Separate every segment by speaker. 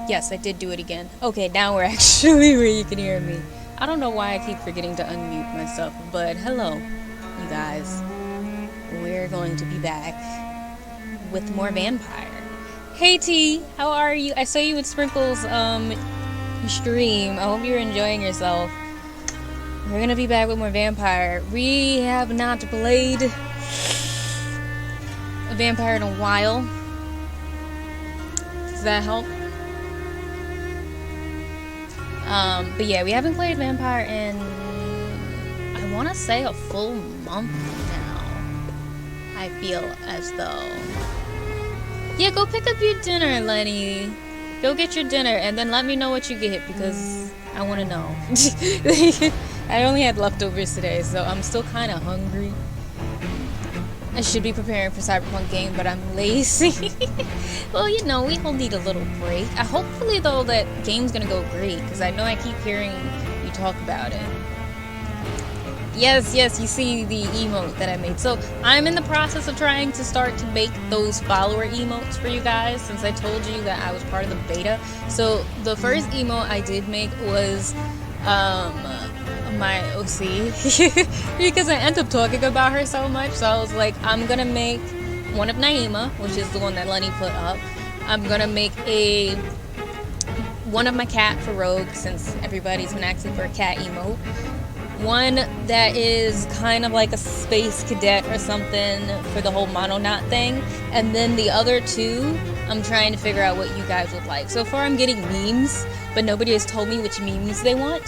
Speaker 1: Yes, I did do it again. Okay, now we're actually where you can hear me. I don't know why I keep forgetting to unmute myself, but hello, you guys. We're going to be back with more Vampire. Hey T, how are you? I saw you with Sprinkles stream. I hope you're enjoying yourself. We're gonna be back with more Vampire. We have not played a Vampire in a while. Does that help? But yeah, we haven't played Vampire in, I want to say, a full month now. I feel as though. Yeah, go pick up your dinner, Lenny. Go get your dinner and then let me know what you get because I want to know. I only had leftovers today, so I'm still kind of hungry. I should be preparing for Cyberpunk game, but I'm lazy. Well, you know, we all need a little break. Hopefully, though, that game's gonna go great, because I know I keep hearing you talk about it. Yes, you see the emote that I made. So, I'm in the process of trying to start to make those follower emotes for you guys, since I told you that I was part of the beta. So, the first emote I did make was, my OC because I end up talking about her so much, so I was like, I'm gonna make one of Naima, which is the one that Lenny put up. I'm gonna make one of my cat for Rogue, since everybody's been asking for a cat emote. One that is kind of like a space cadet or something for the whole mononaut thing, and then the other two I'm trying to figure out what you guys would like. So far I'm getting memes, but nobody has told me which memes they want.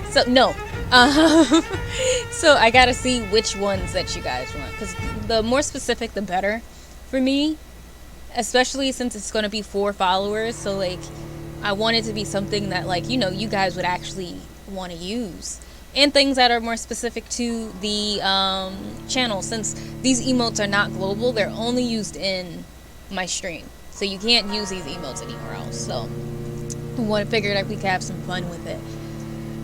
Speaker 1: So no, so I gotta see which ones that you guys want, because the more specific the better for me, especially since it's going to be 4 followers. So like, I want it to be something that, like, you know, you guys would actually want to use, and things that are more specific to the channel, since these emotes are not global, they're only used in my stream, so you can't use these emotes anywhere else. So I want to figure that we could have some fun with it.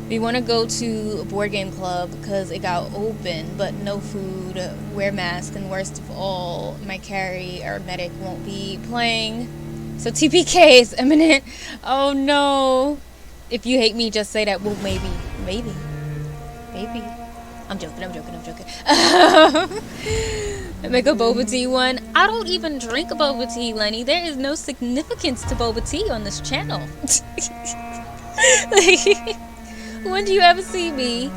Speaker 1: We want to go to a board game club because it got open, but no food, wear mask, and worst of all, my carry or medic won't be playing. So TPK is imminent. Oh no. If you hate me, just say that. Well, maybe. I'm joking. Make a boba tea one. I don't even drink boba tea, Lenny. There is no significance to boba tea on this channel. Like, when do you ever see me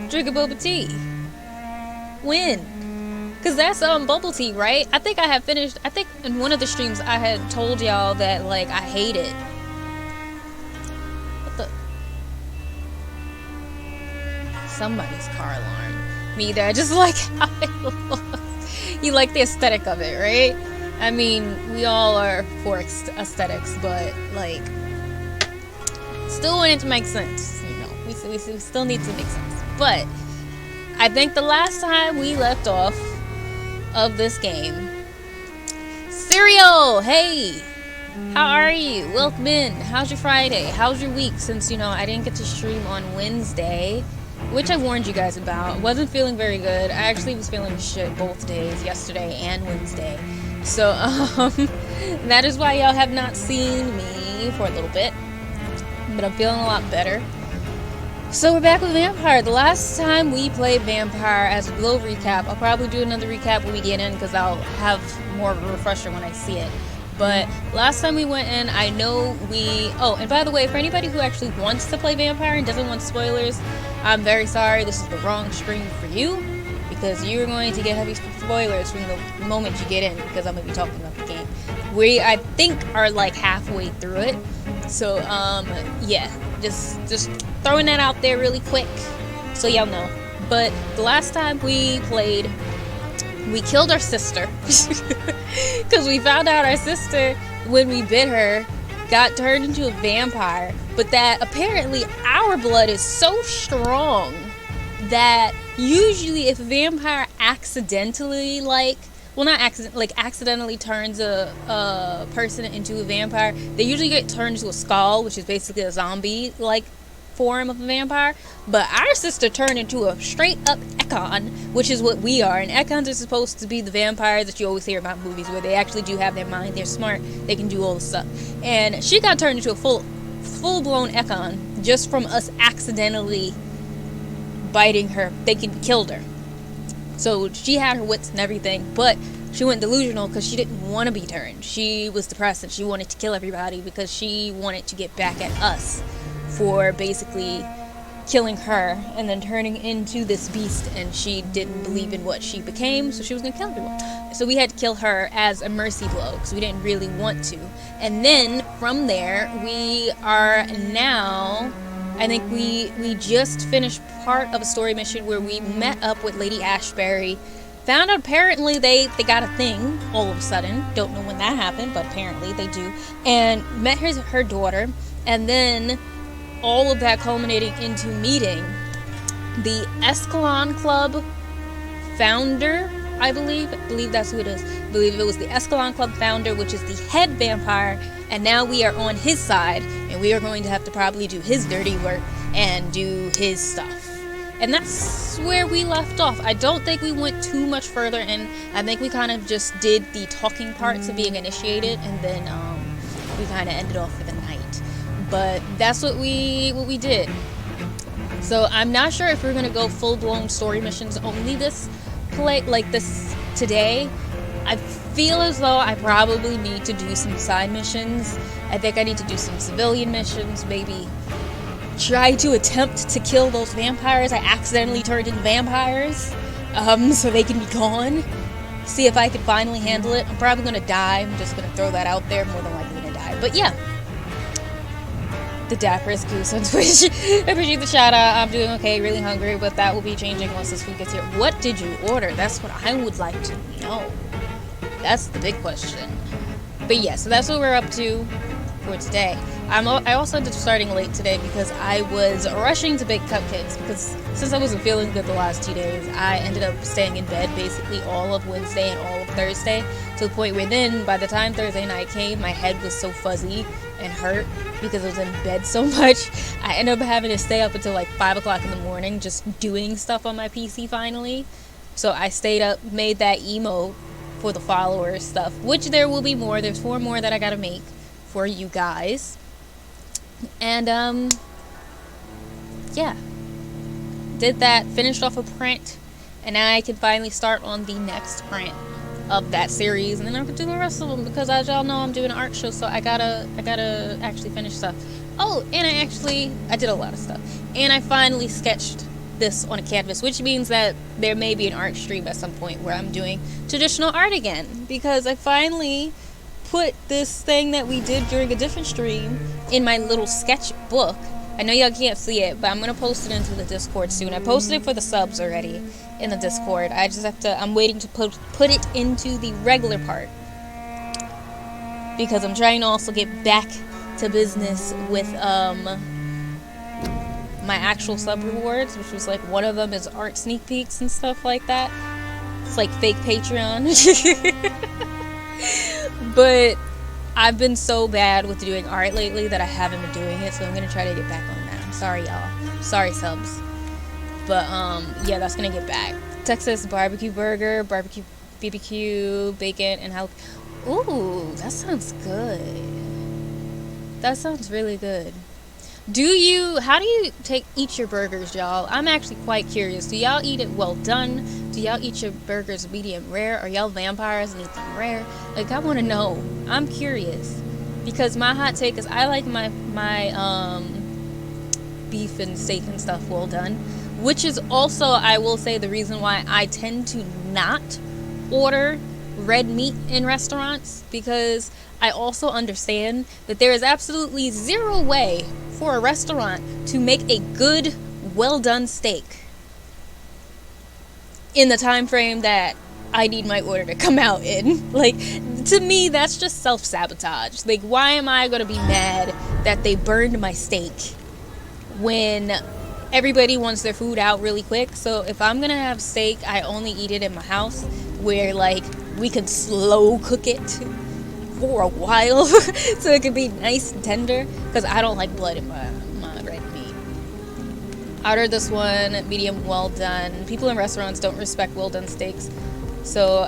Speaker 1: drink a boba tea? When? Because that's bubble tea, right? I think in one of the streams I had told y'all that, like, I hate it. What the? Somebody's car alarm. Me either. I just like how it looks. You like the aesthetic of it, right? I mean, we all are for aesthetics, but, like, still want it to make sense. We still need to make sense. But I think the last time we left off of this game, Serial, hey, how are you? Welcome in. How's your Friday? How's your week? Since, you know, I didn't get to stream on Wednesday, which I warned you guys about. Wasn't feeling very good. I actually was feeling shit both days, yesterday and Wednesday. So that is why y'all have not seen me for a little bit, but I'm feeling a lot better. So we're back with Vampire. The last time we played Vampire, as a little recap, I'll probably do another recap when we get in, because I'll have more of a refresher when I see it. But last time we went in, I know oh, and by the way, for anybody who actually wants to play Vampire and doesn't want spoilers, I'm very sorry, this is the wrong stream for you, because you're going to get heavy spoilers from the moment you get in, because I'm going to be talking about the game. We, I think, are like halfway through it. So, yeah, just throwing that out there really quick so y'all know. But the last time we played, we killed our sister because we found out our sister, when we bit her, got turned into a vampire, but that apparently our blood is so strong that usually if a vampire accidentally, like, well, not accident, like accidentally turns a person into a vampire, they usually get turned into a skull, which is basically a zombie like form of a vampire, but our sister turned into a straight up Ekon, which is what we are. And Ekons are supposed to be the vampires that you always hear about in movies, where they actually do have their mind, they're smart, they can do all the stuff. And she got turned into a full-blown Ekon just from us accidentally biting her, thinking we killed her. So she had her wits and everything, but she went delusional because she didn't want to be turned. She was depressed and she wanted to kill everybody because she wanted to get back at us for basically killing her and then turning into this beast, and she didn't believe in what she became, so she was going to kill everyone. So we had to kill her as a mercy blow because we didn't really want to. And then from there, we are now... I think we just finished part of a story mission where we met up with Lady Ashbury. Found out apparently they got a thing all of a sudden. Don't know when that happened, but apparently they do. And met her daughter. And then all of that culminating into meeting the Escalon Club founder, I believe that's who it is. I believe it was the Escalon Club founder, which is the head vampire. And now we are on his side, and we are going to have to probably do his dirty work and do his stuff. And that's where we left off. I don't think we went too much further, and I think we kind of just did the talking parts of being initiated, and then we kind of ended off for the night. But that's what we did. So I'm not sure if we're gonna go full-blown story missions only this today. I feel as though I probably need to do some side missions. I think I need to do some civilian missions, maybe try to attempt to kill those vampires I accidentally turned into vampires, so they can be gone. See if I can finally handle it. I'm probably gonna die. I'm just gonna throw that out there. More than likely gonna die. But yeah. The dapperest goose on Twitch. Appreciate the shout out. I'm doing okay, really hungry, but that will be changing once this food gets here. What did you order? That's what I would like to know. That's the big question. But yeah, so that's what we're up to for today. I also ended up starting late today because I was rushing to bake cupcakes, because since I wasn't feeling good the last 2 days, I ended up staying in bed basically all of Wednesday and all of Thursday, to the point where then by the time Thursday night came, my head was so fuzzy and hurt because I was in bed so much. I ended up having to stay up until like 5 o'clock in the morning just doing stuff on my PC finally. So I stayed up, made that emote for the followers stuff, which there will be more. There's 4 more that I gotta make for you guys. And yeah, did that, finished off a print, and now I can finally start on the next print of that series, and then I can do the rest of them, because as y'all know, I'm doing an art show, so I gotta actually finish stuff. Oh, and I did a lot of stuff, and I finally sketched this on a canvas, which means that there may be an art stream at some point where I'm doing traditional art again, because I finally put this thing that we did during a different stream in my little sketchbook. I know y'all can't see it, but I'm gonna post it into the Discord soon. I posted it for the subs already in the Discord. I just have to, I'm waiting to put it into the regular part, because I'm trying to also get back to business with my actual sub rewards, which was like, one of them is art sneak peeks and stuff like that. It's like fake Patreon. But I've been so bad with doing art lately that I haven't been doing it, so I'm gonna try to get back on that. I'm sorry, y'all. Sorry, subs. But yeah, that's gonna get back. Texas barbecue burger, barbecue BBQ, bacon, and how. Ooh, that sounds good. That sounds really good. How do you eat your burgers, y'all? I'm actually quite curious. Do y'all eat it well done? Do y'all eat your burgers medium rare? Are y'all vampires and eat them rare? Like, I want to know. I'm curious. Because my hot take is I like my beef and steak and stuff well done. Which is also, I will say, the reason why I tend to not order red meat in restaurants, because I also understand that there is absolutely zero way for a restaurant to make a good, well done steak in the time frame that I need my order to come out in. Like, to me, that's just self-sabotage. Like, why am I gonna be mad that they burned my steak when everybody wants their food out really quick? So if I'm gonna have steak, I only eat it in my house, where like we could slow cook it for a while so it could be nice and tender, because I don't like blood in my red meat. I ordered this one, medium well done. People in restaurants don't respect well done steaks, so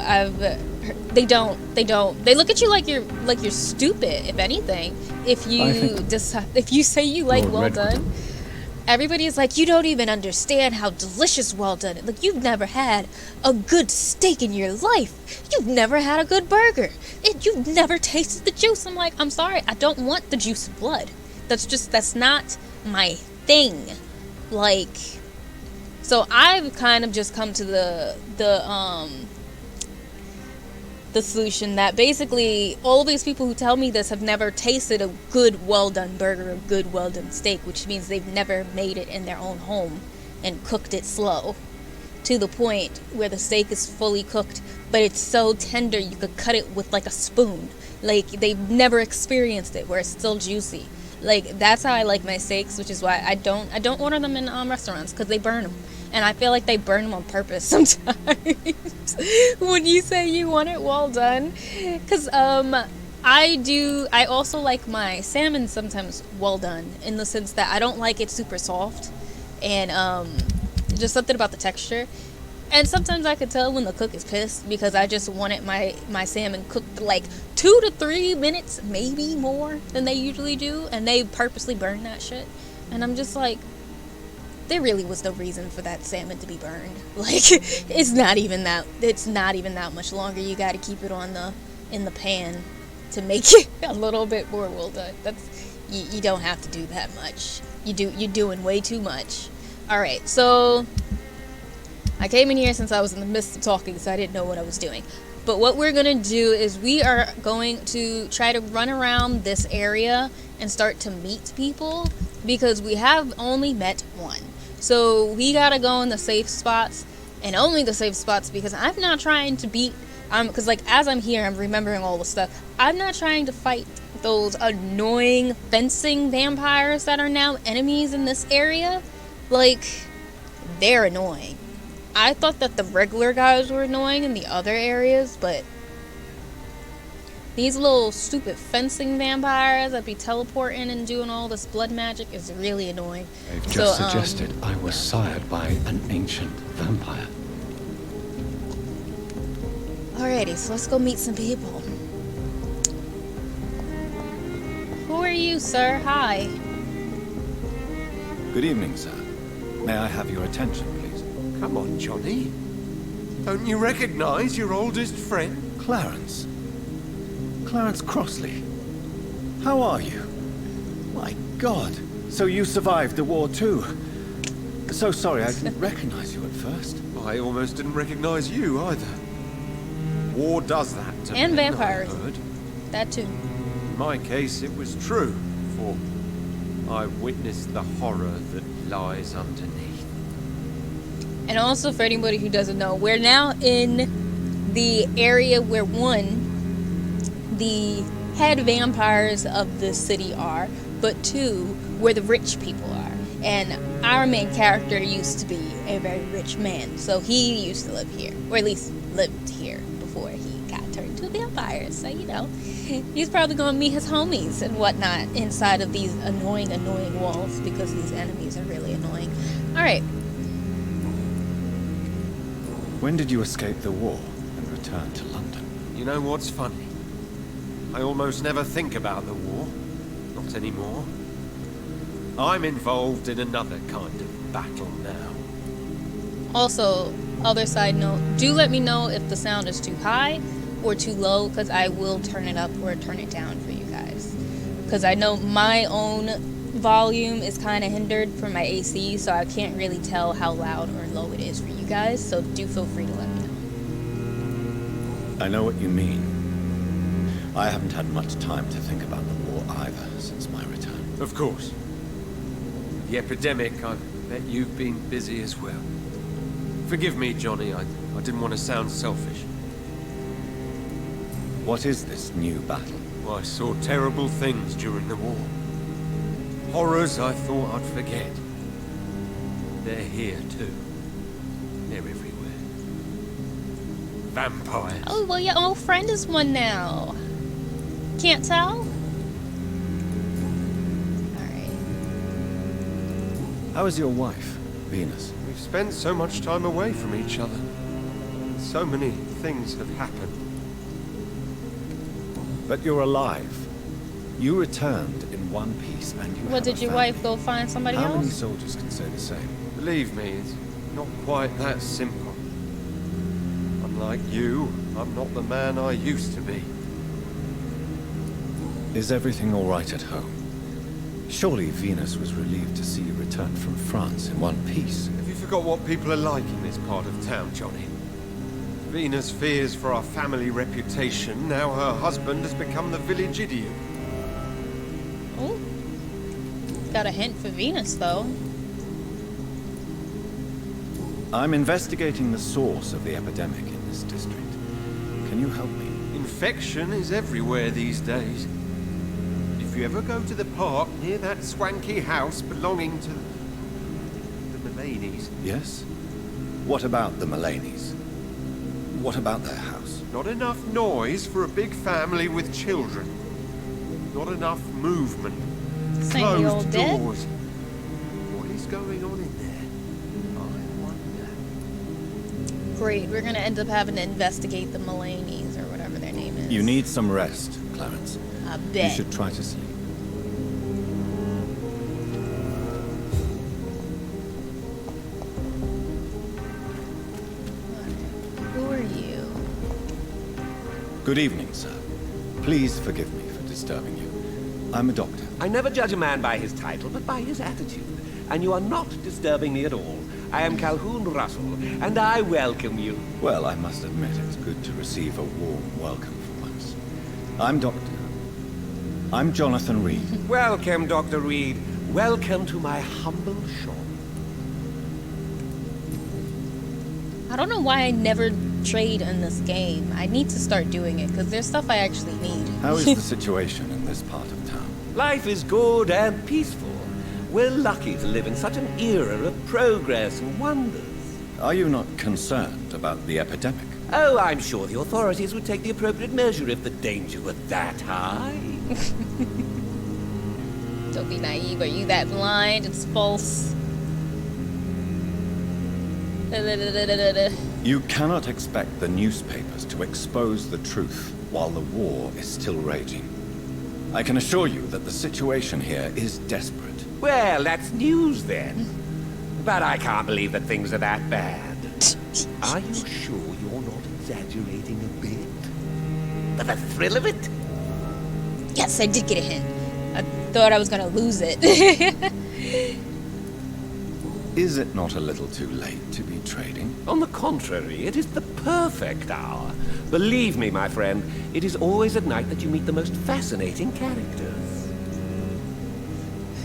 Speaker 1: they don't. They look at you like you're stupid. If anything, if you say you like well done, everybody is like, you don't even understand how delicious well done is. Like, you've never had a good steak in your life. You've never had a good burger. You've never tasted the juice. I'm like, I'm sorry, I don't want the juice and blood. That's not my thing. Like, so I've kind of just come to the solution that basically all these people who tell me this have never tasted a good well done burger, a good well done steak, which means they've never made it in their own home and cooked it slow to the point where the steak is fully cooked, but it's so tender you could cut it with like a spoon. Like, they've never experienced it where it's still juicy. Like, that's how I like my steaks, which is why I don't order them in restaurants, because they burn them. And I feel like they burn them on purpose sometimes when you say you want it well done. Because I also like my salmon sometimes well done, in the sense that I don't like it super soft. And just something about the texture. And sometimes I could tell when the cook is pissed, because I just wanted my salmon cooked like 2 to 3 minutes, maybe more than they usually do. And they purposely burn that shit. And I'm just like, there really was no reason for that salmon to be burned. Like, it's not even that much longer. You got to keep it in the pan to make it a little bit more well done. You don't have to do that much. You're doing way too much. All right, so I came in here since I was in the midst of talking, so I didn't know what I was doing. But what we're gonna do is we are going to try to run around this area and start to meet people, because we have only met one. So we gotta go in the safe spots, and only the safe spots, because I'm not trying to beat, because like as I'm here, I'm remembering all the stuff. I'm not trying to fight those annoying fencing vampires that are now enemies in this area. Like, they're annoying. I thought that the regular guys were annoying in the other areas, but these little stupid fencing vampires that be teleporting and doing all this blood magic is really annoying.
Speaker 2: They've just suggested I was sired by an ancient vampire.
Speaker 1: Alrighty, so let's go meet some people. Who are you, sir? Hi.
Speaker 2: Good evening, sir. May I have your attention, please?
Speaker 3: Come on, Johnny. Don't you recognize your oldest friend?
Speaker 2: Clarence. Clarence Crossley. How are you? My God. So you survived the war too. So sorry, I didn't recognize you at first.
Speaker 3: I almost didn't recognize you either. War does that to
Speaker 1: and
Speaker 3: men,
Speaker 1: vampires.
Speaker 3: I heard.
Speaker 1: That too.
Speaker 3: In my case, it was true, for I witnessed the horror that lies underneath.
Speaker 1: And also, for anybody who doesn't know, we're now in the area where the head vampires of the city are, but 2, where the rich people are. And our main character used to be a very rich man, so he used to live here, or at least lived here before he got turned into a vampire. So, you know, he's probably going to meet his homies and whatnot inside of these annoying walls, because these enemies are really annoying. Alright.
Speaker 2: When did you escape the war and return to London?
Speaker 3: You know what's funny? I almost never think about the war. Not anymore. I'm involved in another kind of battle now.
Speaker 1: Also, other side note, do let me know if the sound is too high or too low, because I will turn it up or turn it down for you guys. Because I know my own volume is kind of hindered from my AC, so I can't really tell how loud or low it is for you guys, so do feel free to let me know.
Speaker 2: I know what you mean. I haven't had much time to think about the war either since my return.
Speaker 3: Of course. The epidemic, I bet you've been busy as well. Forgive me, Johnny, I didn't want to sound selfish.
Speaker 2: What is this new battle?
Speaker 3: I saw terrible things during the war. Horrors I thought I'd forget. They're here too. They're everywhere. Vampires.
Speaker 1: Oh, well, your old friend is one now. Can't tell? Alright.
Speaker 2: How is your wife? Venus?
Speaker 3: We've spent so much time away from each other. So many things have happened.
Speaker 2: But you're alive. You returned in one piece and you
Speaker 1: What,
Speaker 2: have
Speaker 1: did
Speaker 2: a
Speaker 1: your
Speaker 2: family.
Speaker 1: wife go find somebody
Speaker 2: How many
Speaker 1: else?
Speaker 2: soldiers can say the same?
Speaker 3: Believe me, it's not quite that simple. Unlike you, I'm not the man I used to be.
Speaker 2: Is everything all right at home? Surely Venus was relieved to see you return from France in one piece.
Speaker 3: Have you forgot what people are like in this part of town, Johnny? Venus fears for our family reputation. Now her husband has become the village idiot.
Speaker 1: Oh. Got a hint for Venus, though.
Speaker 2: I'm investigating the source of the epidemic in this district. Can you help me?
Speaker 3: Infection is everywhere these days. If you ever go to the park near that swanky house belonging to the Mullaneys,
Speaker 2: Yes? What about the Mullaneys? What about their house?
Speaker 3: not enough noise for a big family with children. Not enough movement.
Speaker 1: This ain't the old
Speaker 3: Closed
Speaker 1: dead.
Speaker 3: doors. What is going on in there? I wonder.
Speaker 1: Great, we're gonna end up having to investigate the Mullaneys, or whatever their name is.
Speaker 2: You need some rest, Clarence.
Speaker 1: I
Speaker 2: You
Speaker 1: bet.
Speaker 2: should try to sleep.
Speaker 1: Who are you?
Speaker 2: Good evening, sir. Please forgive me for disturbing you. I'm a doctor.
Speaker 4: I never judge a man by his title, but by his attitude. And you are not disturbing me at all. I am Calhoun Russell, and I welcome you.
Speaker 2: Well, I must admit it's good to receive a warm welcome for once. I'm Jonathan Reed.
Speaker 4: Welcome, Dr. Reed. Welcome to my humble shop.
Speaker 1: I don't know why I never trade in this game. I need to start doing it, because there's stuff I actually need.
Speaker 2: How is the situation in this part of town?
Speaker 4: Life is good and peaceful. We're lucky to live in such an era of progress and wonders.
Speaker 2: Are you not concerned about the epidemic?
Speaker 4: Oh, I'm sure the authorities would take the appropriate measure if the danger were that high.
Speaker 1: Don't be naive. Are you that blind? It's false.
Speaker 2: You cannot expect the newspapers to expose the truth while the war is still raging. I can assure you that the situation here is desperate.
Speaker 4: Well, that's news then. But I can't believe that things are that bad. Are you sure you're not exaggerating a bit? For the thrill of it?
Speaker 1: Yes, I did get a hint. I thought I was gonna lose it.
Speaker 2: Is it not a little too late to be trading?
Speaker 4: On the contrary, it is the perfect hour. Believe me, my friend, it is always at night that you meet the most fascinating characters.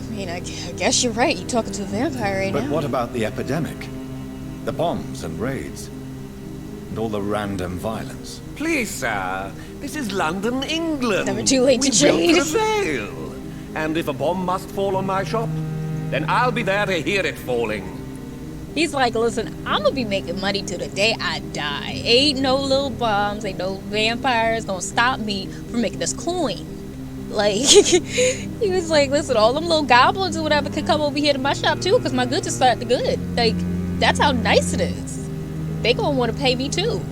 Speaker 1: I mean, I guess you're right. You're talking to a vampire right
Speaker 2: But
Speaker 1: now.
Speaker 2: what about the epidemic? The bombs and raids? And all the random violence?
Speaker 4: Please, sir, this is London, England.
Speaker 1: Never too late to
Speaker 4: We will
Speaker 1: trade.
Speaker 4: prevail. And if a bomb must fall on my shop, then I'll be there to hear it falling.
Speaker 1: He's like, listen, I'm gonna be making money till the day I die. Ain't no little bombs, ain't no vampires gonna stop me from making this coin. Like, he was like, listen, all them little goblins or whatever could come over here to my shop too, because my goods are starting to good. Like, that's how nice it is. They gonna want to pay me too.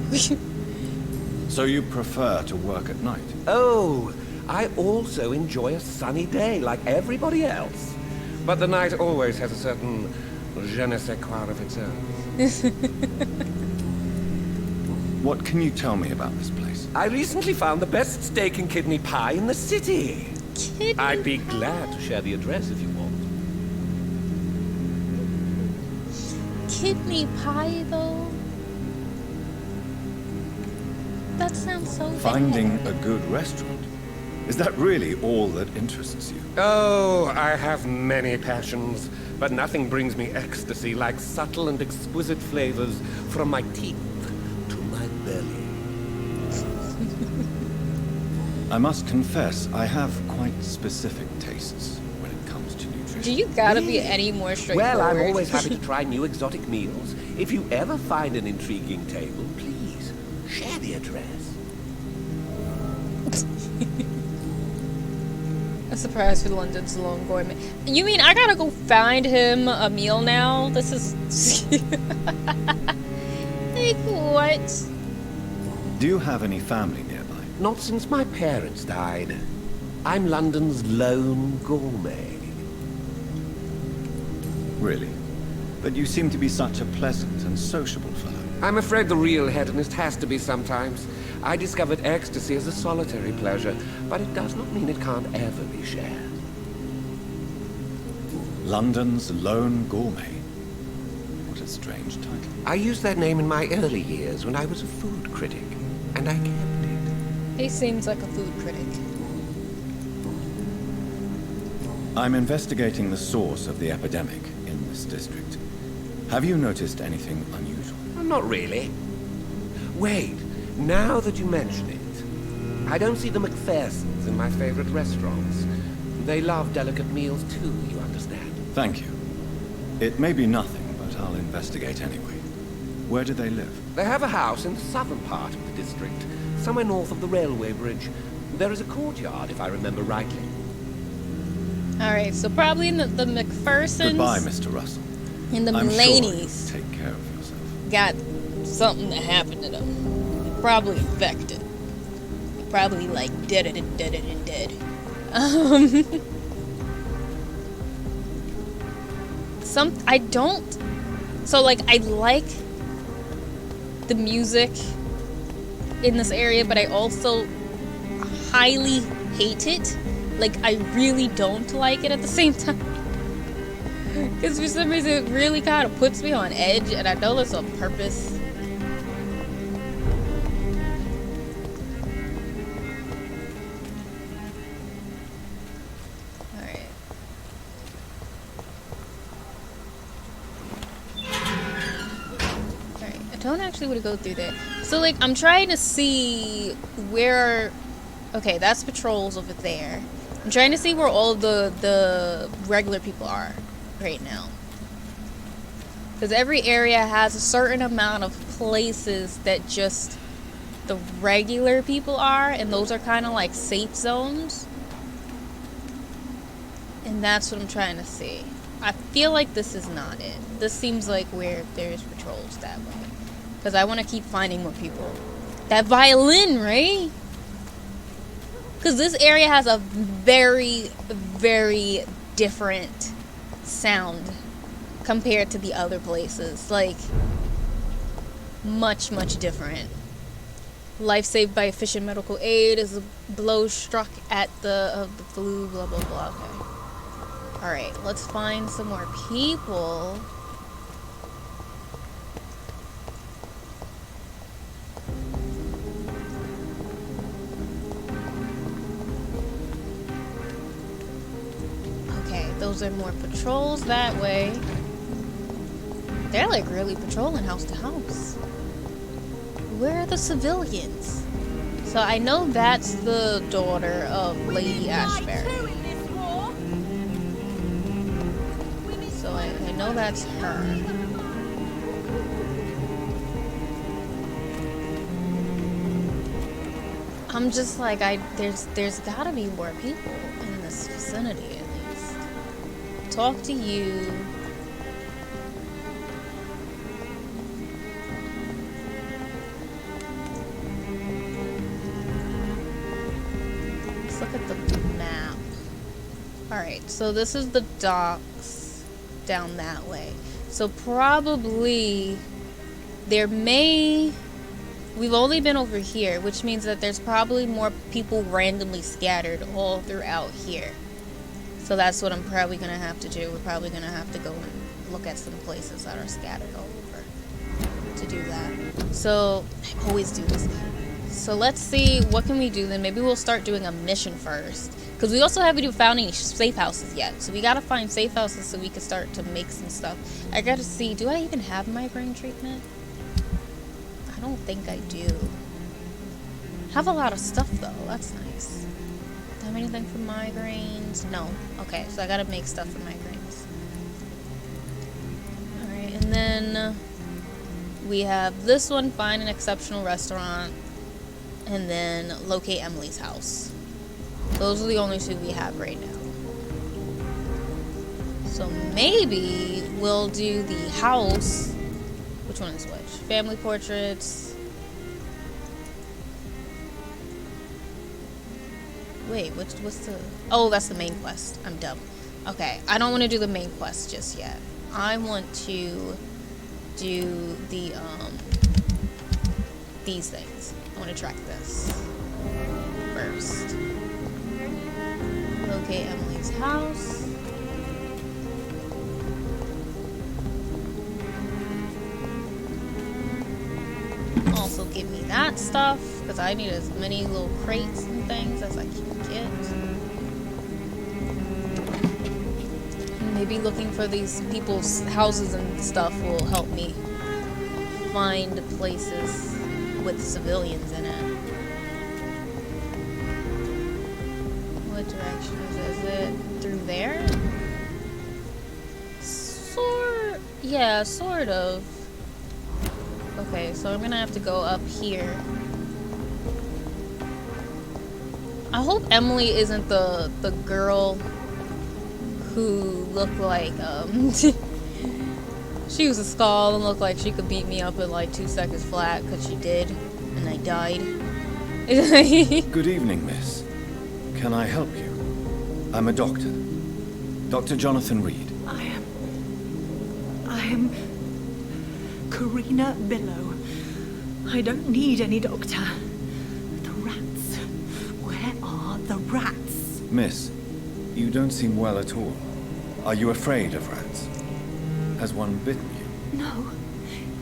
Speaker 2: So you prefer to work at night?
Speaker 4: Oh, I also enjoy a sunny day like everybody else. But the night always has a certain je ne sais quoi of its own.
Speaker 2: What can you tell me about this place?
Speaker 4: I recently found the best steak and kidney pie in the city.
Speaker 1: Kidney
Speaker 4: I'd be glad to share the address if you want.
Speaker 1: Kidney pie, though? That sounds so
Speaker 2: Finding
Speaker 1: bad.
Speaker 2: a good restaurant. Is that really all that interests you?
Speaker 4: Oh, I have many passions, but nothing brings me ecstasy like subtle and exquisite flavors from my teeth to my belly.
Speaker 2: I must confess, I have quite specific tastes when it comes to nutrition.
Speaker 1: Do you gotta be any more straightforward?
Speaker 4: Well, I'm always happy to try new exotic meals. If you ever find an intriguing table, please share the address.
Speaker 1: A surprise for London's lone gourmet. You mean I gotta go find him a meal now? This is... like, what?
Speaker 2: Do you have any family nearby?
Speaker 4: Not since my parents died. I'm London's lone gourmet.
Speaker 2: Really? But you seem to be such a pleasant and sociable fellow.
Speaker 4: I'm afraid the real hedonist has to be sometimes. I discovered ecstasy as a solitary pleasure, but it does not mean it can't ever be shared.
Speaker 2: London's lone gourmet. What a strange title.
Speaker 4: I used that name in my early years when I was a food critic, and I kept it.
Speaker 1: He seems like a food critic.
Speaker 2: I'm investigating the source of the epidemic in this district. Have you noticed anything unusual?
Speaker 4: Well, not really. Wait, now that you mention it, I don't see the McPhersons in my favorite restaurants. They love delicate meals too, you understand.
Speaker 2: Thank you. It may be nothing, but I'll investigate anyway. Where do they live?
Speaker 4: They have a house in the southern part of the district, somewhere north of the railway bridge. There is a courtyard, if I remember rightly.
Speaker 1: Alright, so probably in the McPhersons.
Speaker 2: Goodbye, Mr. Russell.
Speaker 1: And the
Speaker 2: I'm
Speaker 1: Mullaney's
Speaker 2: sure you'll take care of yourself.
Speaker 1: got something that happened to them. Probably infected. Probably like dead. I don't. So like I like the music in this area, but I also highly hate it. Like I really don't like it at the same time. Because for some reason it really kind of puts me on edge, and I know that's on purpose. Alright. Alright, I don't actually want to go through there. So like, I'm trying to see where... Okay, that's patrols over there. I'm trying to see where all the regular people are right now. Because every area has a certain amount of places that just the regular people are, and those are kind of like safe zones. And that's what I'm trying to see. I feel like this is not it. This seems like where there's patrols that way. Because I want to keep finding more people. That violin, right? Because this area has a very, very different sound compared to the other places. Like, much, much different. Life saved by efficient medical aid is a blow struck at the flu, blah, blah, blah. Okay. Alright, let's find some more people. Those are more patrols that way. They're like really patrolling house to house. Where are the civilians? So I know that's the daughter of Lady Ashbury. So I know that's her. I'm just like, there's gotta be more people in this vicinity. Talk to you. Let's look at the map. Alright, so this is the docks down that way. So probably there may... We've only been over here, which means that there's probably more people randomly scattered all throughout here. So that's what I'm probably going to have to do. We're probably going to have to go and look at some places that are scattered all over to do that. So, I always do this. So let's see, what can we do then? Maybe we'll start doing a mission first. Because we also haven't even found any safe houses yet. So we got to find safe houses so we can start to make some stuff. I got to see, do I even have migraine treatment? I don't think I do. I have a lot of stuff though. That's nice. Have anything for migraines? No. Okay, so I gotta make stuff for migraines. Alright, and then we have this one, find an exceptional restaurant, and then locate Emily's house. Those are the only two we have right now. So maybe we'll do the house. Which one is which? Family portraits. Wait, what's the... Oh, that's the main quest. I'm dumb. Okay, I don't want to do the main quest just yet. I want to do the, these things. I want to track this first. Locate Emily's house. Also give me that stuff, because I need as many little crates and things as I can get. Maybe looking for these people's houses and stuff will help me find places with civilians in it. What direction is it? Is it through there? Yeah, sort of. Okay, so I'm gonna have to go up here. I hope Emily isn't the girl who looked like she was a skull and looked like she could beat me up in like 2 seconds flat, because she did, and I died.
Speaker 2: Good evening, miss. Can I help you? I'm a doctor. Dr. Jonathan Reed.
Speaker 5: I am Karina Billow. I don't need any doctor. The rats. Where are the rats?
Speaker 2: Miss, you don't seem well at all. Are you afraid of rats? Has one bitten you?
Speaker 5: No,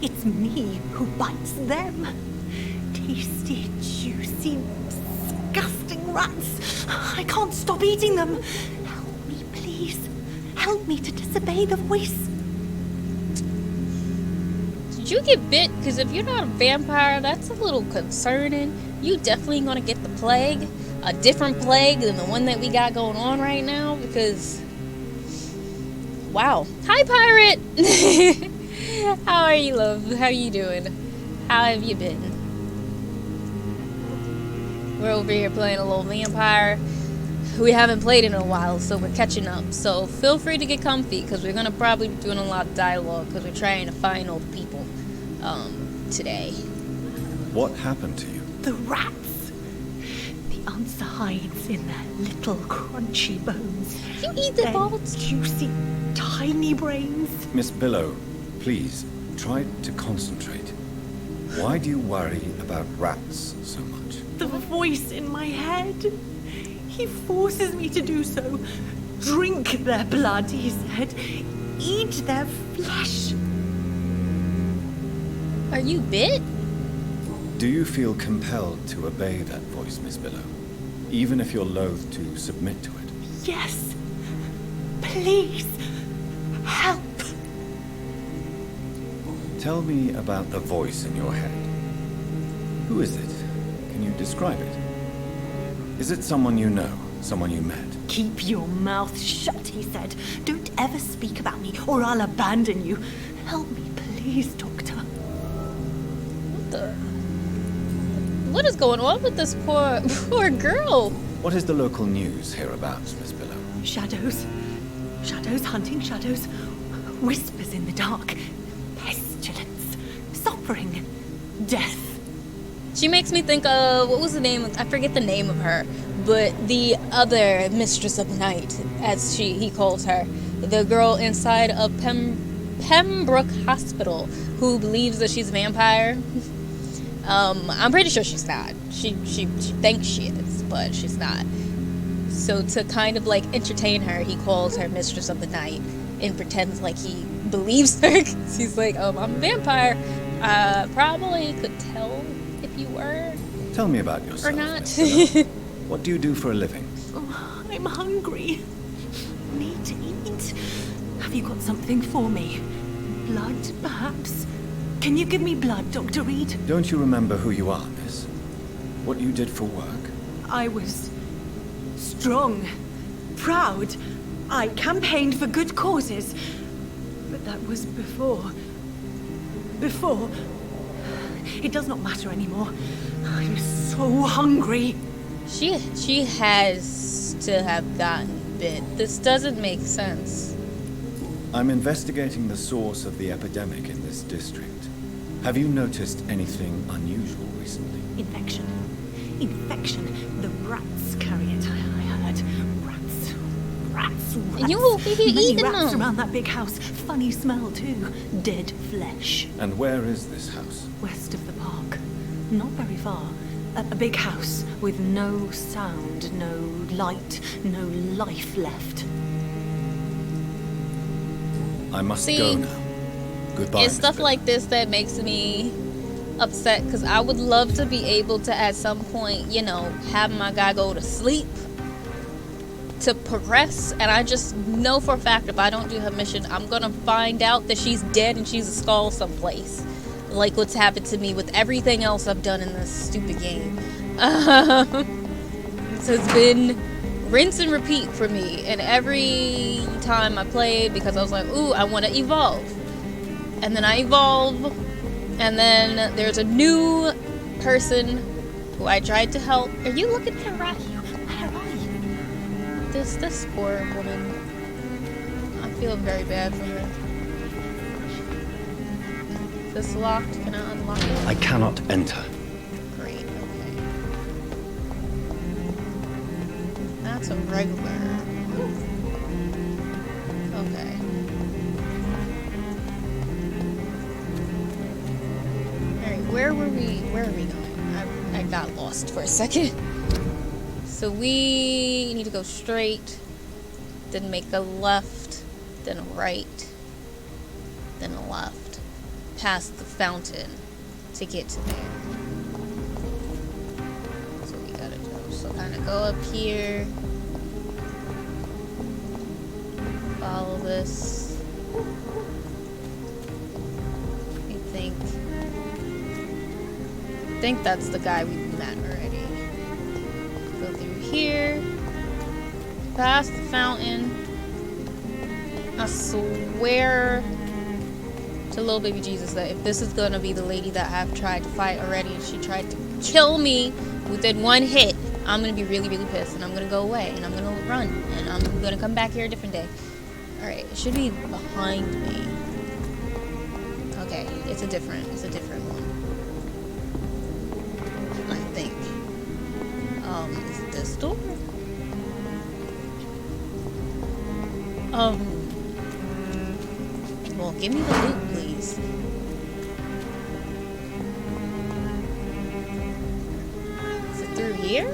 Speaker 5: it's me who bites them. Tasty, juicy, disgusting rats. I can't stop eating them. Help me, please. Help me to disobey the voice.
Speaker 1: Did you get bit? Because if you're not a vampire, that's a little concerning. You definitely gonna get the plague. A different plague than the one that we got going on right now, because... Wow. Hi, Pirate! How are you, love? How you doing? How have you been? We're over here playing a little vampire. We haven't played in a while, so we're catching up. So feel free to get comfy, because we're going to probably be doing a lot of dialogue, because we're trying to find all the people today.
Speaker 2: What happened to you?
Speaker 5: The rats. The answer hides in their little crunchy bones.
Speaker 1: You eat the
Speaker 5: Their
Speaker 1: balls?
Speaker 5: juicy, tiny brains.
Speaker 2: Miss Billow, please, try to concentrate. Why do you worry about rats so much?
Speaker 5: The voice in my head. He forces me to do so. Drink their blood, he said. Eat their flesh.
Speaker 1: Are you bit?
Speaker 2: Do you feel compelled to obey that voice, Miss Billow? Even if you're loath to submit to it?
Speaker 5: Yes. Please. Help.
Speaker 2: Tell me about the voice in your head. Who is it? Can you describe it? Is it someone you know? Someone you met?
Speaker 5: Keep your mouth shut, he said. Don't ever speak about me, or I'll abandon you. Help me, please, Doctor.
Speaker 1: What is going on with this poor girl?
Speaker 2: What is the local news hereabouts, Miss Billow?
Speaker 5: Shadows. Shadows hunting shadows. Whispers in the dark. Pestilence. Suffering. Death.
Speaker 1: She makes me think of, what was the name of, I forget the name of her, but the other Mistress of the Night, as he calls her. The girl inside of Pembroke Hospital, who believes that she's a vampire. I'm pretty sure she's not. She thinks she is, but she's not. So to kind of like entertain her, he calls her Mistress of the Night and pretends like he believes her. He's like, I'm a vampire. Probably could tell if you were.
Speaker 2: Tell me about yourself.
Speaker 1: Or not.
Speaker 2: Miss Billow. What do you do for a living?
Speaker 5: Oh, I'm hungry. Need to eat. Have you got something for me? Blood, perhaps? Can you give me blood, Dr. Reed?
Speaker 2: Don't you remember who you are, miss? What you did for work?
Speaker 5: I was strong, proud. I campaigned for good causes. But that was before. It does not matter anymore. I'm so hungry.
Speaker 1: She has to have gotten bit. This doesn't make sense.
Speaker 2: I'm investigating the source of the epidemic in this district. Have you noticed anything unusual recently?
Speaker 5: Infection. Infection. The rats carry it, I heard. Rats. Rats.
Speaker 1: And you over here
Speaker 5: Many
Speaker 1: eating
Speaker 5: rats
Speaker 1: them.
Speaker 5: around that big house. Funny smell, too. Dead flesh.
Speaker 2: And where is this house?
Speaker 5: West of the park. Not very far. A big house with no sound, no light, no life left.
Speaker 2: I must
Speaker 1: See,
Speaker 2: go now. Goodbye.
Speaker 1: It's stuff
Speaker 2: Miss
Speaker 1: like this that makes me upset because I would love to be able to at some point, you know, have my guy go to sleep to progress, and I just know for a fact if I don't do her mission, I'm gonna find out that she's dead and she's a skull someplace. Like what's happened to me with everything else I've done in this stupid game. This has been rinse and repeat for me, and every time I played, because I was like, ooh, I want to evolve, and then I evolve, and then there's a new person who I tried to help. Are you looking at right?
Speaker 5: Where are you?
Speaker 1: This poor woman. I feel very bad for her. Is this locked? Can I unlock it?
Speaker 2: I cannot enter.
Speaker 1: Great, okay. That's a regular. Okay. Alright, where are we going? I got lost for a second. So we need to go straight, then make a left, then a right, then a left. Past the fountain to get to there. That's what we gotta do. So kind of go up here. Follow this. I think that's the guy we met already. Go through here. Past the fountain. I swear to little baby Jesus that if this is gonna be the lady that I've tried to fight already and she tried to kill me within one hit, I'm gonna be really, really pissed and I'm gonna go away and I'm gonna run and I'm gonna come back here a different day. Alright, it should be behind me. Okay, it's a different one. I think. Is it this door? Well, give me the loot, please. Is it through here?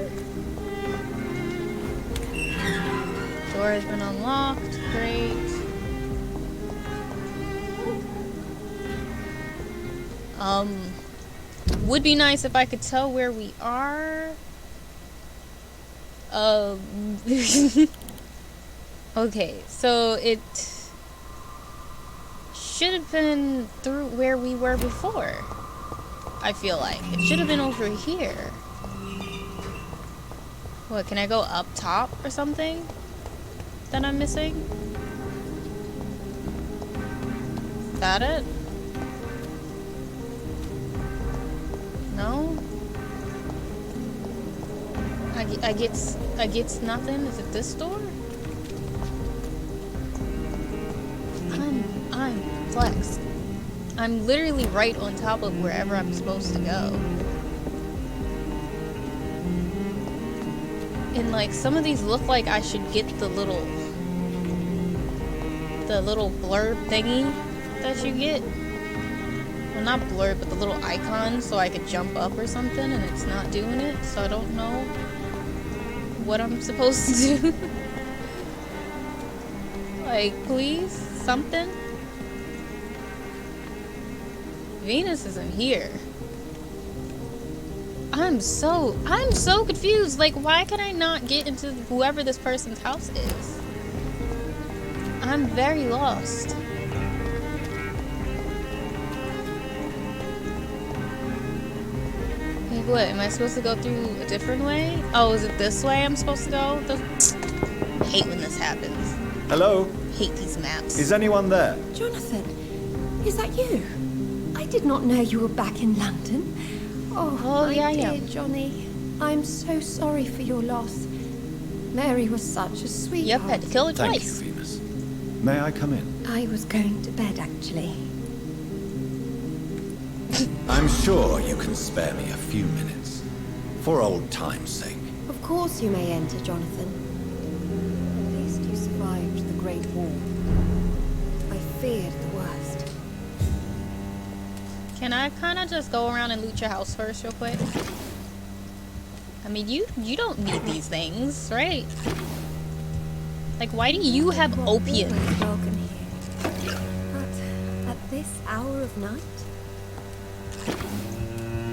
Speaker 1: Door has been unlocked. Great. Would be nice if I could tell where we are. Okay, so it should have been through where we were before. I feel like it should have been over here. What, can I go up top or something that I'm missing? Is that it? No? I get nothing. Is it this door? I'm flexed. I'm literally right on top of wherever I'm supposed to go. And like some of these look like I should get the little blurb thingy that you get. Well, not blurb, but the little icon so I could jump up or something, and it's not doing it, so I don't know what I'm supposed to do. Like, please, something. Venus isn't here. I'm so confused. Like, why can I not get into whoever this person's house is? I'm very lost. Like, what? Am I supposed to go through a different way? Oh, is it this way I'm supposed to go? I hate when this happens.
Speaker 2: Hello?
Speaker 1: Hate these maps.
Speaker 2: Is anyone there?
Speaker 6: Jonathan, is that you? I did not know you were back in London. Oh,
Speaker 1: Oh,
Speaker 6: my
Speaker 1: yeah,
Speaker 6: dear
Speaker 1: yeah.
Speaker 6: Johnny. I'm so sorry for your loss. Mary was such a sweetheart.
Speaker 1: Yep, had to kill her
Speaker 2: Thank
Speaker 1: twice.
Speaker 2: you, Venus. May I come in?
Speaker 6: I was going to bed, actually.
Speaker 2: I'm sure you can spare me a few minutes. For old time's sake.
Speaker 6: Of course you may enter, Jonathan. At least you survived the Great War. I feared the worst.
Speaker 1: Can I kind of just go around and loot your house first real quick? I mean, you don't need these things, right? Like, why do you have opium?
Speaker 6: Always welcome here. But at this hour of night?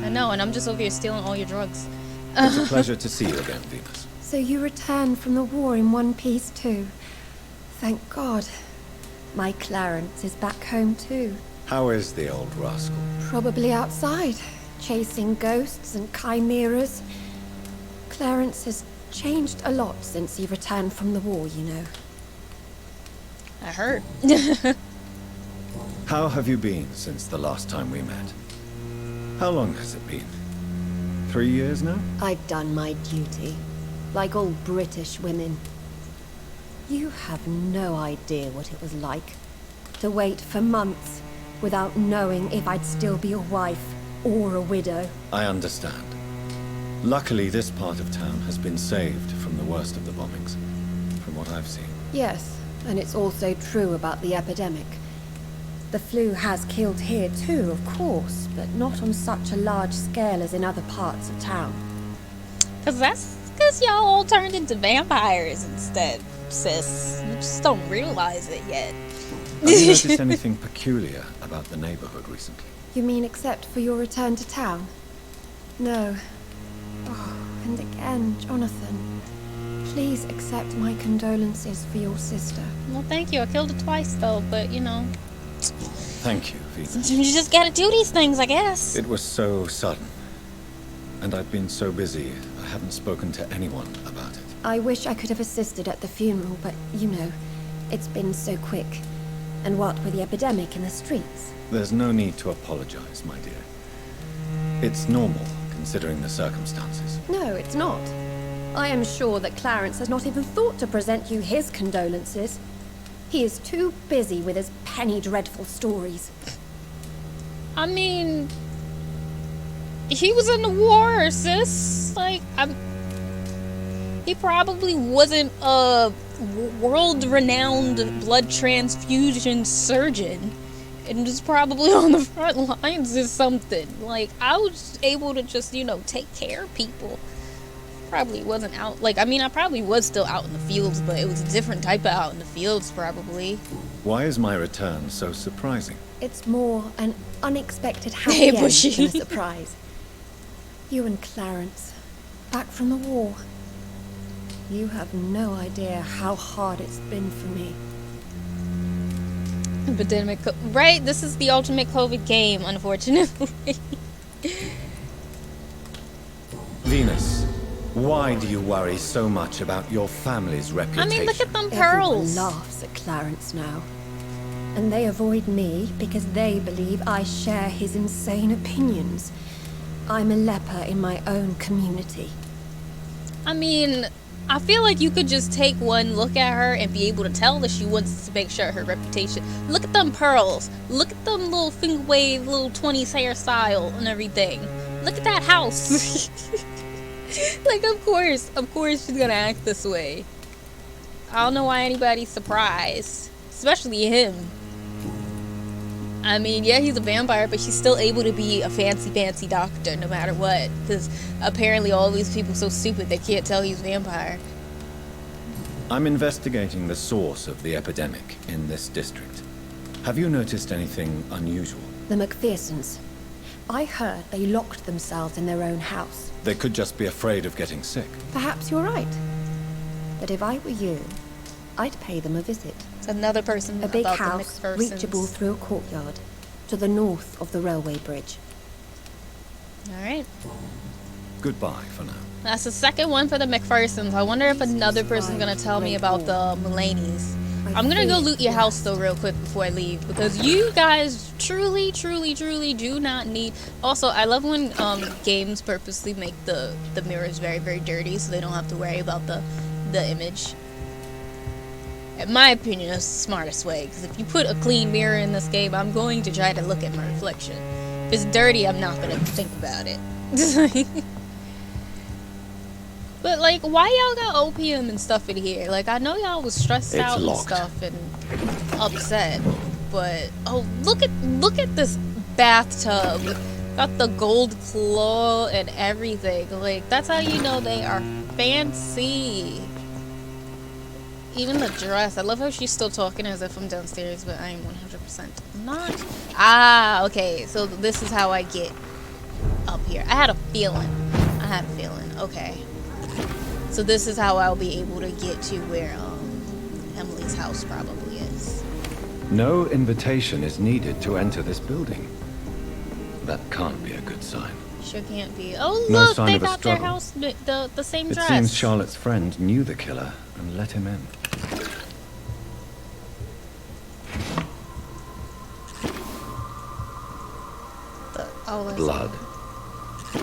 Speaker 1: I know, and I'm just over here stealing all your drugs.
Speaker 2: It's a pleasure to see you again, Venus.
Speaker 6: So you returned from the war in one piece too. Thank God. My Clarence is back home too.
Speaker 2: How is the old rascal?
Speaker 6: Probably outside, chasing ghosts and chimeras. Clarence has changed a lot since he returned from the war, you know.
Speaker 1: I heard.
Speaker 2: How have you been since the last time we met? How long has it been? 3 years now?
Speaker 6: I've done my duty, like all British women. You have no idea what it was like to wait for months without knowing if I'd still be a wife or a widow.
Speaker 2: I understand. Luckily, this part of town has been saved from the worst of the bombings, from what I've seen.
Speaker 6: Yes, and it's also true about the epidemic. The flu has killed here too, of course, but not on such a large scale as in other parts of town.
Speaker 1: Because y'all all turned into vampires instead, sis. You just don't realize it yet.
Speaker 2: Have you noticed anything peculiar about the neighborhood recently?
Speaker 6: You mean except for your return to town? No. Oh, and again, Jonathan. Please accept my condolences for your sister.
Speaker 1: Well, thank you. I killed her twice, though, but, you know.
Speaker 2: Thank you, Venus.
Speaker 1: You just gotta do these things, I guess.
Speaker 2: It was so sudden. And I've been so busy, I haven't spoken to anyone about it.
Speaker 6: I wish I could have assisted at the funeral, but, you know, it's been so quick. And what with the epidemic in the streets?
Speaker 2: There's no need to apologize, my dear. It's normal, considering the circumstances.
Speaker 6: No, it's not. I am sure that Clarence has not even thought to present you his condolences. He is too busy with his penny dreadful stories.
Speaker 1: I mean, he was in the war, sis. Like, he probably wasn't a world-renowned blood transfusion surgeon and was probably on the front lines or something. Like, I was able to just, you know, take care of people. Probably wasn't out, like, I mean, I probably was still out in the fields, but it was a different type of out in the fields, probably.
Speaker 2: Why is my return so surprising?
Speaker 6: It's more an unexpected happy
Speaker 1: Hey,
Speaker 6: end
Speaker 1: Bushy.
Speaker 6: than a surprise. You and Clarence, back from the war. You have no idea how hard it's been for me.
Speaker 1: Epidemic, right? This is the ultimate COVID game, unfortunately.
Speaker 2: Venus, why do you worry so much about your family's
Speaker 1: I
Speaker 2: reputation?
Speaker 1: mean, look at them
Speaker 6: Everyone
Speaker 1: pearls.
Speaker 6: laughs at Clarence now. And they avoid me because they believe I share his insane opinions. I'm a leper in my own community.
Speaker 1: I mean, I feel like you could just take one look at her and be able to tell that she wants to make sure her reputation. Look at them pearls. Look at them little finger wave, little 20s hairstyle and everything. Look at that house. Like, of course she's gonna act this way. I don't know why anybody's surprised, especially him. I mean, yeah, he's a vampire, but she's still able to be a fancy doctor no matter what. Because apparently all these people are so stupid they can't tell he's a vampire.
Speaker 2: I'm investigating the source of the epidemic in this district. Have you noticed anything unusual?
Speaker 6: The McPhersons. I heard they locked themselves in their own house.
Speaker 2: They could just be afraid of getting sick.
Speaker 6: Perhaps you're right. But if I were you, I'd pay them a visit.
Speaker 1: It's another person
Speaker 6: A big
Speaker 1: about
Speaker 6: house,
Speaker 1: the McPhersons.
Speaker 6: reachable through a courtyard, to the north of the railway bridge.
Speaker 1: Alright.
Speaker 2: Goodbye for now.
Speaker 1: That's the second one for the McPhersons. I wonder if another person's gonna tell me about the Mulaney's. I'm gonna go loot your house though real quick before I leave, because you guys truly do not need. Also, I love when games purposely make the mirrors very dirty so they don't have to worry about the image. In my opinion, that's the smartest way, because if you put a clean mirror in this game, I'm going to try to look at my reflection. If it's dirty, I'm not gonna think about it. But like, why y'all got opium and stuff in here? Like, I know y'all was stressed out and stuff and upset, but oh, look at this bathtub. Got the gold claw and everything. Like, that's how you know they are fancy. Even the dress. I love how she's still talking as if I'm downstairs, but I am 100% not. Ah, okay. So this is how I get up here. I had a feeling. Okay. So this is how I'll be able to get to where Emily's house probably is.
Speaker 2: No invitation is needed to enter this building. That can't be a good sign.
Speaker 1: Sure can't be. Oh
Speaker 2: No
Speaker 1: look,
Speaker 2: sign
Speaker 1: they
Speaker 2: of a
Speaker 1: got their
Speaker 2: struggle.
Speaker 1: house the same
Speaker 2: It
Speaker 1: dress.
Speaker 2: seems Charlotte's friend knew the killer and let him in.
Speaker 1: Oh,
Speaker 2: Blood.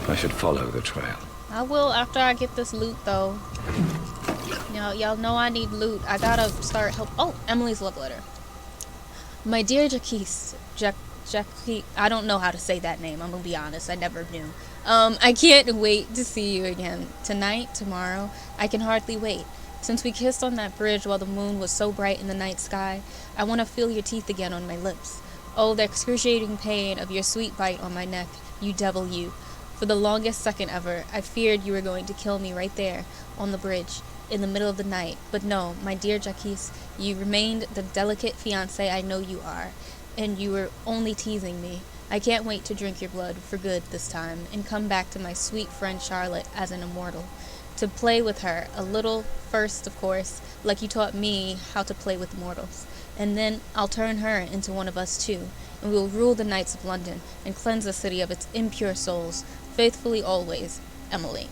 Speaker 2: I should follow the trail.
Speaker 1: I will after I get this loot though. Y'all know I need loot. I gotta start help. Oh, Emily's love letter. My dear Jackie, I don't know how to say that name. I'm gonna be honest. I never knew. I can't wait to see you again. Tonight, tomorrow, I can hardly wait. Since we kissed on that bridge while the moon was so bright in the night sky, I want to feel your teeth again on my lips. Oh, the excruciating pain of your sweet bite on my neck, you devil you. For the longest second ever, I feared you were going to kill me right there, on the bridge, in the middle of the night. But no, my dear Jacques, you remained the delicate fiancé I know you are, and you were only teasing me. I can't wait to drink your blood, for good this time, and come back to my sweet friend Charlotte as an immortal. To play with her, a little first, of course, like you taught me how to play with mortals. And then I'll turn her into one of us too, and we will rule the knights of London, and cleanse the city of its impure souls. Faithfully always, Emily.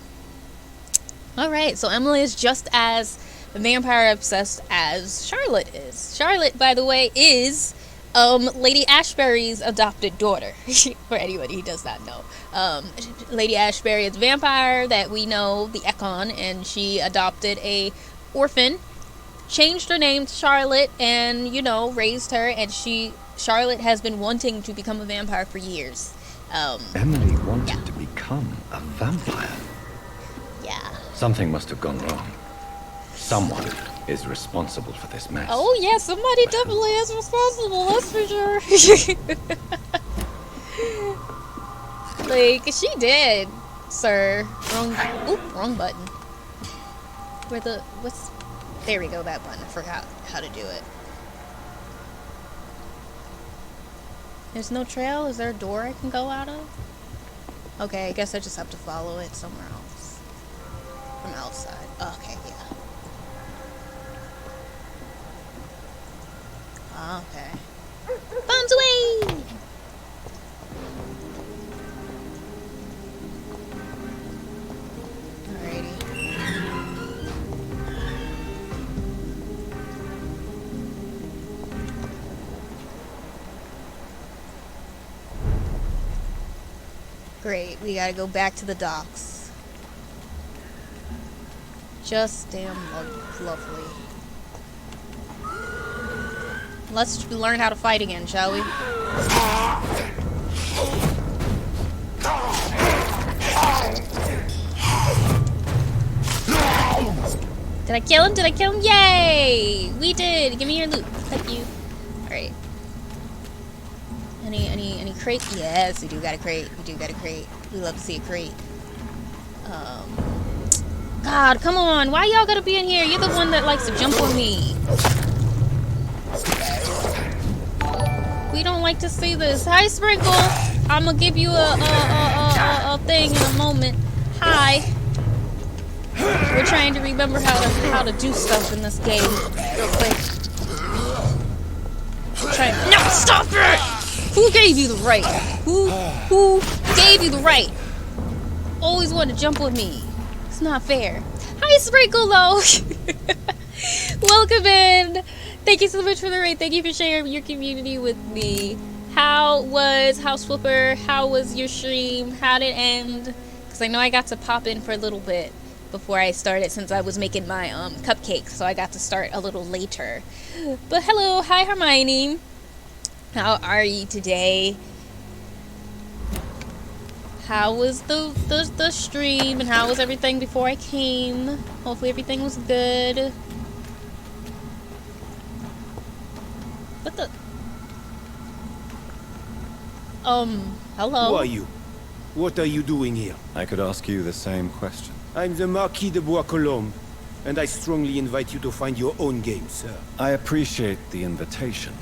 Speaker 1: Alright, so Emily is just as vampire obsessed as Charlotte is. Charlotte, by the way, is Lady Ashbury's adopted daughter, for anybody who does not know. Lady Ashbury is a vampire that we know, the Ekon, and she adopted a orphan, changed her name to Charlotte, and, you know, raised her, and Charlotte has been wanting to become a vampire for years.
Speaker 2: Emily wanted to become a vampire.
Speaker 1: Yeah.
Speaker 2: Something must have gone wrong. Someone is responsible for this mess.
Speaker 1: Oh yeah, somebody definitely is responsible, that's for sure. Like, she did, sir. Wrong button. There we go, that button. I forgot how to do it. There's no trail? Is there a door I can go out of? Okay, I guess I just have to follow it somewhere else. From outside. Oh, okay, yeah. Okay. Bombs away! Alrighty. Great, we gotta go back to the docks. Just damn lovely. Let's learn how to fight again, shall we? Did I kill him? Did I kill him? Yay! We did! Give me your loot. Thank you. Alright. Any crate? Yes, we do got a crate. We do got a crate. We love to see a crate. God, come on. Why y'all gotta be in here? You're the one that likes to jump on me. We don't like to see this. Hi, Sprinkle. I'm gonna give you a thing in a moment. Hi. We're trying to remember how to do stuff in this game real quick. No, stop it! Who gave you the right? Who gave you the right? Always want to jump with me. It's not fair. Hi, Sprinkle, though. Welcome in. Thank you so much for the raid. Thank you for sharing your community with me. How was House Flipper? How was your stream? How did it end? Because I know I got to pop in for a little bit before I started, since I was making my cupcakes, so I got to start a little later. But hello, hi Hermione. How are you today? How was the stream, and how was everything before I came? Hopefully everything was good. What the? Hello?
Speaker 7: Who are you? What are you doing here?
Speaker 2: I could ask you the same question.
Speaker 7: I'm the Marquis de Bois-Colombes, and I strongly invite you to find your own game, sir.
Speaker 2: I appreciate the invitation,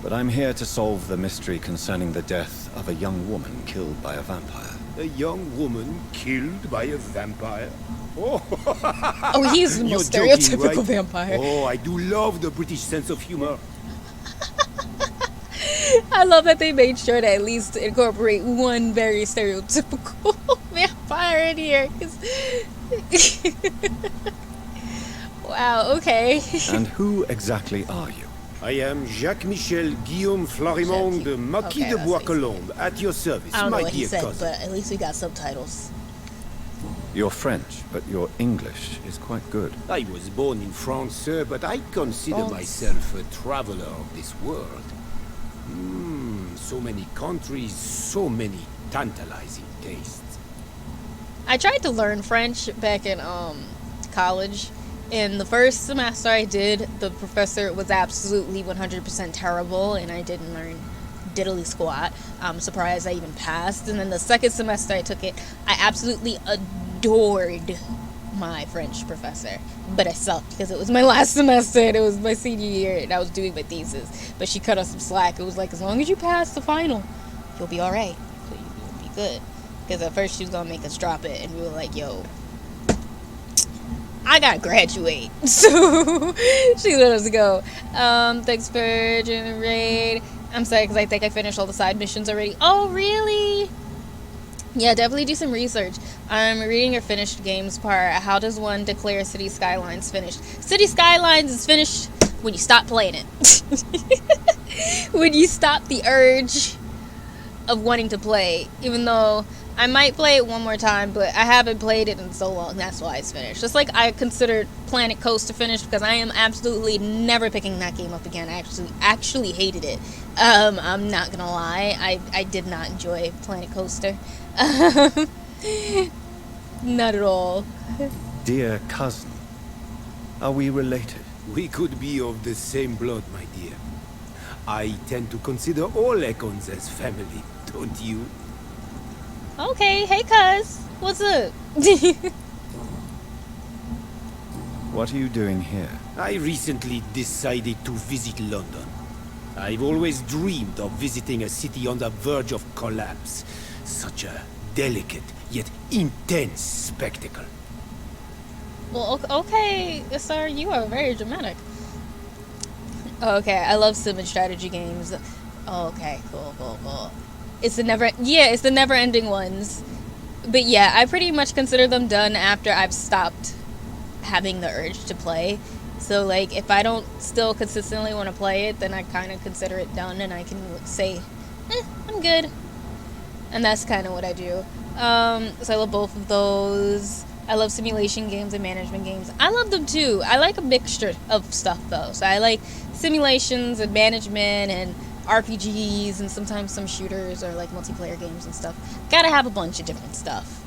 Speaker 2: but I'm here to solve the mystery concerning the death of a young woman killed by a vampire.
Speaker 7: A young woman killed by a vampire? Oh,
Speaker 1: Oh, he's the
Speaker 7: You're
Speaker 1: most
Speaker 7: joking,
Speaker 1: stereotypical
Speaker 7: right?
Speaker 1: vampire.
Speaker 7: Oh, I do love the British sense of humor.
Speaker 1: I love that they made sure to at least incorporate one very stereotypical vampire in here. 'Cause wow, okay.
Speaker 2: And who exactly are you?
Speaker 7: I am Jacques-Michel Guillaume Florimond de Marquis
Speaker 1: Okay,
Speaker 7: de
Speaker 1: that's
Speaker 7: Bois-Colombes, at your service,
Speaker 1: I don't know
Speaker 7: my
Speaker 1: what he
Speaker 7: dear
Speaker 1: said,
Speaker 7: cousin.
Speaker 1: but at least we got subtitles.
Speaker 2: You're French, but your English is quite good.
Speaker 7: I was born in France, sir, but I consider
Speaker 1: France.
Speaker 7: myself a traveler of this world. So many countries, so many tantalizing tastes.
Speaker 1: I tried to learn French back in college. In the first semester I did, the professor was absolutely 100% terrible, and I didn't learn diddly squat. I'm surprised I even passed. And then the second semester I took it, I absolutely adored my French professor, but I sucked because it was my last semester and it was my senior year and I was doing my thesis. But she cut us some slack. It was like, as long as you pass the final, you'll be all right. So you'll be good. Because at first she was gonna make us drop it, and we were like, yo, I gotta graduate. So she let us go. Thanks for joining the raid. I'm sorry because I think I finished all the side missions already. Oh, really? Yeah, definitely do some research. I'm reading your finished games part. How does one declare City Skylines finished? City Skylines is finished when you stop playing it. When you stop the urge of wanting to play. Even though I might play it one more time, but I haven't played it in so long. That's why it's finished. Just like I considered Planet Coaster finished, because I am absolutely never picking that game up again. I actually hated it. I'm not gonna lie. I did not enjoy Planet Coaster. Not at all.
Speaker 2: Dear cousin, are we related?
Speaker 7: We could be of the same blood, my dear. I tend to consider all Econs as family, don't you?
Speaker 1: Okay, hey cuz. What's up?
Speaker 2: What are you doing here?
Speaker 7: I recently decided to visit London. I've always dreamed of visiting a city on the verge of collapse. Such a delicate, yet intense spectacle.
Speaker 1: Well, okay, sir, you are very dramatic. Okay, I love sim and strategy games. Okay, cool. It's the never-ending ones. But yeah, I pretty much consider them done after I've stopped having the urge to play. So, like, if I don't still consistently want to play it, then I kind of consider it done, and I can say, I'm good. And that's kind of what I do. So I love both of those. I love simulation games and management games. I love them too. I like a mixture of stuff though. So I like simulations and management and RPGs and sometimes some shooters or like multiplayer games and stuff. Gotta have a bunch of different stuff.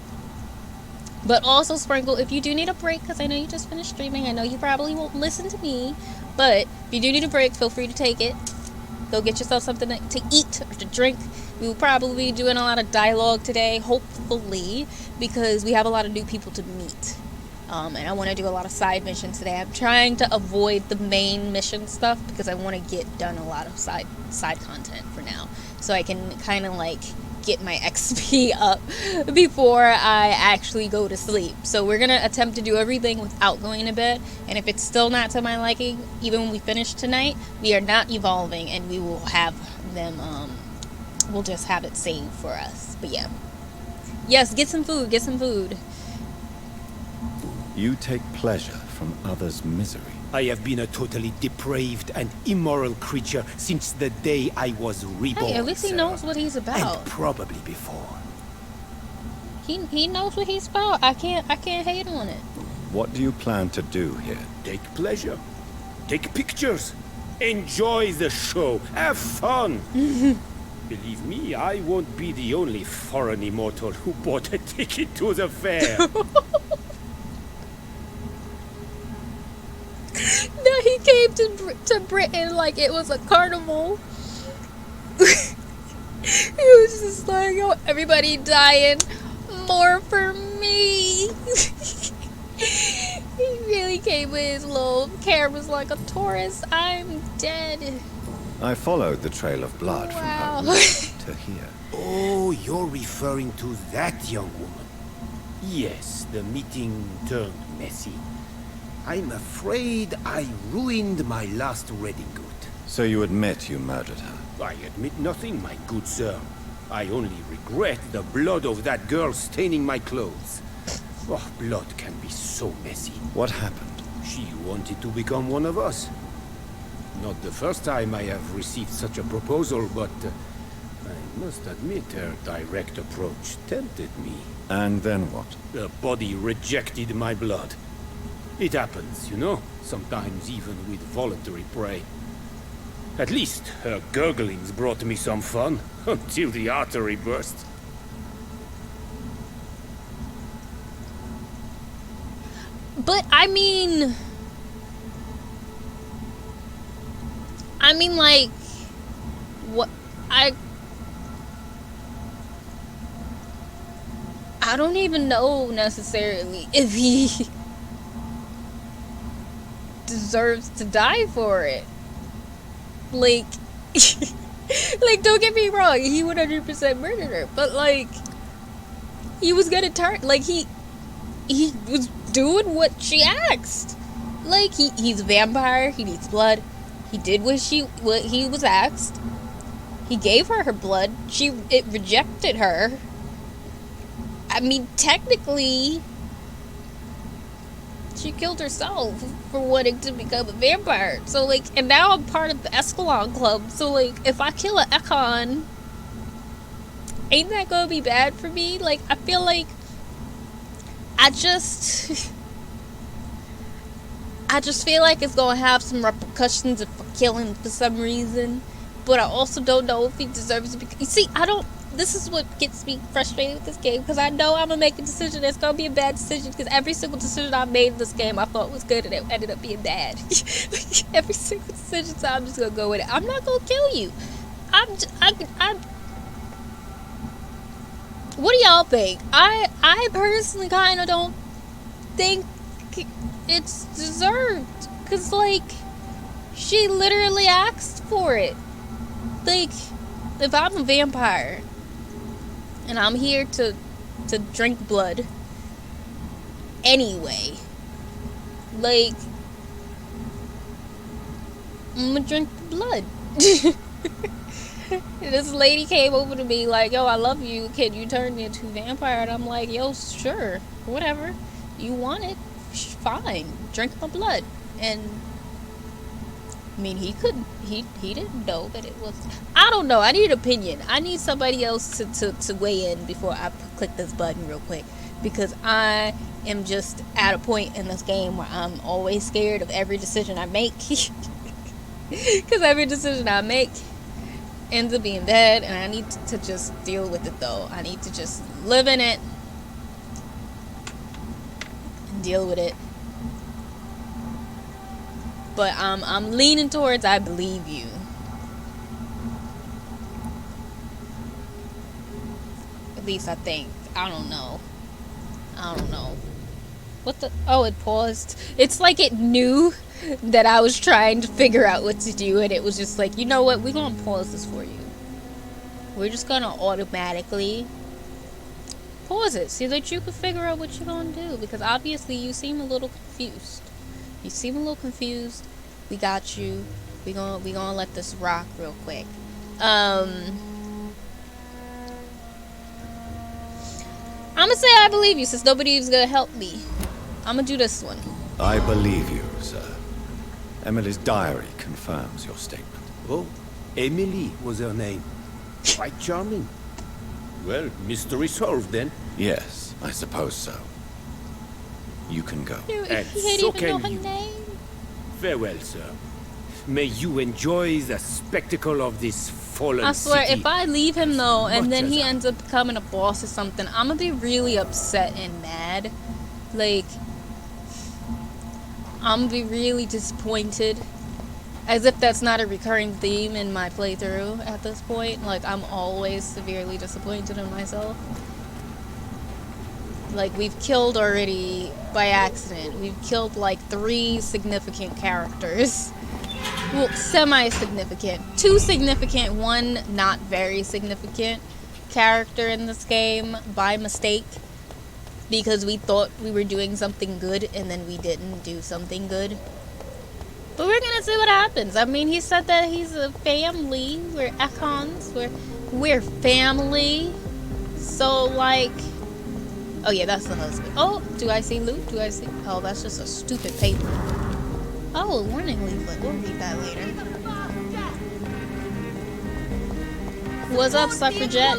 Speaker 1: But also sprinkle, if you do need a break, because I know you just finished streaming, I know you probably won't listen to me, but if you do need a break, feel free to take it. Go get yourself something to eat or to drink. We will probably be doing a lot of dialogue today, hopefully, because we have a lot of new people to meet. And I want to do a lot of side missions today. I'm trying to avoid the main mission stuff because I want to get done a lot of side content for now. So I can kind of like get my XP up before I actually go to sleep. So we're going to attempt to do everything without going to bed. And if it's still not to my liking, even when we finish tonight, we are not evolving and we will have them, we'll just have it saved for us. But yeah. Yes, get some food.
Speaker 2: You take pleasure from others' misery.
Speaker 7: I have been a totally depraved and immoral creature since the day I was reborn.
Speaker 1: Hey, at least he
Speaker 7: sir.
Speaker 1: knows what he's about.
Speaker 7: And probably before.
Speaker 1: He knows what he's about. I can't hate on it.
Speaker 2: What do you plan to do here?
Speaker 7: Take pleasure. Take pictures. Enjoy the show. Have fun. Believe me, I won't be the only foreign immortal who bought a ticket to the fair.
Speaker 1: No, he came to Britain like it was a carnival. He was just like, yo, everybody dying, more for me. He really came with his little cameras like a tourist. I'm dead.
Speaker 2: I followed the trail of blood
Speaker 1: Wow.
Speaker 2: from her room to here.
Speaker 7: Oh, you're referring to that young woman. Yes, the meeting turned messy. I'm afraid I ruined my last wedding good.
Speaker 2: So you admit you murdered her?
Speaker 7: I admit nothing, my good sir. I only regret the blood of that girl staining my clothes. Oh, blood can be so messy.
Speaker 2: What happened?
Speaker 7: She wanted to become one of us. Not the first time I have received such a proposal, but I must admit her direct approach tempted me.
Speaker 2: And then what?
Speaker 7: The body rejected my blood. It happens, you know, sometimes even with voluntary prey. At least her gurglings brought me some fun, until the artery burst.
Speaker 1: But I mean like, what I don't even know necessarily if he deserves to die for it. Like, like, don't get me wrong, he 100% murdered her, but like, he was gonna turn, like, he was doing what she asked. Like, he's a vampire, he needs blood. He did what he was asked. He gave her blood. It rejected her. I mean, technically, she killed herself for wanting to become a vampire. So, like, and now I'm part of the Escalon Club. So, like, if I kill an Econ, ain't that gonna be bad for me? Like, I feel like I just feel like it's gonna have some repercussions if I kill him for some reason. But I also don't know if he deserves to be. You see, this is what gets me frustrated with this game, because I know I'm gonna make a decision that's gonna be a bad decision, because every single decision I made in this game I thought was good and it ended up being bad. Every single decision, so I'm just gonna go with it. I'm not gonna kill you. What do y'all think? I personally kind of don't think it's deserved, because, like, she literally asked for it. Like, if I'm a vampire and I'm here to drink blood anyway, like, I'm gonna drink the blood. This lady came over to me like, yo, I love you, can you turn me into a vampire? And I'm like, yo, sure, whatever, you want it, fine, drink my blood. And I mean, he didn't know that it was, I don't know, I need an opinion. I need somebody else to weigh in before I click this button real quick, because I am just at a point in this game where I'm always scared of every decision I make. Because every decision I make ends up being bad, and I need to just deal with it, though. I need to just live in it and deal with it. But I'm leaning towards I believe you. At least I think. I don't know. What the? Oh, it paused. It's like it knew that I was trying to figure out what to do, and it was just like, you know what? We're gonna pause this for you. We're just gonna automatically pause it so that you can figure out what you're gonna do, because obviously you seem a little confused. You seem a little confused. We got you. We gonna let this rock real quick. I'm gonna say I believe you, since nobody's gonna help me. I'm gonna do this one.
Speaker 2: I believe you, sir. Emily's diary confirms your statement.
Speaker 7: Oh, Emily was her name. Quite charming. Well, mystery solved then.
Speaker 2: Yes, I suppose so. You can go.
Speaker 7: And
Speaker 1: He didn't
Speaker 7: so
Speaker 1: even know
Speaker 7: can
Speaker 1: her
Speaker 7: you.
Speaker 1: name.
Speaker 7: Farewell, sir. May you enjoy the spectacle of this fallen
Speaker 1: I swear,
Speaker 7: city.
Speaker 1: if I leave him though, and
Speaker 7: Much
Speaker 1: then
Speaker 7: as
Speaker 1: he
Speaker 7: I-
Speaker 1: ends up becoming a boss or something, I'm gonna be really upset and mad. Like, I'm gonna be really disappointed. As if that's not a recurring theme in my playthrough at this point. Like, I'm always severely disappointed in myself. Like, we've killed already, by accident, we've killed like 3 significant characters. Well, semi-significant. 2 significant, 1 not very significant character in this game by mistake. Because we thought we were doing something good and then we didn't do something good. But we're gonna see what happens. I mean, he said that he's a family. We're econs. We're family. So, like... Oh, yeah, that's the husband. Oh, do I see loot? Do I see... Oh, that's just a stupid paper. Oh, a warning leaflet. We'll read that later. What's up, suffragette?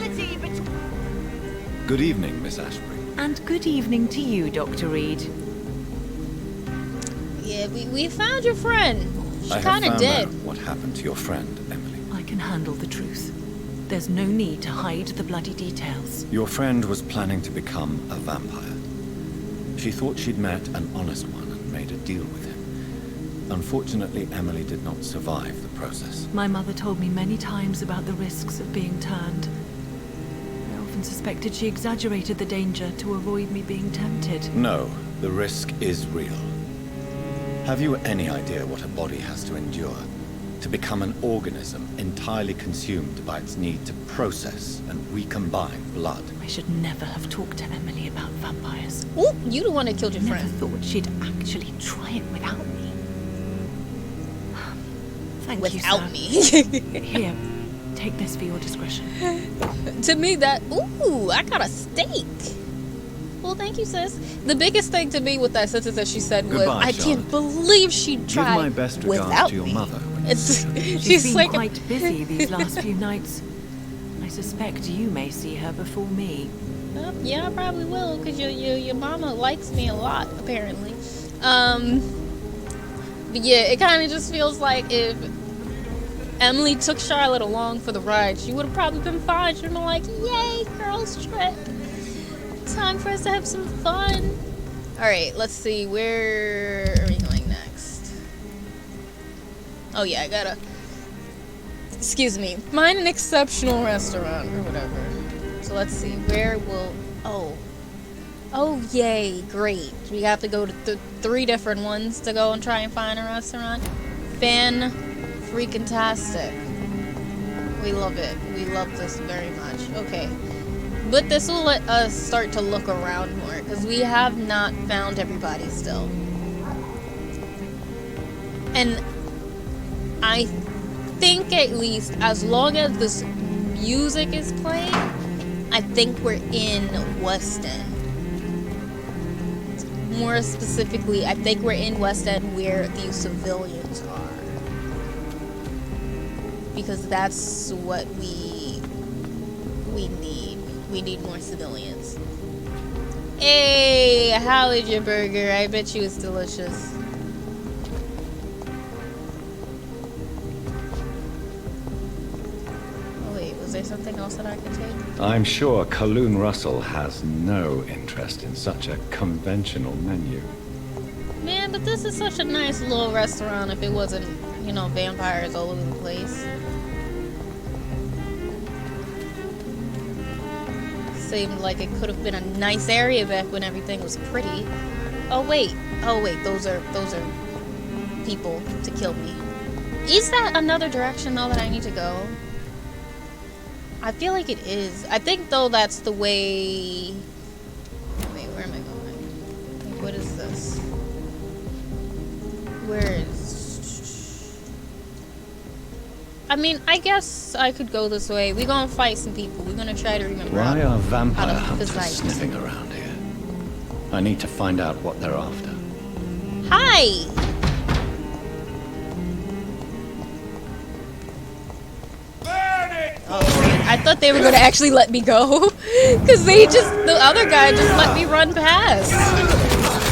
Speaker 2: Good evening, Miss Ashbury.
Speaker 5: And good evening to you, Dr. Reed.
Speaker 1: Yeah, we found your friend. She's
Speaker 2: I have
Speaker 1: kind of
Speaker 2: found
Speaker 1: dead.
Speaker 2: out what happened to your friend, Emily.
Speaker 5: I can handle the truth. There's no need to hide the bloody details.
Speaker 2: Your friend was planning to become a vampire. She thought she'd met an honest one and made a deal with him. Unfortunately, Emily did not survive the process.
Speaker 5: My mother told me many times about the risks of being turned. I often suspected she exaggerated the danger to avoid me being tempted.
Speaker 2: No, the risk is real. Have you any idea what a body has to endure? To become an organism entirely consumed by its need to process and recombine blood.
Speaker 5: I should never have talked to Emily about vampires.
Speaker 1: Ooh, you the one that killed your
Speaker 5: Never
Speaker 1: friend.
Speaker 5: thought she'd actually try it without me. Thank you,
Speaker 1: Without
Speaker 5: sir.
Speaker 1: me.
Speaker 5: Here, take this for your discretion.
Speaker 1: To me, that... Ooh, I got a steak. Well, thank you, sis. The biggest thing to me with that sentence that she said was,
Speaker 2: Goodbye,
Speaker 1: I
Speaker 2: Charlotte.
Speaker 1: can't believe she
Speaker 2: Give
Speaker 1: tried
Speaker 2: my best regards
Speaker 1: without
Speaker 2: to your
Speaker 1: me.
Speaker 2: mother.
Speaker 1: It's,
Speaker 5: She's
Speaker 1: she's
Speaker 5: been
Speaker 1: like...
Speaker 5: quite busy these last few nights. I suspect you may see her before me.
Speaker 1: Yeah, I probably will, because your mama likes me a lot, apparently. But yeah, it kind of just feels like if Emily took Charlotte along for the ride, she would have probably been fine. She'd have been like, yay, girls trip. Time for us to have some fun. Alright, let's see, where are we going next? Oh yeah, I gotta... Excuse me. Find an exceptional restaurant, or whatever. So let's see, where will... Oh. Oh, yay, great. We have to go to 3 different ones to go and try and find a restaurant. Fan-freaking-tastic. We love it. We love this very much. Okay. But this will let us start to look around more, because we have not found everybody still. And I think at least, as long as this music is playing, I think we're in West End. More specifically, I think we're in West End where the civilians are. Because that's what we need. We need more civilians. Hey, how is your burger? I bet you it's delicious. Oh wait, was there something else that I could take?
Speaker 2: I'm sure Kaloon Russell has no interest in such a conventional menu.
Speaker 1: Man, but this is such a nice little restaurant if it wasn't, you know, vampires all over the place. Seemed like it could have been a nice area back when everything was pretty. Oh wait, those are people to kill me. Is that another direction though that I need to go? I feel like it is. I think though that's the way... Wait, where am I going? Like, what is this? Where is... I mean, I guess I could go this way. We're gonna fight some people. We're gonna try to remember
Speaker 2: Why
Speaker 1: how
Speaker 2: are vampire
Speaker 1: to
Speaker 2: hunters
Speaker 1: fight.
Speaker 2: sniffing around here? I need to find out what they're after.
Speaker 1: Hi! I thought they were gonna actually let me go. Cause the other guy just let me run past.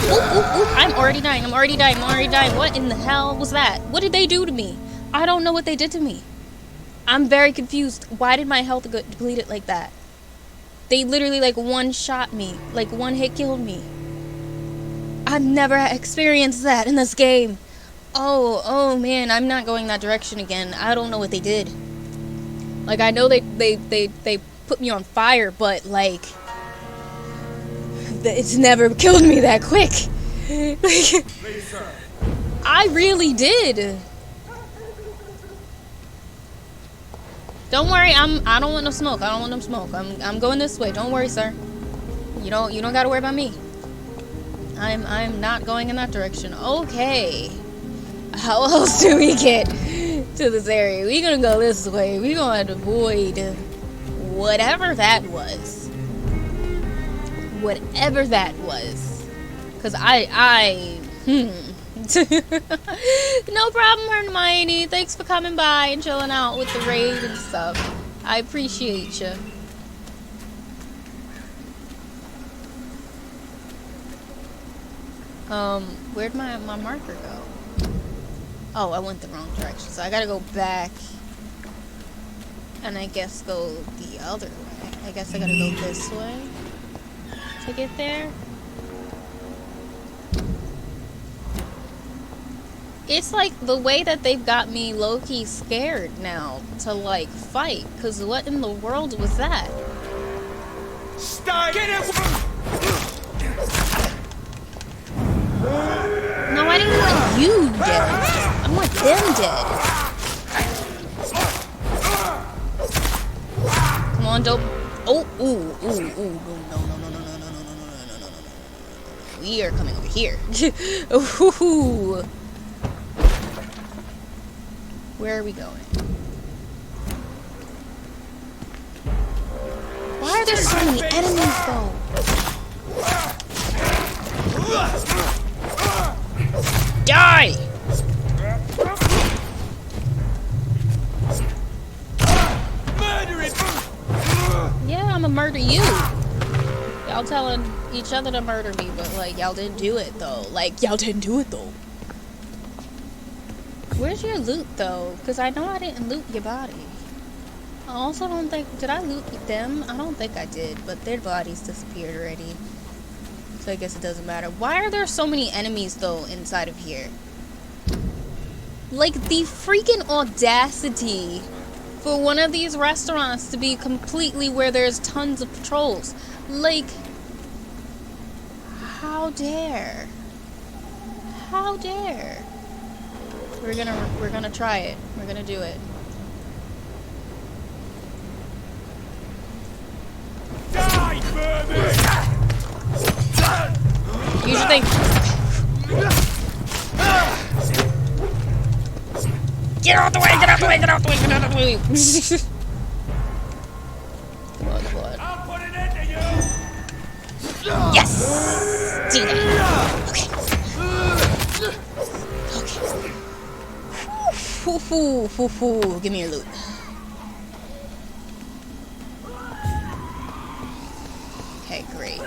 Speaker 1: Oop. I'm already dying. What in the hell was that? What did they do to me? I don't know what they did to me. I'm very confused. Why did my health get depleted like that? They literally like one-shot me. Like one hit killed me. I've never experienced that in this game. Oh man, I'm not going that direction again. I don't know what they did. Like, I know they put me on fire, but like, it's never killed me that quick. Like, I really did. Don't worry, I don't want no smoke. I'm going this way. Don't worry, sir. You don't gotta worry about me. I'm not going in that direction. Okay. How else do we get to this area? We're gonna go this way. We're gonna avoid whatever that was. Whatever that was. Cause No problem, Hermione. Thanks for coming by and chilling out with the raid and stuff. I appreciate you. Where'd my marker go? Oh, I went the wrong direction, so I gotta go back. And I guess go the other way. I guess I gotta go this way to get there. It's like the way that they've got me low-key scared now to like fight. Cause what in the world was that?
Speaker 4: Start! Get it!
Speaker 1: No, I didn't want you dead. I want them dead. Come on, dope. Oh, ooh, no. We are coming over here. Ooh. Where are we going? Why are there so many enemies, though? Die! Yeah, I'ma murder you. Y'all telling each other to murder me, but like y'all didn't do it though. Where's your loot though? Because I know I didn't loot your body. I also don't think, did I loot them? I don't think I did, but their bodies disappeared already. So I guess it doesn't matter. Why are there so many enemies though inside of here? Like the freaking audacity for one of these restaurants to be completely where there's tons of patrols. Like, how dare? How dare? We're gonna try it. We're gonna do it.
Speaker 4: Die, baby!
Speaker 1: You should think. Get out the way! Get out the way! Get out the way! Get out the way! Come on, come on.
Speaker 4: I'll put it into you!
Speaker 1: Yes! Do that. Okay. Okay. Give me your loot. Okay, great.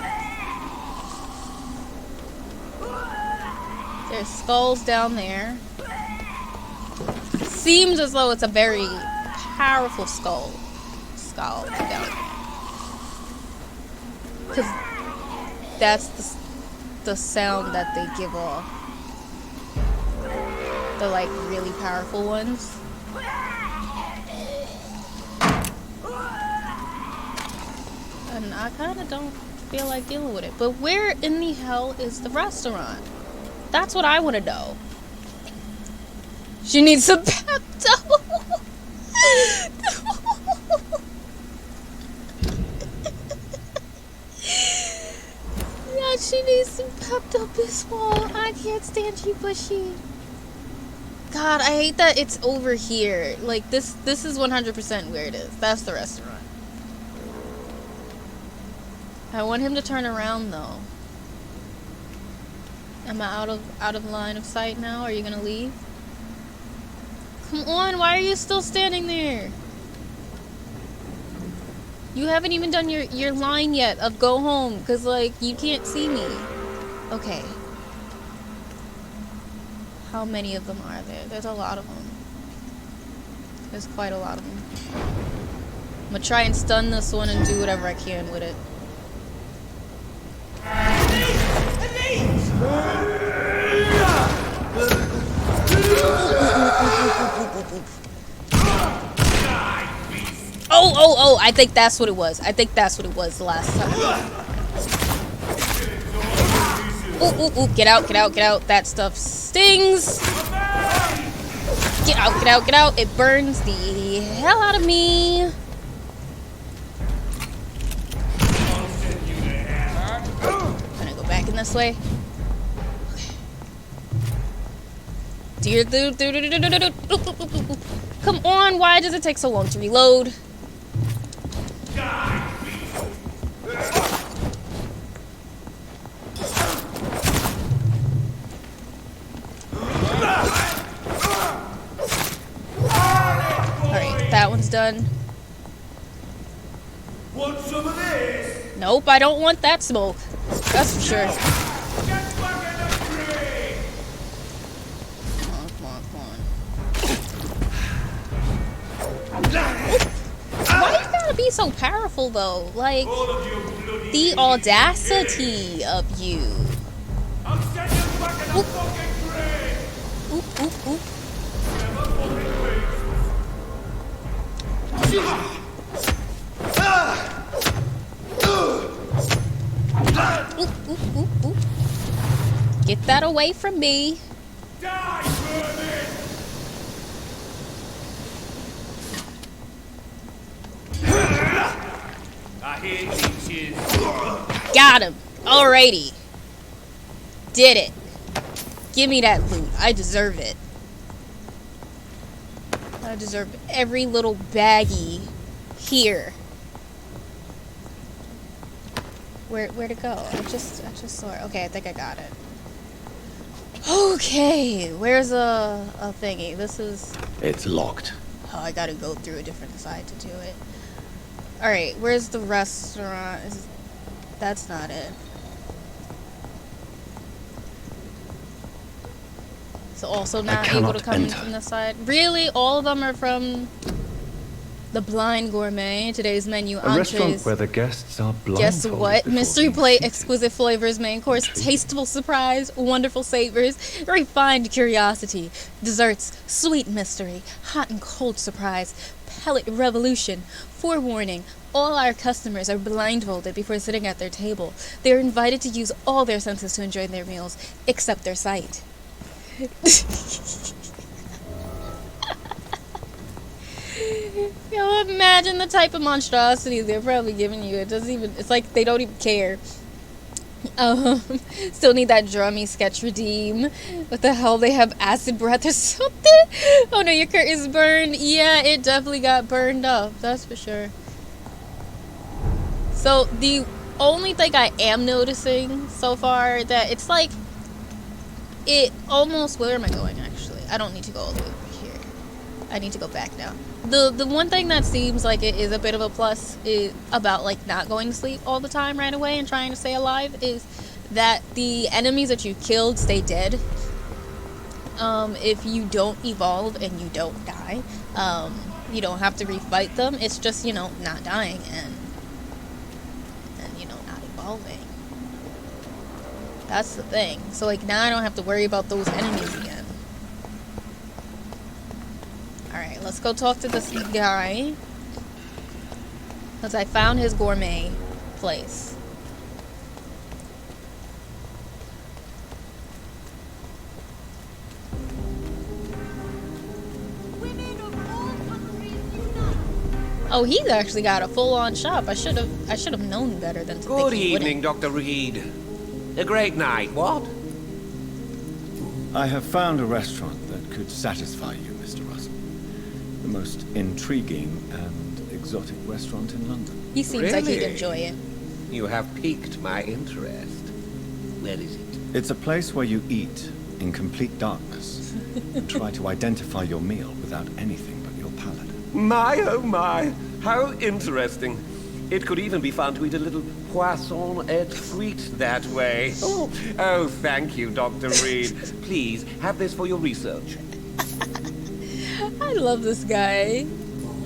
Speaker 1: There's skulls down there. Seems as though it's a very powerful skull down there. Because that's the sound that they give off. The like really powerful ones. And I kind of don't feel like dealing with it. But where in the hell is the restaurant? That's what I want to know. She needs some Pepto. Yeah, she needs some Pepto-Bismol. I can't stand you, Bushy. God, I hate that it's over here. Like, this is 100% where it is. That's the restaurant. I want him to turn around, though. Am I out of line of sight now? Are you gonna leave? Come on, why are you still standing there? You haven't even done your line yet of go home, because, like, you can't see me. Okay. How many of them are there? There's a lot of them. There's quite a lot of them. I'm gonna try and stun this one and do whatever I can with it. Oh, I think that's what it was. I think that's what it was the last time. Ooh, get out. That stuff stings. Get out. It burns the hell out of me. I'm gonna go back in this way. Come on, why does it take so long to reload? Alright, that one's done.
Speaker 4: Want some of this?
Speaker 1: Nope, I don't want that smoke. That's for sure. Why you gotta be so powerful though? Like, the audacity of you. Oop. Oop. Get that away from me. Got him. Alrighty. Did it. Give me that loot. I deserve it. I deserve every little baggie here. Where'd it go? I just saw it. Okay, I think I got it. Okay, where's a thingy? This is...
Speaker 2: It's locked.
Speaker 1: Oh, I gotta go through a different side to do it. Alright, where's the restaurant? That's not it. So also not able to come in from this side. Really? All of them are from the Blind Gourmet. Today's menu,
Speaker 2: A
Speaker 1: entrees.
Speaker 2: restaurant where the guests are blindfolded.
Speaker 1: Guess what?
Speaker 2: before
Speaker 1: Mystery
Speaker 2: being
Speaker 1: plate,
Speaker 2: seated.
Speaker 1: exquisite flavors, main course, tasteful surprise, wonderful savors, refined curiosity, desserts, sweet mystery, hot and cold surprise, pellet revolution, forewarning. All our customers are blindfolded before sitting at their table. They are invited to use all their senses to enjoy their meals, except their sight. Yo, imagine the type of monstrosities they're probably giving you. It doesn't even, it's like they don't even care. Still need that drummy sketch redeem. What the hell, they have acid breath or something? Oh no, your curtain's burned. Yeah, it definitely got burned up, that's for sure. So the only thing I am noticing so far, that it's like, it almost, where am I going actually? I don't need to go all the way over here. I need to go back now. The one thing that seems like it is a bit of a plus is about like not going to sleep all the time right away and trying to stay alive is that the enemies that you killed stay dead. If you don't evolve and you don't die, you don't have to refight them. It's just, you know, not dying and you know, not evolving. That's the thing. So like now I don't have to worry about those enemies again. Alright, let's go talk to this guy. Because I found his gourmet place. Oh, he's actually got a full-on shop. I should have known better than to think
Speaker 4: Good
Speaker 1: he
Speaker 4: evening, Dr. Reed. A great night, what?
Speaker 2: I have found a restaurant that could satisfy you, Mr. Russell. The most intriguing and exotic restaurant in London.
Speaker 1: He seems like he'd
Speaker 4: Really?
Speaker 1: enjoy it.
Speaker 4: You have piqued my interest. Where is it?
Speaker 2: It's a place where you eat in complete darkness and try to identify your meal without anything but your palate.
Speaker 4: My, oh my, how interesting. It could even be fun to eat a little poisson et frites that way. Oh, thank you, Dr. Reed. Please, have this for your research.
Speaker 1: I love this guy.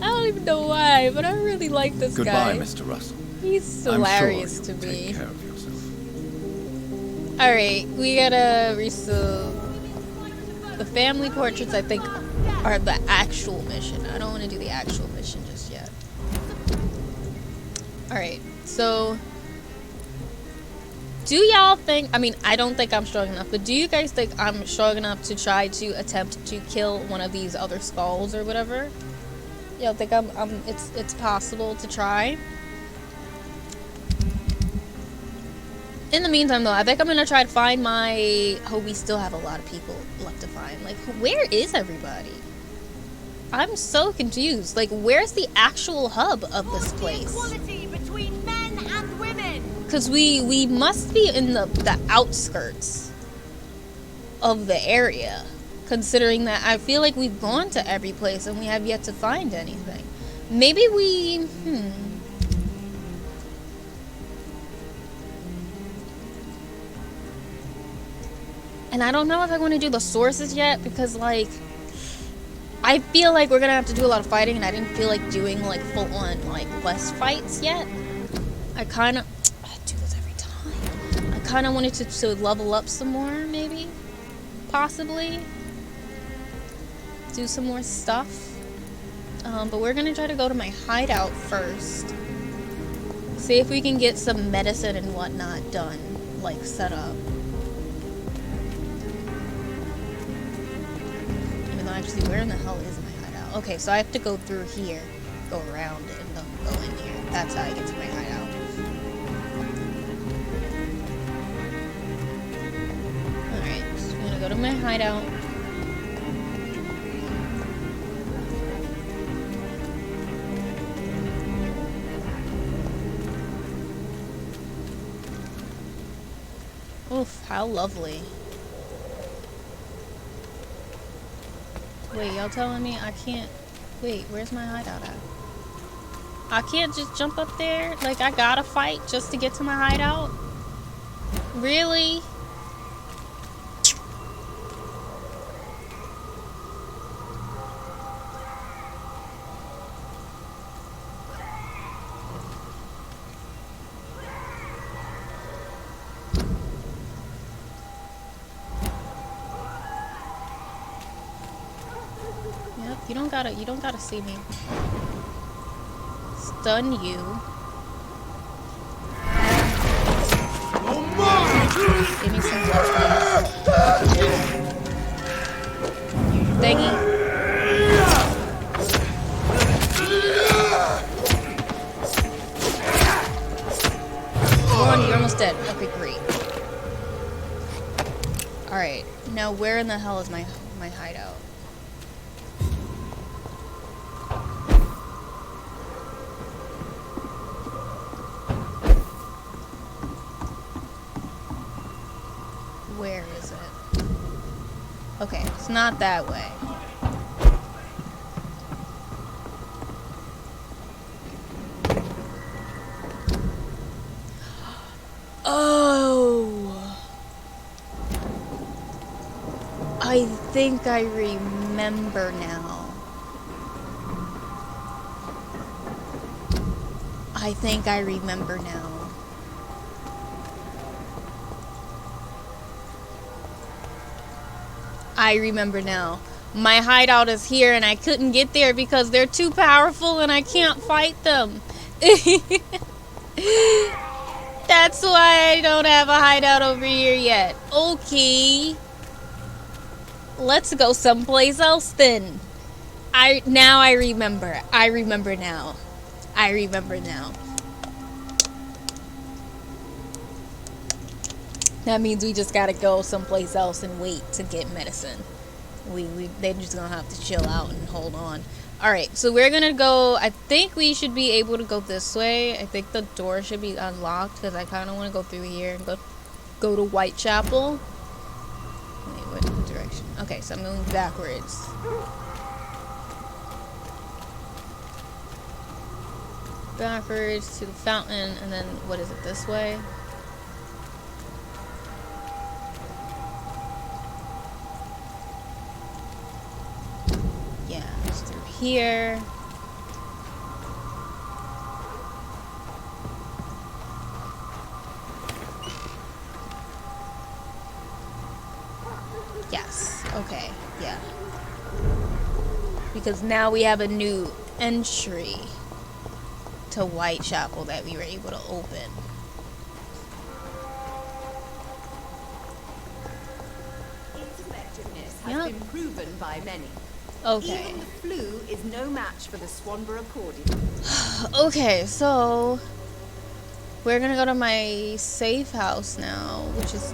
Speaker 1: I don't even know why, but I really like this guy.
Speaker 2: Goodbye, Mr. Russell.
Speaker 1: He's hilarious to
Speaker 2: you'll
Speaker 1: me.
Speaker 2: Take care of yourself.
Speaker 1: Alright, we gotta the family portraits, I think, are the actual mission. I don't want to do the actual mission just yet. Alright, so do y'all think, I mean, I don't think I'm strong enough, but do you guys think I'm strong enough to try to attempt to kill one of these other skulls or whatever? Y'all think it's possible to try? In the meantime, though, I think I'm gonna try to find my... Oh, we still have a lot of people left to find. Like, where is everybody? I'm so confused. Like, where's the actual hub of this place?
Speaker 5: Equality between men and women.
Speaker 1: Because we must be in the outskirts of the area. Considering that I feel like we've gone to every place and we have yet to find anything. Maybe we... And I don't know if I want to do the sources yet because, like, I feel like we're gonna have to do a lot of fighting, and I didn't feel like doing like full-on like quest fights yet. I kind of do this every time. I kind of wanted to level up some more, maybe, possibly do some more stuff. But we're gonna try to go to my hideout first. See if we can get some medicine and whatnot done, like set up. Actually, where in the hell is my hideout? Okay, so I have to go through here, go around, and then go in here. That's how I get to my hideout. Alright, so I'm gonna go to my hideout. Oof, how lovely. Wait, y'all telling me I can't... Wait, where's my hideout at? I can't just jump up there? Like, I gotta fight just to get to my hideout? Really? You don't gotta see me. Stun you. Give me some blood, please. Thangy. Come on, you're almost dead. Okay, great. Alright, now where in the hell is my hideout? Where is it? Okay, it's not that way. Oh! I think I remember now. I think I remember now. I remember now. My hideout is here and I couldn't get there because they're too powerful and I can't fight them. That's why I don't have a hideout over here yet. Okay. Let's go someplace else then. Now I remember. I remember now. I remember now. That means we just gotta go someplace else and wait to get medicine. They're just gonna have to chill out and hold on. Alright, so we're gonna go. I think we should be able to go this way. I think the door should be unlocked because I kind of want to go through here and go to Whitechapel. Wait, what direction? Okay, so I'm going backwards. backwards to the fountain, and then what is it, this way? Yeah, it's through here. Yes, okay, yeah. Because now we have a new entry to Whitechapel that we were able to open.
Speaker 8: Its effectiveness has been proven by many.
Speaker 1: Okay.
Speaker 8: Even the flu is no match for the Swanborough cordial.
Speaker 1: Okay, so we're gonna go to my safe house now, which is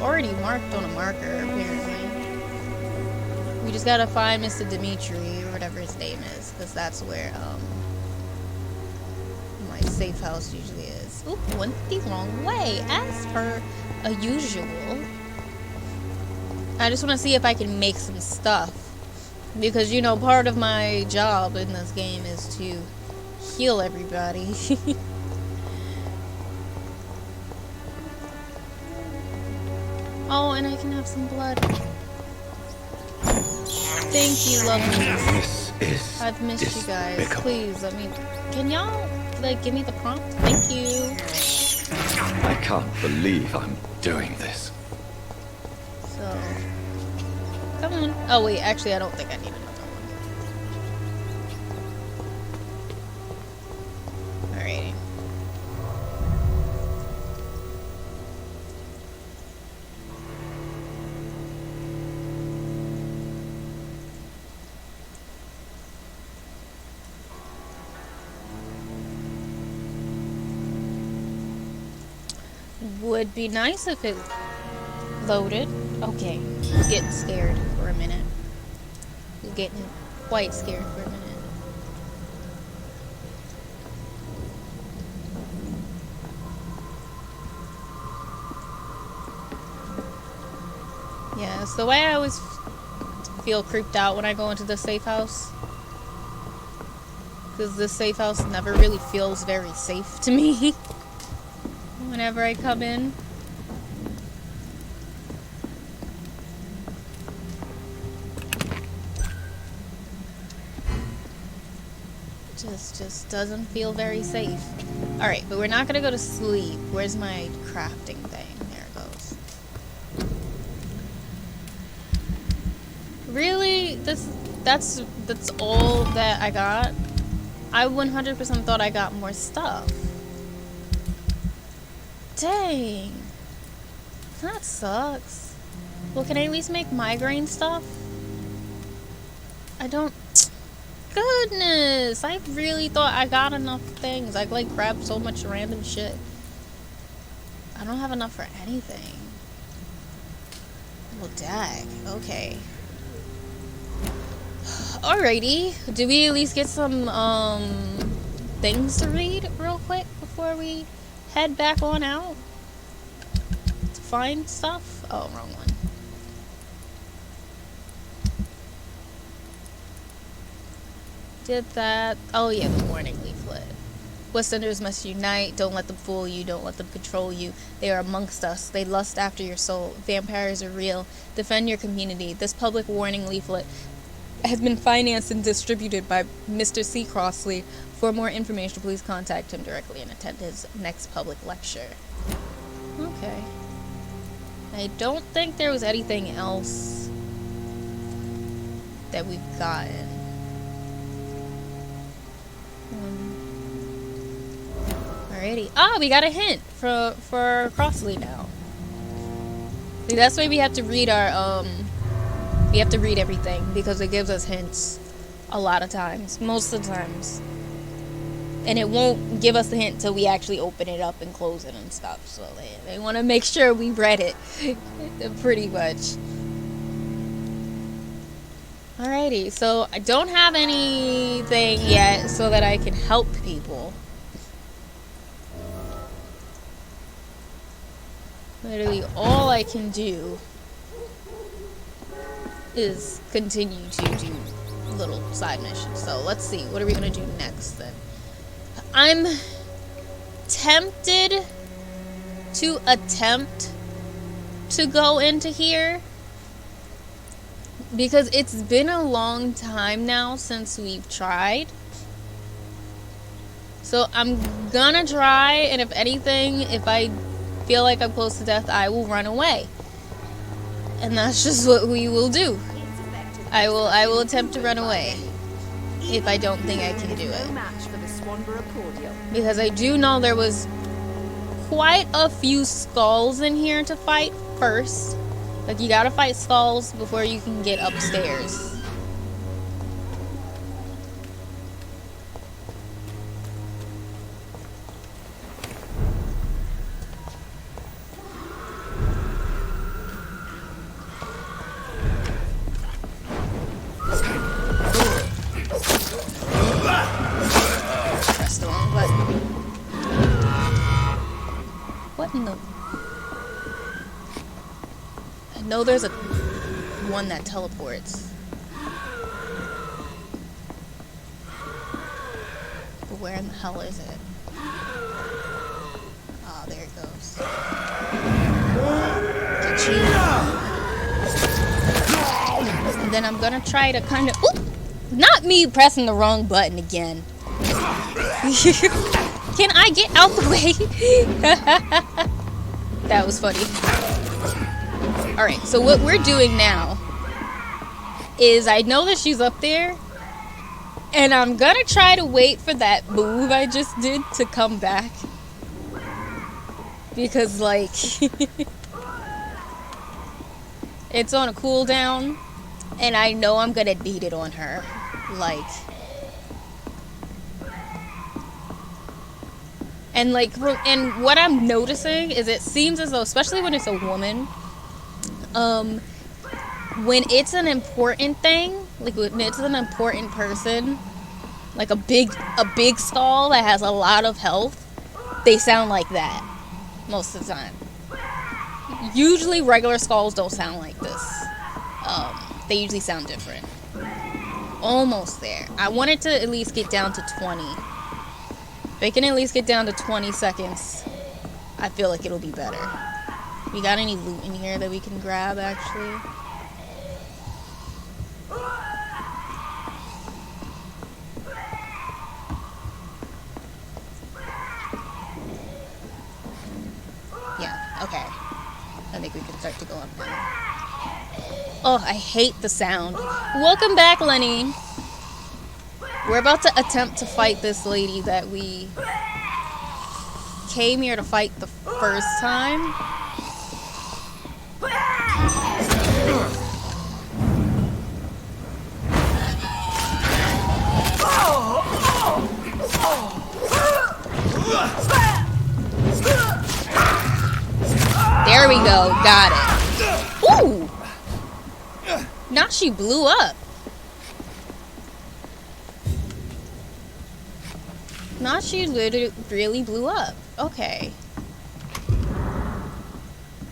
Speaker 1: already marked on a marker, apparently. We just gotta find Mr. Dimitri, or whatever his name is, because that's where, my safe house usually is. Oop, went the wrong way, as per usual. I just want to see if I can make some stuff. Because, you know, part of my job in this game is to heal everybody. Oh, and I can have some blood. Thank you, lovelies.
Speaker 2: This is
Speaker 1: I've missed you guys. Please, let me... Can y'all, like, give me the prompt? Thank you.
Speaker 2: I can't believe I'm doing this.
Speaker 1: So... Come on. Oh, wait, actually, I don't think I need another one. Alrighty. Would be nice if it loaded. Okay, getting scared for a minute. Getting quite scared for a minute. Yeah, it's the way I always feel creeped out when I go into the safe house. Because this safe house never really feels very safe to me. Whenever I come in. Just doesn't feel very safe. Alright, but we're not gonna go to sleep. Where's my crafting thing? There it goes. Really? That's all that I got? I 100% thought I got more stuff. Dang. That sucks. Well, can I at least make migraine stuff? I don't... Goodness! I really thought I got enough things. I, like, grabbed so much random shit. I don't have enough for anything. Well, dag. Okay. Alrighty. Do we at least get some, things to read real quick before we head back on out? To find stuff? Oh, wrong one. Did that. Oh yeah, the warning leaflet. Westerners must unite. Don't let them fool you. Don't let them control you. They are amongst us. They lust after your soul. Vampires are real. Defend your community. This public warning leaflet has been financed and distributed by Mr. C. Crossley. For more information, please contact him directly and attend his next public lecture. Okay. I don't think there was anything else that we've gotten. Alrighty. Ah, we got a hint for Crossley now. See, that's why we have to read our we have to read everything because it gives us hints a lot of times, most of the times. And it won't give us the hint till we actually open it up and close it and stuff. So they want to make sure we read it pretty much. Alrighty, so I don't have anything yet so that I can help people. Literally all I can do is continue to do little side missions. So let's see, what are we gonna do next then? I'm tempted to attempt to go into here because it's been a long time now since we've tried. So I'm gonna try, and if anything, if I feel like I'm close to death, I will run away. And that's just what we will do. I will attempt to run away if I don't think I can do it. Because I do know there was quite a few skulls in here to fight first. Like, you gotta fight skulls before you can get upstairs. Press the wrong button. What in the... I know there's a one that teleports. But where in the hell is it? Oh, there it goes. Get you. And then I'm gonna try to kind of... Oop! Not me pressing the wrong button again. Can I get out the way? That was funny. Alright, so what we're doing now is I know that she's up there, and I'm gonna try to wait for that move I just did to come back. Because, like, it's on a cooldown, and I know I'm gonna need it on her. Like, and and what I'm noticing is it seems as though, especially when it's a woman, when it's an important thing, like when it's an important person, like a big skull that has a lot of health, they sound like that most of the time. Usually regular skulls don't sound like this. They usually sound different. Almost there. I wanted to at least get down to 20. If they can at least get down to 20 seconds, I feel like it'll be better. We got any loot in here that we can grab, actually? Yeah, okay. I think we can start to go up now. Oh, I hate the sound. Welcome back, Lenny. We're about to attempt to fight this lady that we came here to fight the first time. There we go. Got it. Ooh! Now she blew up. Now she literally really blew up. Okay.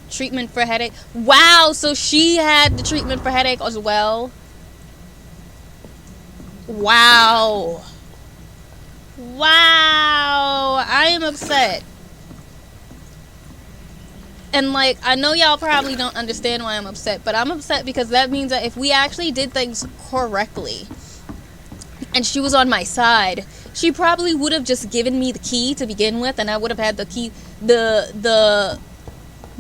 Speaker 1: Treatment for headache. Wow, so she had the treatment for headache as well. Wow. Wow. I am upset. And, like, I know y'all probably don't understand why I'm upset, but I'm upset because that means that if we actually did things correctly and she was on my side, she probably would have just given me the key to begin with, and I would have had the key, the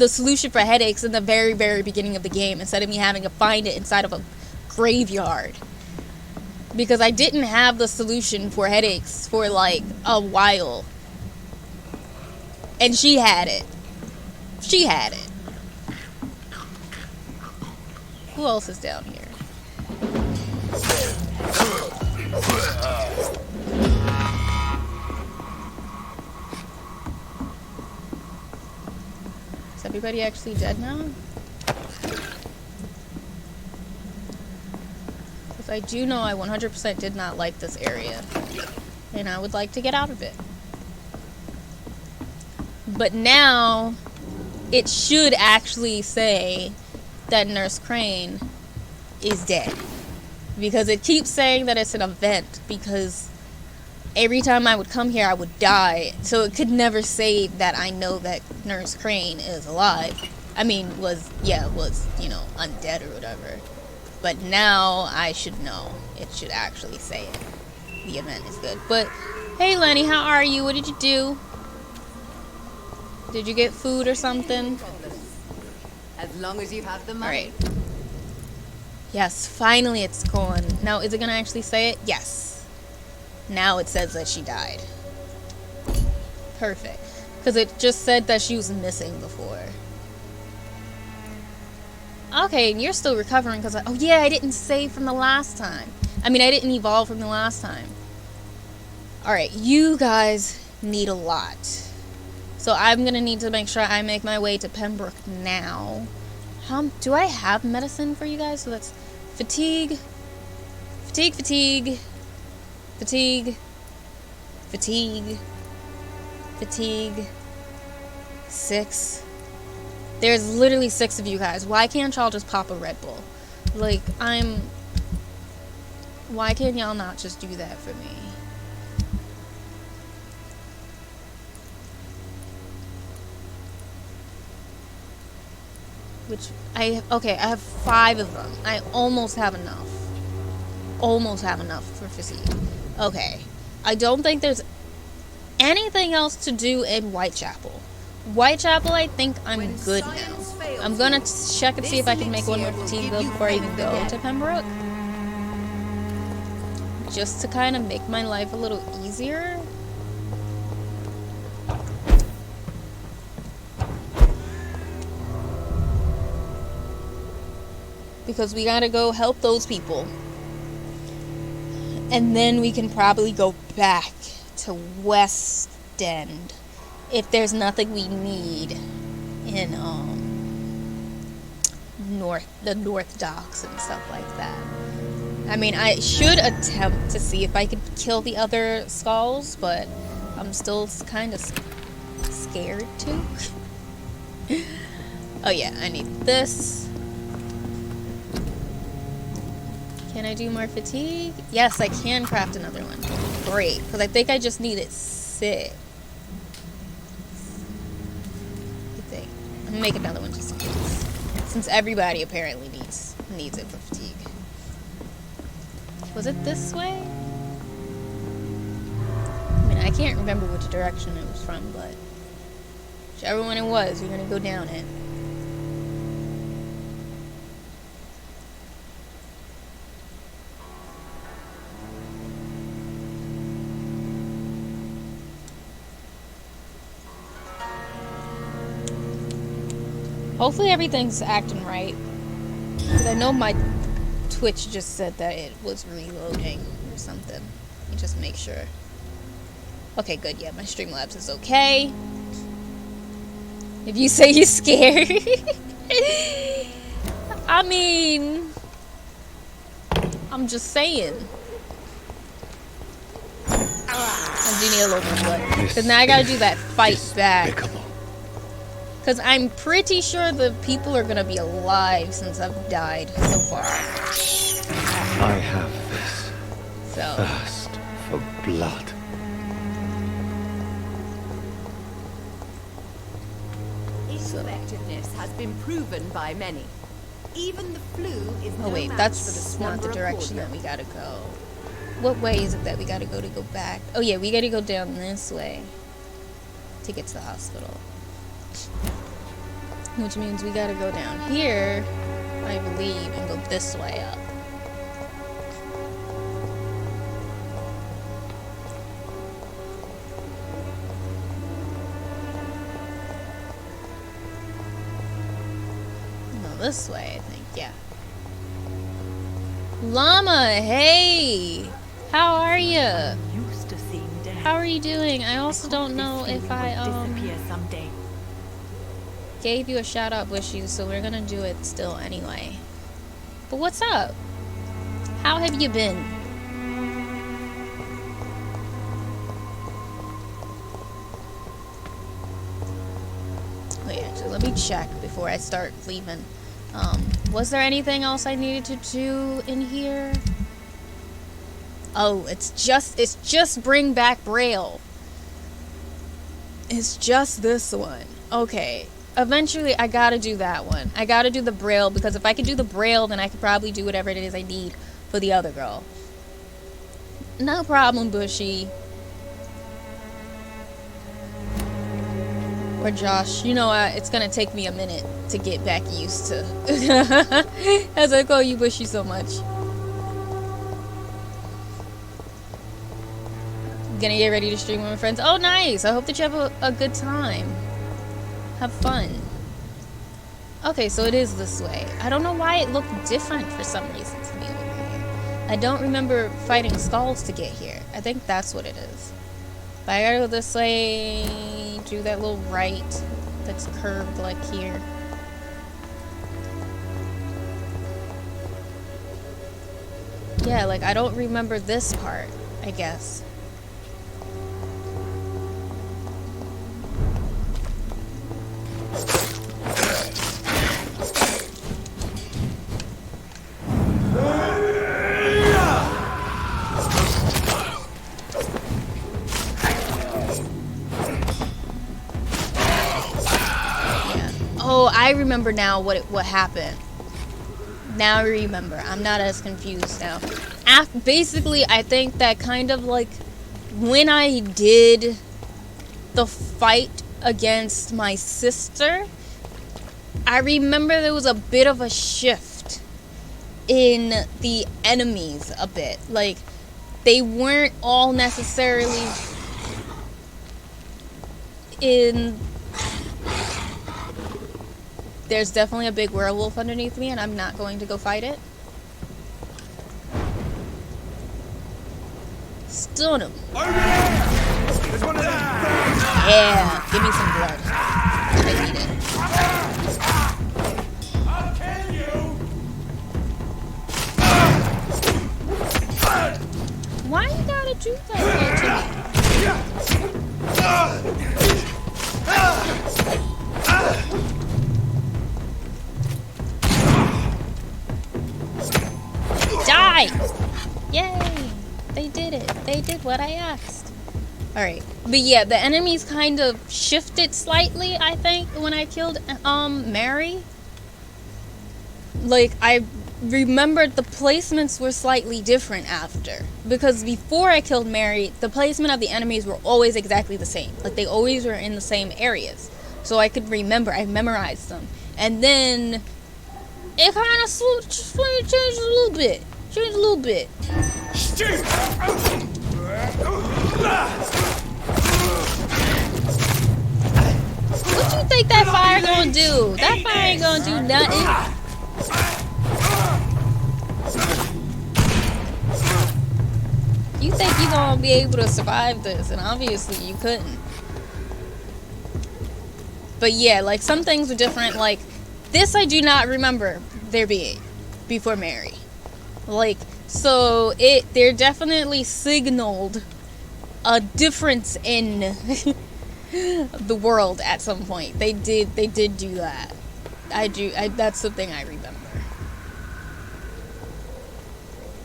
Speaker 1: solution for headaches in the very, very beginning of the game instead of me having to find it inside of a graveyard. Because I didn't have the solution for headaches for, like, a while. And she had it. She had it. Who else is down here? Is everybody actually dead now? Because I do know I 100% did not like this area. And I would like to get out of it. But now it should actually say that Nurse Crane is dead. Because it keeps saying that it's an event because every time I would come here, I would die. So it could never say that I know that Nurse Crane is alive. I mean, was, you know, undead or whatever. But now I should know. It should actually say it. The event is good. But, hey Lenny, how are you? What did you do? Did you get food or something?
Speaker 8: As long as you have the money.
Speaker 1: Alright. Yes, finally it's gone. Now, is it gonna actually say it? Yes. Now it says that she died. Perfect. Because it just said that she was missing before. Okay, and you're still recovering because oh yeah, I didn't save from the last time. I mean, I didn't evolve from the last time. Alright, you guys need a lot. So I'm gonna need to make sure I make my way to Pembroke now. Do I have medicine for you guys? So that's fatigue, fatigue, fatigue, fatigue, fatigue, fatigue, 6. There's literally 6 of you guys. Why can't y'all just pop a Red Bull? Like, why can y'all not just do that for me? Okay, I have 5 of them. I almost have enough. Almost have enough for fatigue. Okay. I don't think there's anything else to do in Whitechapel. Whitechapel, I think I'm good now. I'm gonna check and see if I can make one more fatigue build before I even go to Pembroke. Just to kind of make my life a little easier. Because we gotta go help those people. And then we can probably go back to West End. If there's nothing we need in the North Docks and stuff like that. I mean, I should attempt to see if I could kill the other skulls, but I'm still kind of scared to. Oh yeah, I need this. Can I do more fatigue? Yes, I can craft another one. Great, because I think I just needed 6. I'm gonna make another one just in case. Since everybody apparently needs it for fatigue. Was it this way? I mean, I can't remember which direction it was from, but whichever one it was, we're gonna go down it. Hopefully everything's acting right. Because I know my Twitch just said that it was reloading or something. Let me just make sure. Okay, good. Yeah, my Streamlabs is okay. If you say you're scared. I mean, I'm just saying. I do need a little bit of blood. Because now I gotta do that fight back. Because I'm pretty sure the people are going to be alive since I've died so far.
Speaker 2: I have this thirst for blood.
Speaker 8: Its effectiveness has been proven by many. Even the flu is
Speaker 1: oh wait,
Speaker 8: no
Speaker 1: that's not the direction that we gotta go. What way is it that we gotta go back? Oh yeah, we gotta go down this way to get to the hospital. Which means we gotta go down here, I believe, and go this way up. No, this way, I think, yeah. Llama, hey! How are you? How are you doing? I also don't know if I, gave you a shout out wish you, so we're gonna do it still anyway. But what's up? How have you been? Wait, actually, let me check before I start leaving. Was there anything else I needed to do in here? Oh, it's just Bring Back Braille. It's just this one. Okay. Eventually, I gotta do that one. I gotta do the Braille, because if I could do the Braille, then I could probably do whatever it is I need for the other girl. No problem, Bushy. Or Josh. You know, it's gonna take me a minute to get back used to. As I call you Bushy so much. Gonna get ready to stream with my friends. Oh, nice. I hope that you have a good time. Have fun. Okay, so it is this way. I don't know why it looked different for some reason to me over here. I don't remember fighting skulls to get here. I think that's what it is. But I gotta go this way, do that little right that's curved like here. Yeah, like I don't remember this part, I guess. I remember now what happened. Now I remember. I'm not as confused now. Basically, I think that kind of like when I did the fight against my sister, I remember there was a bit of a shift in the enemies a bit. Like, they weren't all necessarily in... There's definitely a big werewolf underneath me, and I'm not going to go fight it. Stun him. Yeah, give me some blood. I need it.
Speaker 4: I'll kill you.
Speaker 1: Why you gotta do that to me? Die! Yay! They did it. They did what I asked. Alright. But yeah, the enemies kind of shifted slightly, I think, when I killed Mary. Like, I remembered the placements were slightly different after. Because before I killed Mary, the placement of the enemies were always exactly the same. Like, they always were in the same areas. So I could remember. I memorized them. And then it kind of changed a little bit. Changed a little bit. What you think that fire gonna do? That fire ain't gonna do nothing. You think you gonna be able to survive this, and obviously you couldn't. But yeah, like some things were different. Like this I do not remember there being before Mary. Like, so they're definitely signaled a difference in the world at some point. They did do that. That's something I remember.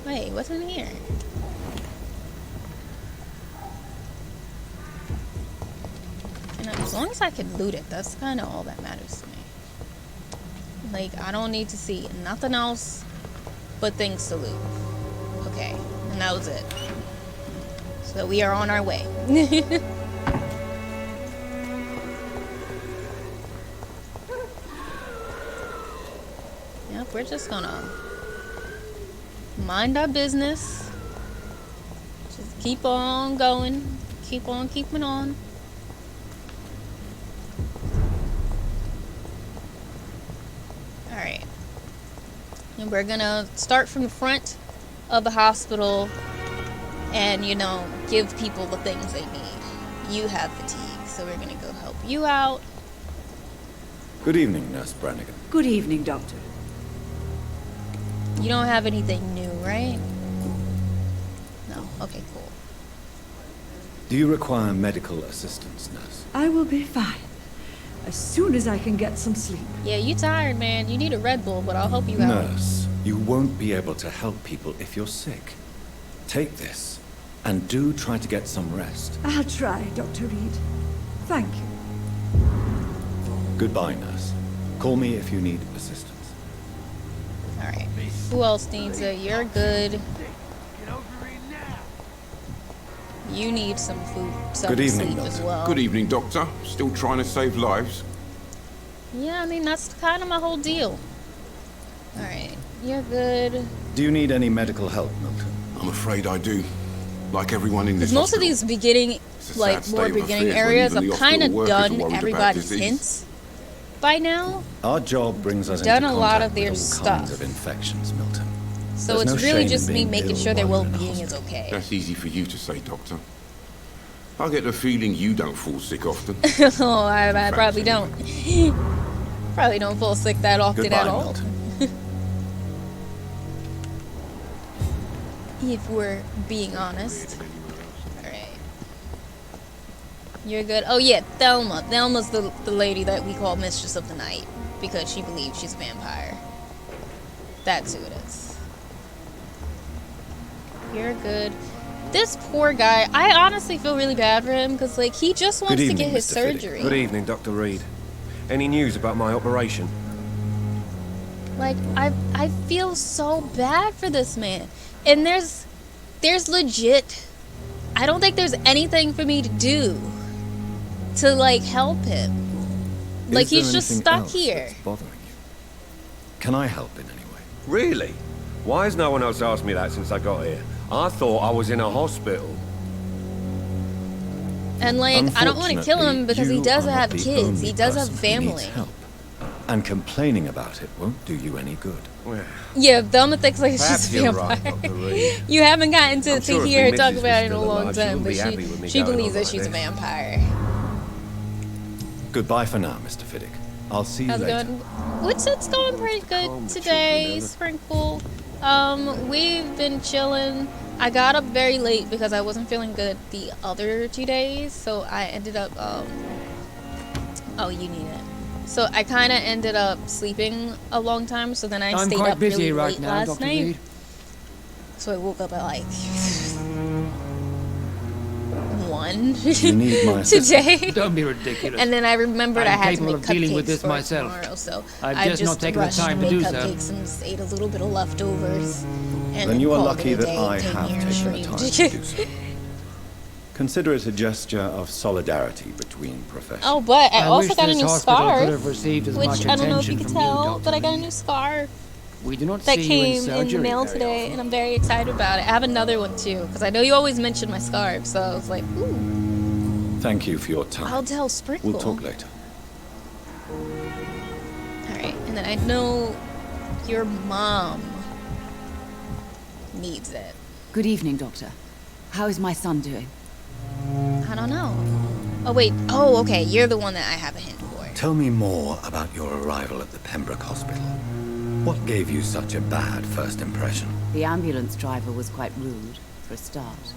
Speaker 1: Wait, what's in here? And as long as I can loot it, that's kind of all that matters to me. Like, I don't need to see nothing else but things to loot. Okay, and that was it. So we are on our way. Yep, we're just gonna mind our business. Just keep on going. Keep on keeping on. Alright. And we're gonna start from the front of the hospital and, you know, give people the things they need. You have fatigue, so we're gonna go help you out.
Speaker 2: Good evening, Nurse Brannigan.
Speaker 9: Good evening, Doctor.
Speaker 1: You don't have anything new, right? No? Okay, cool.
Speaker 2: Do you require medical assistance, Nurse?
Speaker 9: I will be fine. As soon as I can get some sleep.
Speaker 1: Yeah, you tired, man. You need a Red Bull, but I'll help you out.
Speaker 2: Nurse, you won't be able to help people if you're sick. Take this, and do try to get some rest.
Speaker 9: I'll try, Dr. Reed. Thank you.
Speaker 2: Goodbye, nurse. Call me if you need assistance.
Speaker 1: Alright. Who else needs it? You're good. You need some food, some
Speaker 2: Good evening,
Speaker 1: sleep as
Speaker 2: Doctor.
Speaker 1: well.
Speaker 10: Good evening, Doctor. Still trying to save lives?
Speaker 1: Yeah, I mean, that's kind of my whole deal. Alright. You're good.
Speaker 2: Do you need any medical help, Milton?
Speaker 10: I'm afraid I do. Like everyone in this
Speaker 1: Because most of
Speaker 10: hospital.
Speaker 1: these beginning,
Speaker 10: It's a
Speaker 1: like,
Speaker 10: sad
Speaker 1: more
Speaker 10: state of
Speaker 1: beginning
Speaker 10: affairs when
Speaker 1: areas,
Speaker 10: even
Speaker 1: I've
Speaker 10: the
Speaker 1: kind of
Speaker 10: hospital workers are
Speaker 1: done
Speaker 10: worried about
Speaker 1: everybody's
Speaker 10: disease.
Speaker 1: hints by now.
Speaker 2: Our job brings us
Speaker 1: Done
Speaker 2: into
Speaker 1: a lot
Speaker 2: contact
Speaker 1: of their
Speaker 2: with all
Speaker 1: stuff.
Speaker 2: kinds of infections, Milton.
Speaker 1: So
Speaker 2: There's
Speaker 1: it's
Speaker 2: no
Speaker 1: really
Speaker 2: shame
Speaker 1: just
Speaker 2: in
Speaker 1: me
Speaker 2: being
Speaker 1: making
Speaker 2: ill
Speaker 1: sure their
Speaker 2: while you're in a
Speaker 1: well-being is
Speaker 2: hospital.
Speaker 1: okay.
Speaker 10: That's easy for you to say, Doctor. I get the feeling you don't fall sick often.
Speaker 1: Oh, I probably don't. Probably don't fall sick that often
Speaker 2: Goodbye,
Speaker 1: at all.
Speaker 2: Milton.
Speaker 1: If we're being honest. Alright. You're good. Oh yeah, Thelma. Thelma's the lady that we call Mistress of the Night. Because she believes she's a vampire. That's who it is. You're good. This poor guy, I honestly feel really bad for him. Because, like, he just wants to get his
Speaker 2: Mr. Fiddick.
Speaker 1: surgery.
Speaker 11: Good evening, Dr. Reed. Any news about my operation?
Speaker 1: Like, I feel so bad for this man. And there's legit, I don't think there's anything for me to do to, like, help him. Like, he's just stuck here.
Speaker 2: That's bothering you? Can I help in any way?
Speaker 11: Really? Why has no one else asked me that since I got here? I thought I was in a hospital.
Speaker 1: And, like, I don't want to kill him because he does
Speaker 2: Unfortunately,
Speaker 1: have
Speaker 2: you are not
Speaker 1: kids.
Speaker 2: the
Speaker 1: He does have
Speaker 2: only person who needs
Speaker 1: family.
Speaker 2: help. And complaining about it won't do you any good.
Speaker 11: Well,
Speaker 1: Yeah, Thelma thinks like
Speaker 11: perhaps
Speaker 1: she's a
Speaker 11: you're
Speaker 1: vampire.
Speaker 11: right, Dr. Reed.
Speaker 1: You haven't gotten to
Speaker 11: I'm sure if
Speaker 1: hear her
Speaker 11: the
Speaker 1: talk
Speaker 11: missus
Speaker 1: about
Speaker 11: was
Speaker 1: it in a
Speaker 11: still
Speaker 1: long
Speaker 11: alive, she
Speaker 1: time,
Speaker 11: wouldn't
Speaker 1: but
Speaker 11: be happy with me
Speaker 1: she
Speaker 11: going
Speaker 1: believes
Speaker 11: on
Speaker 1: that
Speaker 11: like
Speaker 1: she's a
Speaker 11: this.
Speaker 1: vampire.
Speaker 2: Goodbye for now, Mr. Fiddick. I'll see you
Speaker 1: How's it
Speaker 2: later.
Speaker 1: going? It's going pretty good
Speaker 11: Calm the
Speaker 1: today,
Speaker 11: children, Ella.
Speaker 1: Sprinkle. We've been chilling. I got up very late because I wasn't feeling good the other 2 days, so I ended up, oh, you need it. So I kind of ended up sleeping a long time, so then I
Speaker 12: I'm
Speaker 1: stayed
Speaker 12: quite
Speaker 1: up
Speaker 12: busy
Speaker 1: really
Speaker 12: right
Speaker 1: late
Speaker 12: now,
Speaker 1: last
Speaker 12: Dr.
Speaker 1: night.
Speaker 12: Reed.
Speaker 1: So I woke up at like 1
Speaker 2: You need my assistance.
Speaker 1: today.
Speaker 12: Don't be ridiculous.
Speaker 1: And then I remembered I
Speaker 12: I'm
Speaker 1: had to
Speaker 12: capable
Speaker 1: make
Speaker 12: of dealing with
Speaker 1: cupcakes
Speaker 12: this
Speaker 1: for
Speaker 12: myself.
Speaker 1: tomorrow, so
Speaker 12: I've
Speaker 1: I
Speaker 12: just not taken the
Speaker 1: rushed
Speaker 12: time
Speaker 1: to
Speaker 12: to
Speaker 1: make
Speaker 12: do so.
Speaker 1: cupcakes and just ate a little bit of leftovers. And
Speaker 2: Then you are
Speaker 1: called
Speaker 2: lucky
Speaker 1: it a
Speaker 2: that
Speaker 1: day,
Speaker 2: I
Speaker 1: came
Speaker 2: have
Speaker 1: here and
Speaker 2: taken the time to
Speaker 1: streamed.
Speaker 2: do so. Consider it a gesture of solidarity between professions.
Speaker 1: Oh, but I
Speaker 12: wish
Speaker 1: also got a
Speaker 12: this
Speaker 1: new
Speaker 12: hospital could
Speaker 1: scarf,
Speaker 12: have received as
Speaker 1: which
Speaker 12: much
Speaker 1: I don't know if you
Speaker 12: attention
Speaker 1: could
Speaker 12: from you,
Speaker 1: tell,
Speaker 12: Dr.
Speaker 1: but I got a
Speaker 12: Reed.
Speaker 1: new scarf
Speaker 12: We do not
Speaker 1: that
Speaker 12: see you
Speaker 1: came in the
Speaker 12: surgery
Speaker 1: mail
Speaker 12: very
Speaker 1: today,
Speaker 12: often.
Speaker 1: and I'm very excited about it. I have another one too, because I know you always mention my scarf, so I was like, ooh,
Speaker 2: Thank you for your time.
Speaker 1: I'll tell Sprinkle.
Speaker 2: We'll talk later.
Speaker 1: Alright, and then I know your mom needs it.
Speaker 13: Good evening, Doctor. How is my son doing?
Speaker 1: I don't know. Oh, wait. Oh, okay. You're the one that I have a hint for.
Speaker 2: Tell me more about your arrival at the Pembroke Hospital. What gave you such a bad first impression?
Speaker 13: The ambulance driver was quite rude, for a start.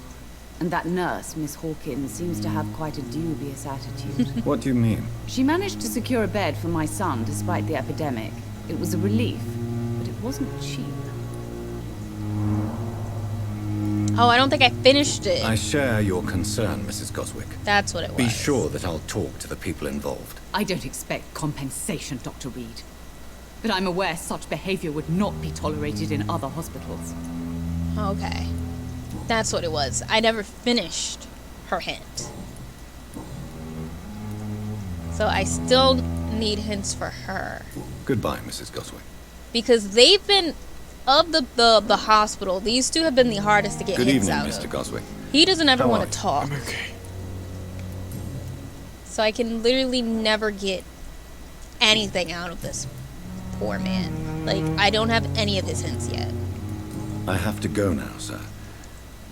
Speaker 13: And that nurse, Miss Hawkins, seems to have quite a dubious attitude.
Speaker 2: What do you mean?
Speaker 13: She managed to secure a bed for my son despite the epidemic. It was a relief, but it wasn't cheap.
Speaker 1: Oh, I don't think I finished it.
Speaker 2: I share your concern, Mrs. Goswick.
Speaker 1: That's what it was.
Speaker 2: Be sure that I'll talk to the people involved.
Speaker 13: I don't expect compensation, Dr. Reed. But I'm aware such behavior would not be tolerated in other hospitals.
Speaker 1: Okay. That's what it was. I never finished her hint. So I still need hints for her.
Speaker 2: Goodbye, Mrs. Goswick.
Speaker 1: Because they've been, of the hospital, these two have been the hardest to get
Speaker 2: Good
Speaker 1: hints
Speaker 2: evening,
Speaker 1: out
Speaker 2: Mr.
Speaker 1: of.
Speaker 2: Goswick.
Speaker 1: He doesn't ever
Speaker 2: How
Speaker 1: want
Speaker 2: are
Speaker 1: to
Speaker 2: you?
Speaker 1: talk.
Speaker 10: I'm okay.
Speaker 1: So I can literally never get anything out of this poor man. Like, I don't have any of his hints yet.
Speaker 2: I have to go now, sir.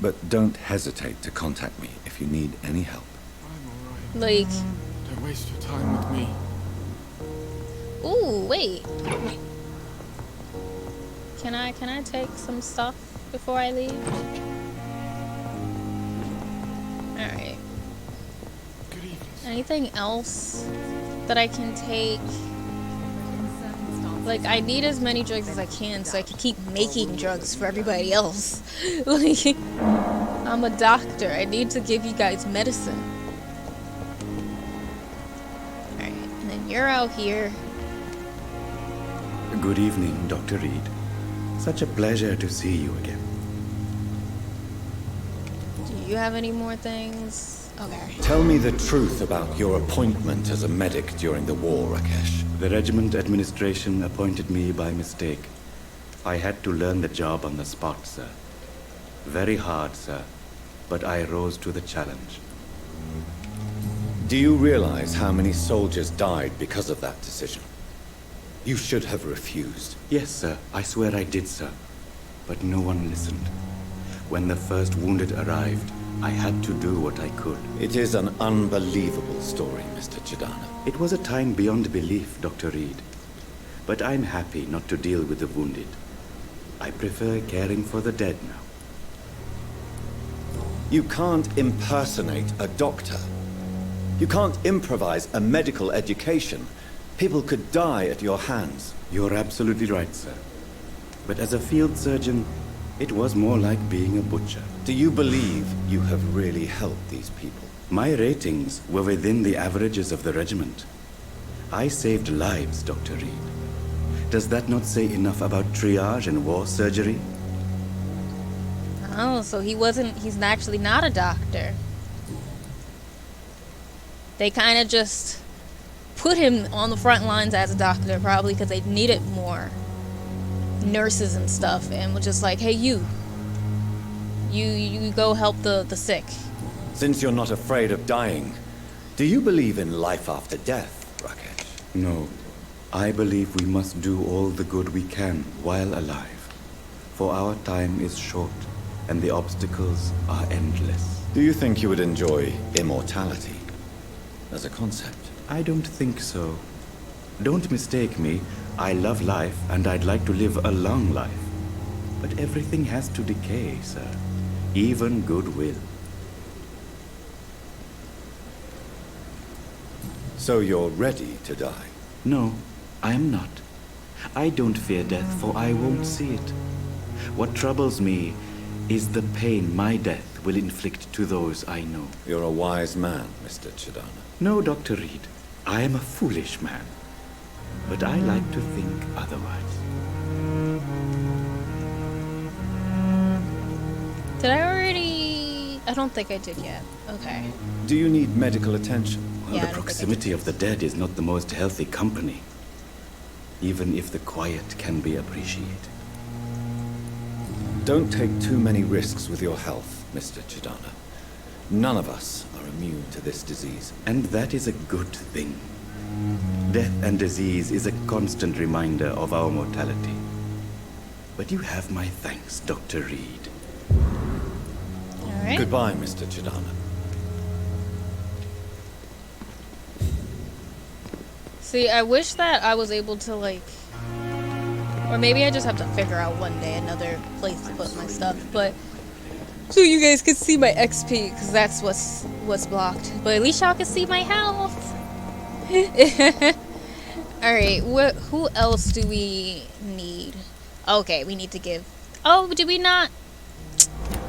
Speaker 2: But don't hesitate to contact me if you need any help.
Speaker 10: I'm alright.
Speaker 1: Like,
Speaker 10: Don't waste your time with me.
Speaker 1: ooh, wait. Can I take some stuff before I leave? Alright.
Speaker 10: Good evening.
Speaker 1: Anything else that I can take? Like, I need as many drugs as I can so I can keep making drugs for everybody else. Like, I'm a doctor. I need to give you guys medicine. Alright, and then you're out here.
Speaker 12: Good evening, Dr. Reed. Such a pleasure to see you again.
Speaker 1: Do you have any more things? Okay.
Speaker 2: Tell me the truth about your appointment as a medic during the war, Rakesh.
Speaker 12: The regiment administration appointed me by mistake. I had to learn the job on the spot, sir. Very hard, sir, but I rose to the challenge.
Speaker 2: Do you realize how many soldiers died because of that decision? You should have refused.
Speaker 12: Yes, sir. I swear I did, sir. But no one listened. When the first wounded arrived, I had to do what I could.
Speaker 2: It is an unbelievable story, Mr. Chidana.
Speaker 12: It was a time beyond belief, Dr. Reed. But I'm happy not to deal with the wounded. I prefer caring for the dead now.
Speaker 2: You can't impersonate a doctor. You can't improvise a medical education. People could die at your hands.
Speaker 12: You're absolutely right, sir. But as a field surgeon, it was more like being a butcher.
Speaker 2: Do you believe you have really helped these people?
Speaker 12: My ratings were within the averages of the regiment. I saved lives, Dr. Reed. Does that not say enough about triage and war surgery?
Speaker 1: Oh, so he's actually not a doctor. They kind of just put him on the front lines as a doctor, probably because they needed more nurses and stuff, and was just like, hey, you go help the sick.
Speaker 2: Since you're not afraid of dying, do you believe in life after death, Rakesh?
Speaker 12: No. I believe we must do all the good we can while alive. For our time is short, and the obstacles are endless.
Speaker 2: Do you think you would enjoy immortality as a concept?
Speaker 12: I don't think so. Don't mistake me. I love life, and I'd like to live a long life. But everything has to decay, sir. Even goodwill.
Speaker 2: So you're ready to die?
Speaker 12: No, I am not. I don't fear death, for I won't see it. What troubles me is the pain my death will inflict to those I know.
Speaker 2: You're a wise man, Mr. Chidana.
Speaker 12: No, Dr. Reed. I am a foolish man. But I like to think otherwise.
Speaker 1: Did I already? I don't think I did yet. Okay.
Speaker 2: Do you need medical attention?
Speaker 12: Well, the proximity of the dead is not the most healthy company. Even if the quiet can be appreciated.
Speaker 2: Don't take too many risks with your health, Mr. Chidana. None of us are immune to this disease.
Speaker 12: And that is a good thing. Death and disease is a constant reminder of our mortality. But you have my thanks, Dr. Reed.
Speaker 1: All right.
Speaker 2: Goodbye, Mr. Chidana.
Speaker 1: See, I wish that I was able to, like... Or maybe I just have to figure out one day another place to put my stuff, but... So you guys can see my XP, because that's what's blocked. But at least y'all can see my health. Alright, who else do we need? Okay, we need to give... Oh, did we not?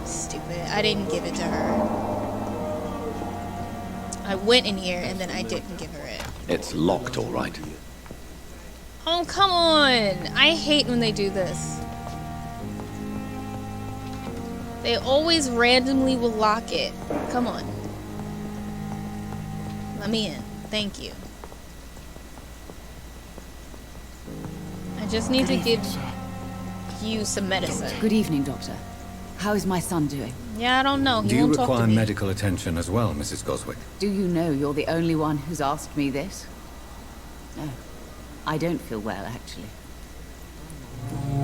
Speaker 1: Stupid. I didn't give it to her. I went in here and then I didn't give her it.
Speaker 2: It's locked, all right.
Speaker 1: Oh, come on! I hate when they do this. They always randomly will lock it. Come on. Let me in. Thank you. I just need to give you some medicine.
Speaker 13: Good evening, Doctor. How is my son doing?
Speaker 1: Yeah, I don't know. He
Speaker 14: Do you
Speaker 1: won't talk to
Speaker 14: require
Speaker 1: me.
Speaker 14: medical attention as well, Mrs. Goswick?
Speaker 13: Do you know you're the only one who's asked me this? No. I don't feel well, actually.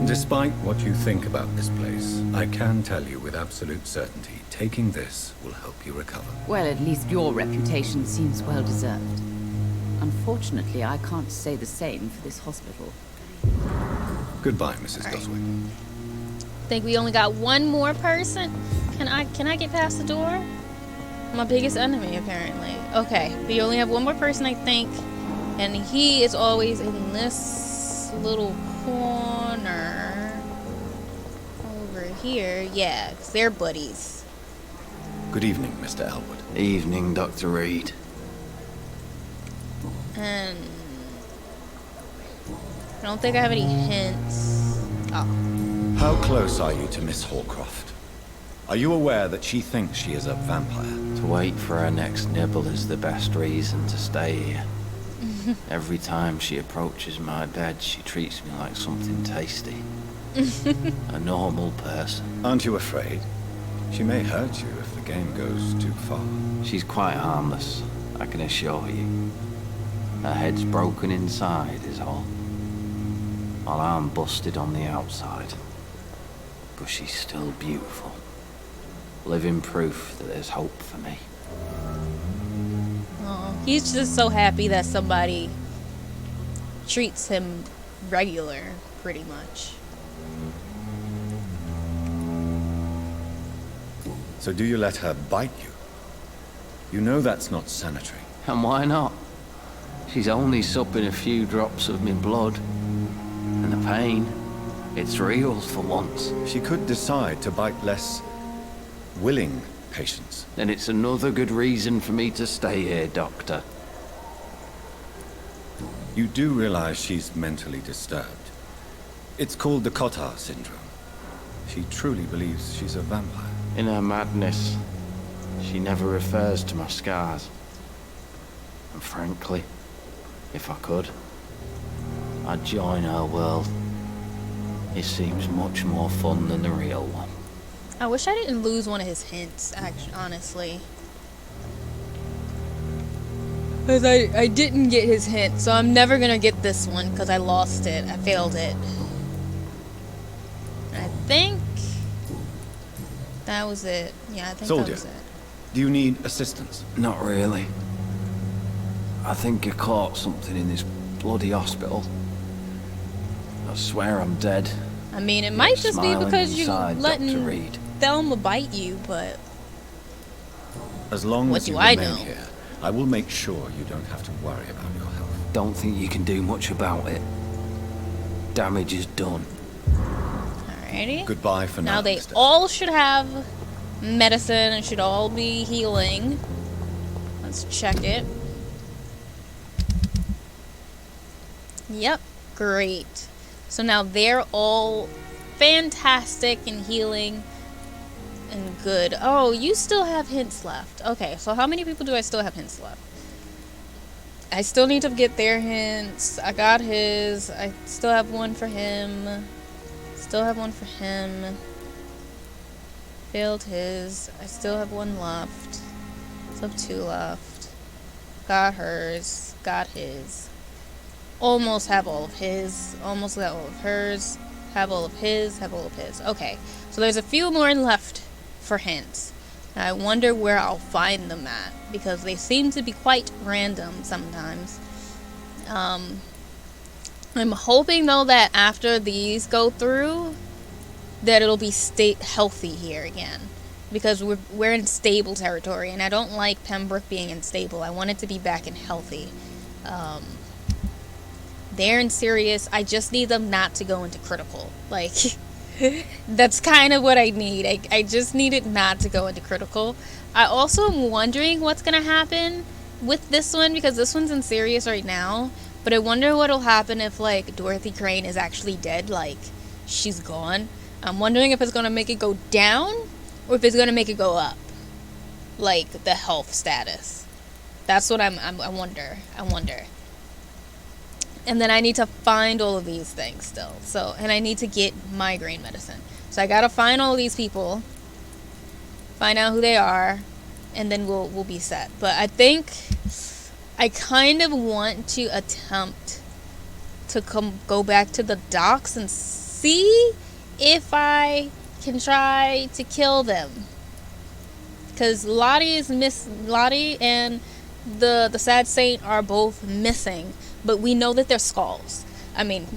Speaker 14: Despite what you think about this place, I can tell you with absolute certainty, taking this will help you recover.
Speaker 13: Well, at least your reputation seems well deserved. Unfortunately, I can't say the same for this hospital.
Speaker 14: Goodbye, Mrs. Goswick.
Speaker 1: Think we only got one more person? Can I get past the door? My biggest enemy, apparently. Okay, we only have one more person, I think. And he is always in this little corner over here. Yeah, 'cause they're buddies.
Speaker 2: Good evening, Mr. Elwood.
Speaker 15: Evening, Dr. Reed.
Speaker 1: And I don't think I have any hints. Oh.
Speaker 2: How close are you to Miss Hallcroft? Are you aware that she thinks she is a vampire?
Speaker 15: To wait for her next nibble is the best reason to stay here. Every time she approaches my bed, she treats me like something tasty. A normal person.
Speaker 2: Aren't you afraid? She may hurt you if the game goes too far.
Speaker 15: She's quite harmless, I can assure you. Her head's broken inside is all. While I'm busted on the outside. But she's still beautiful. Living proof that there's hope for me.
Speaker 1: Oh, he's just so happy that somebody treats him regular, pretty much.
Speaker 2: So do you let her bite you? You know that's not sanitary.
Speaker 15: And why not? She's only supping a few drops of me blood. And the pain, it's real for once.
Speaker 2: She could decide to bite less willing patients.
Speaker 15: Then it's another good reason for me to stay here, Doctor.
Speaker 2: You do realize she's mentally disturbed. It's called the Cotard syndrome. She truly believes she's a vampire.
Speaker 15: In her madness, she never refers to my scars. And frankly, if I could, I'd join her world. It seems much more fun than the real one.
Speaker 1: I wish I didn't lose one of his hints, actually, honestly. Because I didn't get his hint, so I'm never gonna get this one because I lost it. I failed it. I think that was it. Yeah, I think
Speaker 2: Soldier,
Speaker 1: that was it.
Speaker 2: do you need assistance?
Speaker 15: Not really. I think I caught something in this bloody hospital. I swear I'm dead.
Speaker 1: I mean, it might just be
Speaker 15: Smiling
Speaker 1: because you
Speaker 15: inside,
Speaker 1: letting
Speaker 15: Dr. Reed.
Speaker 1: Thelma bite you, but
Speaker 2: As long
Speaker 1: what
Speaker 2: as you
Speaker 1: do I
Speaker 2: remain
Speaker 1: know?
Speaker 2: here, I will make sure you don't have to worry about your health.
Speaker 15: Don't think you can do much about it. Damage is done.
Speaker 1: Alrighty.
Speaker 2: Goodbye for now.
Speaker 1: Now they
Speaker 2: Mr.
Speaker 1: all should have medicine and should all be healing. Let's check it. Yep, great. So now they're all fantastic and healing and good. Oh, you still have hints left. Okay, so how many people do I still have hints left? I still need to get their hints. I got his. I still have one for him. Still have one for him. Failed his. I still have one left. Still have two left. Got hers. Got his. Almost have all of his. Almost got all of hers. Have all of his. Have all of his. Okay. So there's a few more left for hints. And I wonder where I'll find them at. Because they seem to be quite random sometimes. I'm hoping though that after these go through, that it'll be healthy here again. Because we're in stable territory. And I don't like Pembroke being unstable. I want it to be back and healthy. They're in serious. I just need them not to go into critical. Like, that's kind of what I need. I just need it not to go into critical. I also am wondering what's going to happen with this one, because this one's in serious right now. But I wonder what'll happen if, like, Dorothy Crane is actually dead. Like, she's gone. I'm wondering if it's going to make it go down or if it's going to make it go up. Like, the health status. That's what I wonder. I wonder. And then I need to find all of these things still. So, and I need to get migraine medicine. So I gotta find all of these people, find out who they are, and then we'll be set. But I think I kind of want to attempt to go back to the docks and see if I can try to kill them. Because Lottie and the Sad Saint are both missing. But we know that they're skulls. I mean,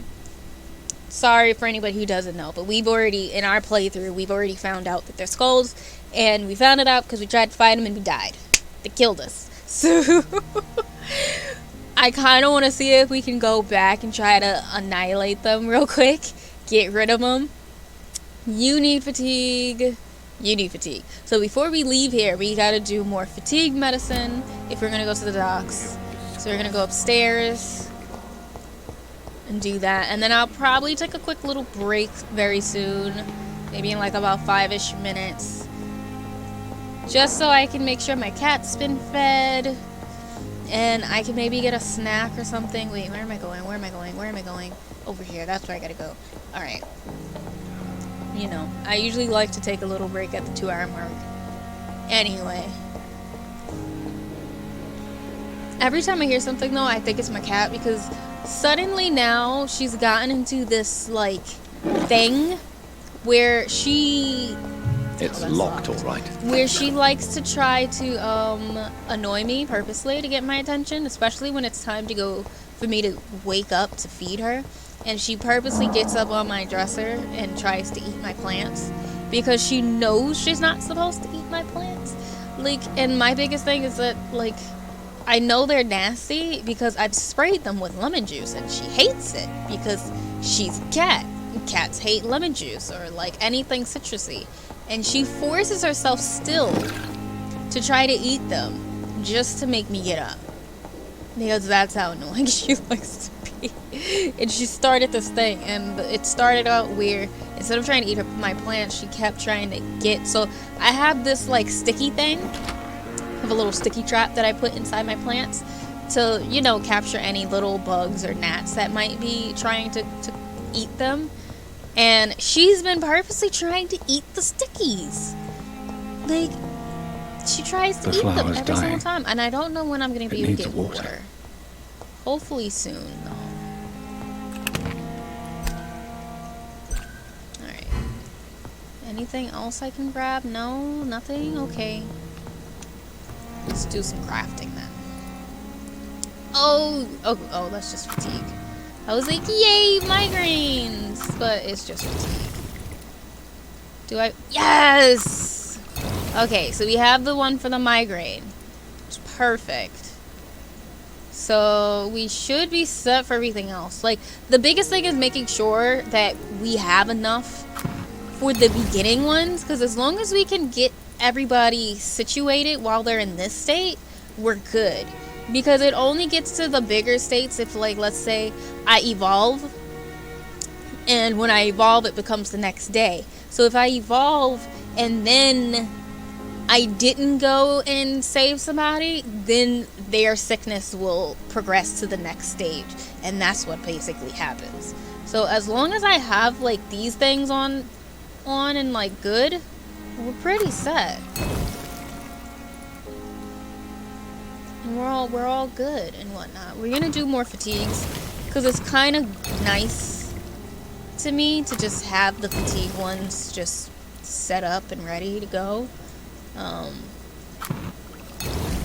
Speaker 1: sorry for anybody who doesn't know, but we've already, in our playthrough, we've already found out that they're skulls. And we found it out because we tried to fight them and we died. They killed us. So, I kind of want to see if we can go back and try to annihilate them real quick. Get rid of them. You need fatigue. You need fatigue. So before we leave here, we got to do more fatigue medicine if we're going to go to the docks. So we're going to go upstairs and do that. And then I'll probably take a quick little break very soon. Maybe in like about 5-ish minutes. Just so I can make sure my cat's been fed. And I can maybe get a snack or something. Wait, where am I going? Where am I going? Where am I going? Over here. That's where I gotta go. Alright. You know, I usually like to take a little break at the 2-hour mark. Anyway. Every time I hear something, though, I think it's my cat. Because suddenly now, she's gotten into this, like, thing where she...
Speaker 14: It's locked, all right.
Speaker 1: Where she likes to try to annoy me purposely to get my attention, especially when it's time to go for me to wake up to feed her. And she purposely gets up on my dresser and tries to eat my plants because she knows she's not supposed to eat my plants. Like, and my biggest thing is that, like, I know they're nasty because I've sprayed them with lemon juice and she hates it because she's a cat. Cats hate lemon juice or like anything citrusy. And she forces herself still to try to eat them just to make me get up. Because that's how annoying she likes to be. And she started this thing, and it started out where instead of trying to eat my plants, she kept trying to get... So I have this like sticky thing. I have a little sticky trap that I put inside my plants to, you know, capture any little bugs or gnats that might be trying to eat them. And she's been purposely trying to eat the stickies. Like, she tries to eat them every single time. And I don't know when I'm going to be able to get water. Hopefully soon, though. Alright. Anything else I can grab? No? Nothing? Okay. Let's do some crafting then. Oh, that's just fatigue. I was like, yay, migraines! But it's just fatigue. Do I? Yes! Okay, so we have the one for the migraine. It's perfect. So we should be set for everything else. Like, the biggest thing is making sure that we have enough for the beginning ones. Because as long as we can get everybody situated while they're in this state, we're good. Because it only gets to the bigger states if, like, let's say I evolve. And when I evolve, it becomes the next day. So if I evolve and then I didn't go and save somebody, then their sickness will progress to the next stage. And that's what basically happens. So as long as I have, like, these things on and, like, good, we're pretty set. And we're all good and whatnot. We're gonna do more fatigues because it's kind of nice to me to just have the fatigue ones just set up and ready to go. I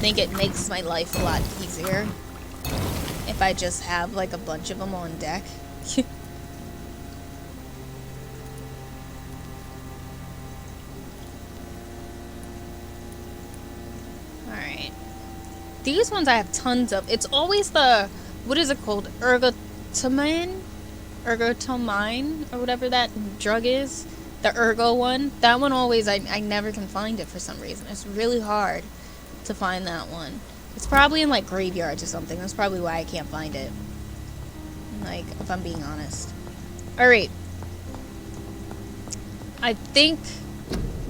Speaker 1: think it makes my life a lot easier if I just have like a bunch of them on deck. Alright. These ones I have tons of. It's always the, what is it called? Ergotamine? Ergotamine? Or whatever that drug is. The ergo one. That one always, I never can find it for some reason. It's really hard to find that one. It's probably in like graveyards or something. That's probably why I can't find it. Like, if I'm being honest. Alright. I think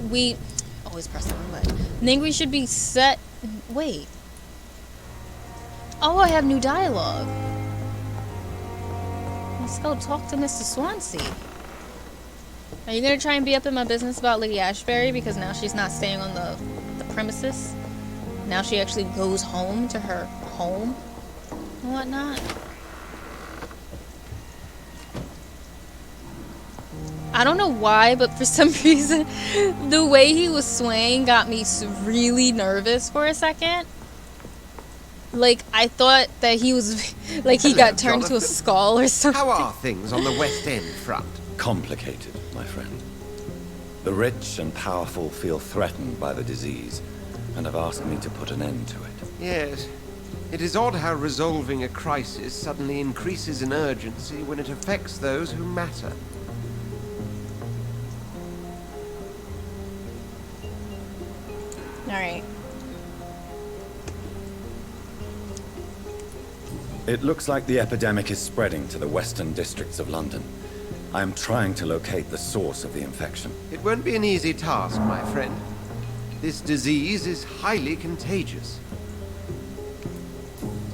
Speaker 1: we... Always press the wrong button. I think we should be set... Wait. Oh, I have new dialogue. Let's go talk to Mr. Swansea. Are you gonna try and be up in my business about Lady Ashbury because now she's not staying on the premises? Now she actually goes home to her home and whatnot. I don't know why, but for some reason, the way he was swaying got me really nervous for a second. Like, I thought that he was, like, he got turned to a skull or something.
Speaker 3: How are things on the West End front?
Speaker 14: Complicated, my friend. The rich and powerful feel threatened by the disease, and have asked me to put an end to it.
Speaker 3: Yes, It is odd how resolving a crisis suddenly increases in urgency when it affects those who matter.
Speaker 1: Alright.
Speaker 14: It looks like the epidemic is spreading to the western districts of London. I am trying to locate the source of the infection.
Speaker 3: It won't be an easy task, my friend. This disease is highly contagious.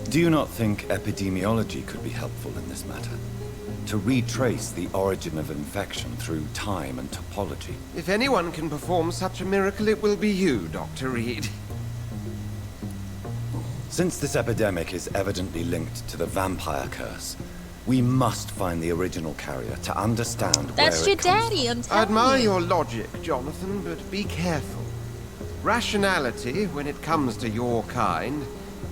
Speaker 14: Do you not think epidemiology could be helpful in this matter? To retrace the origin of infection through time and topology?
Speaker 3: If anyone can perform such a miracle, it will be you, Dr. Reed.
Speaker 14: Since this epidemic is evidently linked to the vampire curse, we must find the original carrier to understand
Speaker 1: That's
Speaker 14: where
Speaker 1: your
Speaker 14: it comes
Speaker 1: daddy, I'm
Speaker 3: I
Speaker 1: telling
Speaker 3: admire
Speaker 1: you.
Speaker 3: your logic, Jonathan, but be careful. Rationality, when it comes to your kind,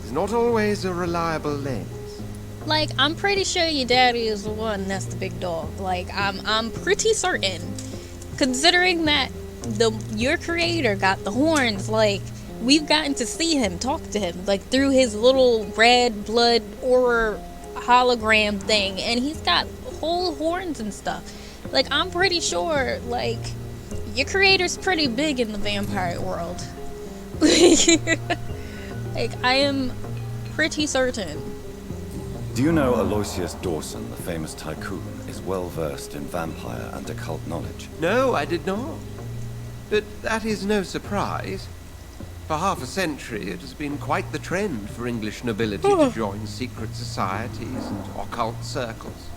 Speaker 3: is not always a reliable lens.
Speaker 1: Like, I'm pretty sure your daddy is the one that's the big dog. Like, I'm pretty certain. Considering that your creator got the horns, like, we've gotten to see him, talk to him, like, through his little red blood aura hologram thing, and he's got whole horns and stuff. Like, I'm pretty sure, like, your creator's pretty big in the vampire world. Like, I am pretty certain.
Speaker 14: Do you know Aloysius Dawson, the famous tycoon, is well versed in vampire and occult knowledge?
Speaker 3: No, I did not. But that is no surprise. For half a century, it has been quite the trend for English nobility to join secret societies and occult circles.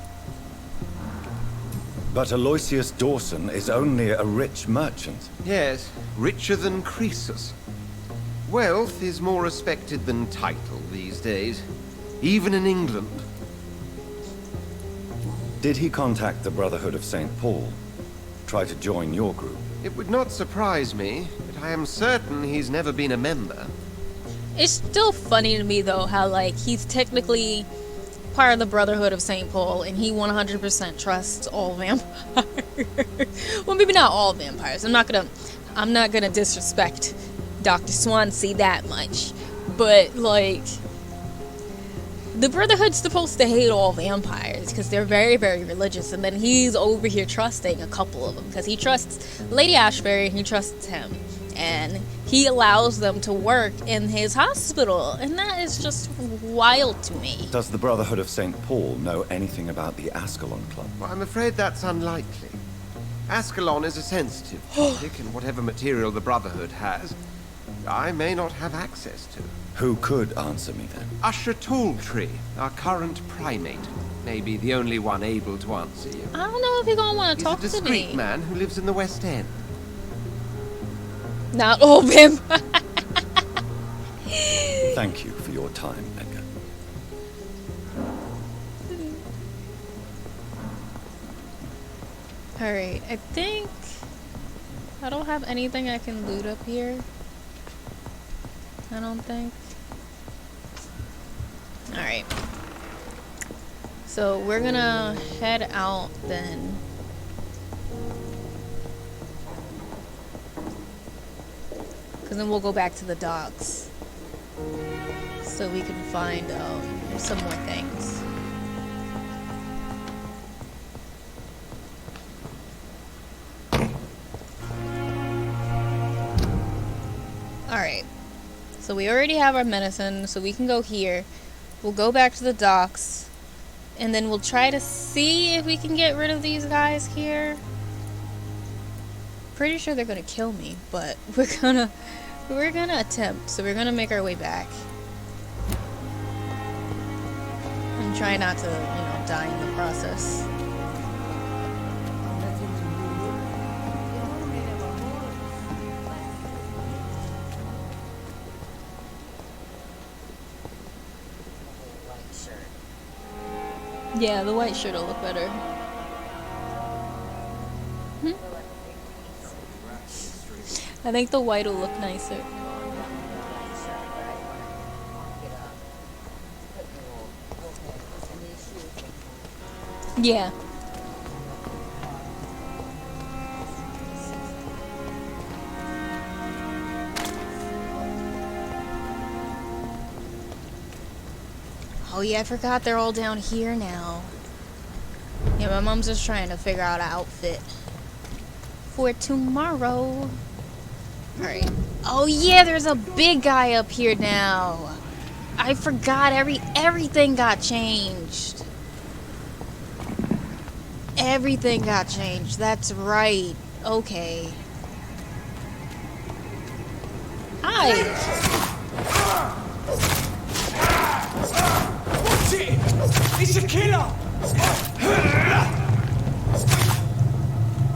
Speaker 14: But Aloysius Dawson is only a rich merchant.
Speaker 3: Yes, richer than Croesus. Wealth is more respected than title these days, even in England.
Speaker 14: Did he contact the Brotherhood of St. Paul? Try to join your group?
Speaker 3: It would not surprise me, but I am certain he's never been a member.
Speaker 1: It's still funny to me, though, how, like, he's technically part of the Brotherhood of St. Paul, and he 100% trusts all vampires. Well, maybe not all vampires. I'm not gonna disrespect Dr. Swansea that much. But, like, the Brotherhood's supposed to hate all vampires because they're very, very religious, and then he's over here trusting a couple of them because he trusts Lady Ashbury and he trusts him, and he allows them to work in his hospital, and that is just wild to me.
Speaker 14: Does the Brotherhood of St. Paul know anything about the Ascalon Club?
Speaker 3: Well, I'm afraid that's unlikely. Ascalon is a sensitive topic, and whatever material the Brotherhood has, I may not have access to.
Speaker 14: Who could answer me then?
Speaker 3: Usher Talltree, our current primate, may be the only one able to answer you.
Speaker 1: I don't know if you're gonna want to talk
Speaker 3: He's a
Speaker 1: to me.
Speaker 3: discreet man who lives in the West End.
Speaker 1: Not all vampires.
Speaker 14: Thank you for your time, Edgar.
Speaker 1: Alright, I think I don't have anything I can loot up here. I don't think. Alright. So we're gonna head out then. Because then we'll go back to the docks. So we can find some more things. Alright. So we already have our medicine, so we can go here. We'll go back to the docks. And then we'll try to see if we can get rid of these guys here. Pretty sure they're gonna kill me, but we're gonna attempt. So we're gonna make our way back. And try not to, die in the process. Yeah, the white shirt will look better. I think the white will look nicer. Yeah. Oh yeah, I forgot they're all down here now. Yeah, my mom's just trying to figure out an outfit for tomorrow. Alright. Oh yeah, there's a big guy up here now. I forgot everything got changed. Everything got changed. That's right. Okay. Hi.
Speaker 16: Watch it! It's a killer!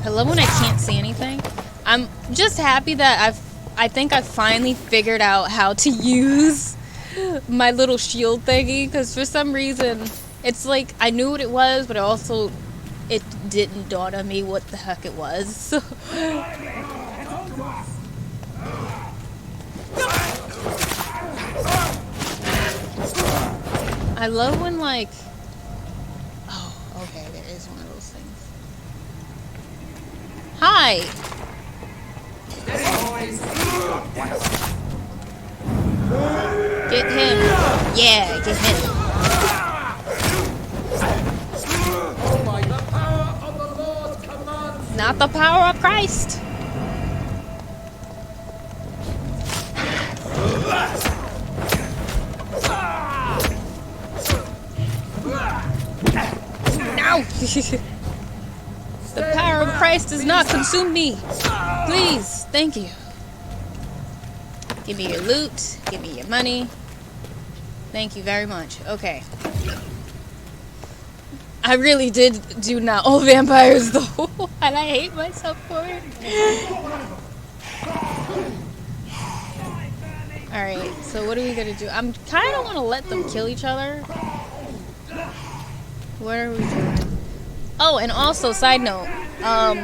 Speaker 1: I love when I can't see anything. I'm just happy that I think I finally figured out how to use my little shield thingy, because for some reason it's like I knew what it was, but it didn't dawn on me what the heck it was. I love when, like, oh, okay, there is one of those things. Hi. Get him. Yeah, get him. Not the power of Christ. No! The power of Christ does not consume me. Please, thank you. Give me your loot. Give me your money. Thank you very much. Okay. I really did do not all vampires though, and I hate myself for it. Alright, so what are we gonna do? I'm kind of want to let them kill each other. What are we doing? Oh, and also, side note, I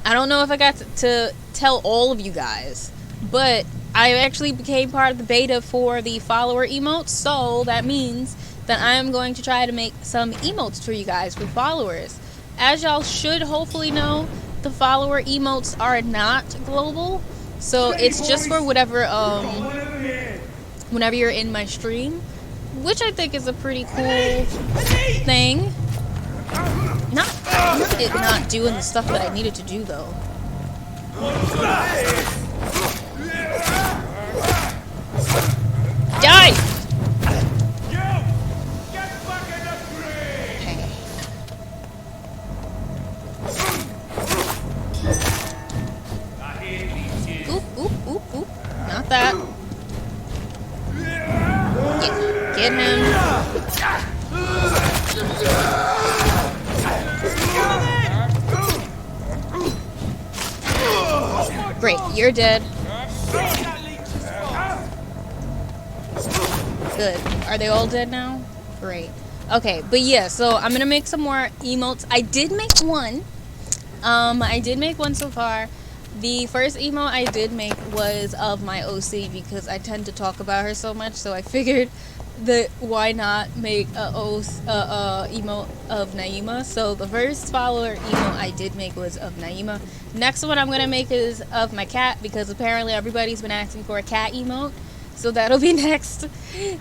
Speaker 1: don't know if I got to tell all of you guys, but I actually became part of the beta for the follower emotes, so that means that I am going to try to make some emotes for you guys for followers. As y'all should hopefully know, the follower emotes are not global, so it's just for whatever, whenever you're in my stream, which I think is a pretty cool thing. Not it not doing the stuff that I needed to do though. Die! Oop, oop, oop, oop. Not that. Get him. Great, you're dead. Good. Are they all dead now? Great. Okay, but yeah, so I'm gonna make some more emotes. I did make one. I did make one so far. The first emote I did make was of my OC because I tend to talk about her so much, so I figured that why not make a emote of Naima. So the first follower emote I did make was of Naima. Next one I'm gonna make is of my cat because apparently everybody's been asking for a cat emote, so that'll be next.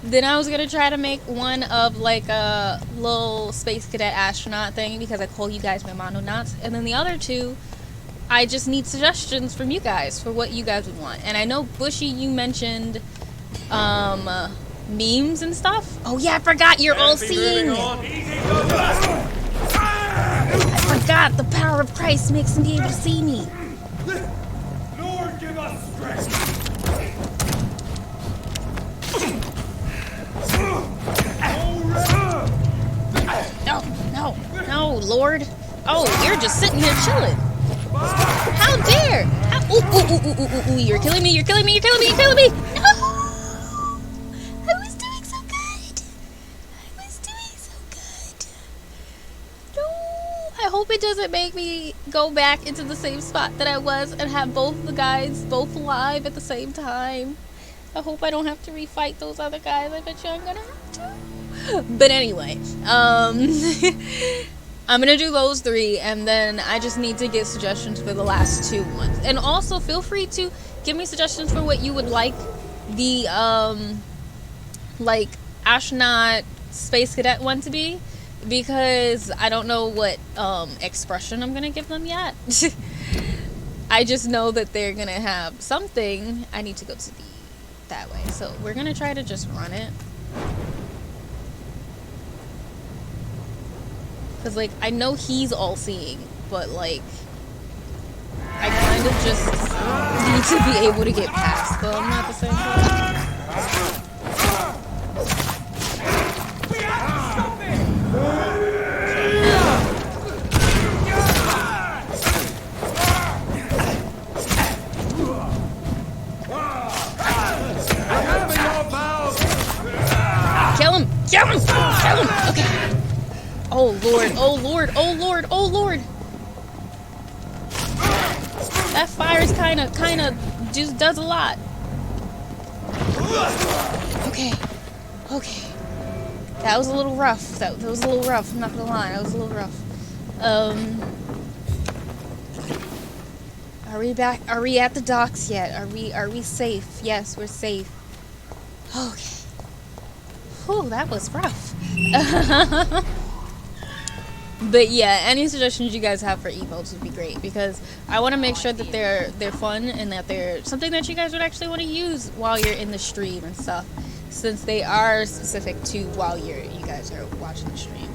Speaker 1: Then I was gonna try to make one of like a little space cadet astronaut thing because I call you guys my mononauts, and then the other two I just need suggestions from you guys for what you guys would want. And I know Bushy, you mentioned memes and stuff. Oh yeah, I forgot you're all seeing. I forgot the power of Christ makes him be able to see me.
Speaker 16: Lord, give us strength.
Speaker 1: No, Lord. Oh, you're just sitting here chilling. How dare! Ooh, you're killing me, you're killing me, you're killing me, you're killing me! No! I was doing so good. I was doing so good. No! I hope it doesn't make me go back into the same spot that I was and have both the guys both alive at the same time. I hope I don't have to refight those other guys. I bet you I'm gonna have to. But anyway, I'm gonna do those three, and then I just need to get suggestions for the last two ones. And also, feel free to give me suggestions for what you would like the, like, astronaut Space Cadet one to be, because I don't know what expression I'm gonna give them yet. I just know that they're gonna have something. I need to go to that way, so we're gonna try to just run it, because like I know he's all-seeing, but like I kind of just need to be able to get past them at the same time. Kill him! Kill him! Kill him! Okay. Oh lord! Oh lord! Oh lord! Oh lord! That fire's kind of just does a lot. Okay. Okay. That was a little rough. That was a little rough. I'm not gonna lie. That was a little rough. Are we back? Are we at the docks yet? Are we safe? Yes, we're safe. Okay. Whew, that was rough. But yeah, any suggestions you guys have for emotes would be great, because I want to make sure that they're fun and that they're something that you guys would actually want to use while you're in the stream and stuff, since they are specific to while you guys are watching the stream.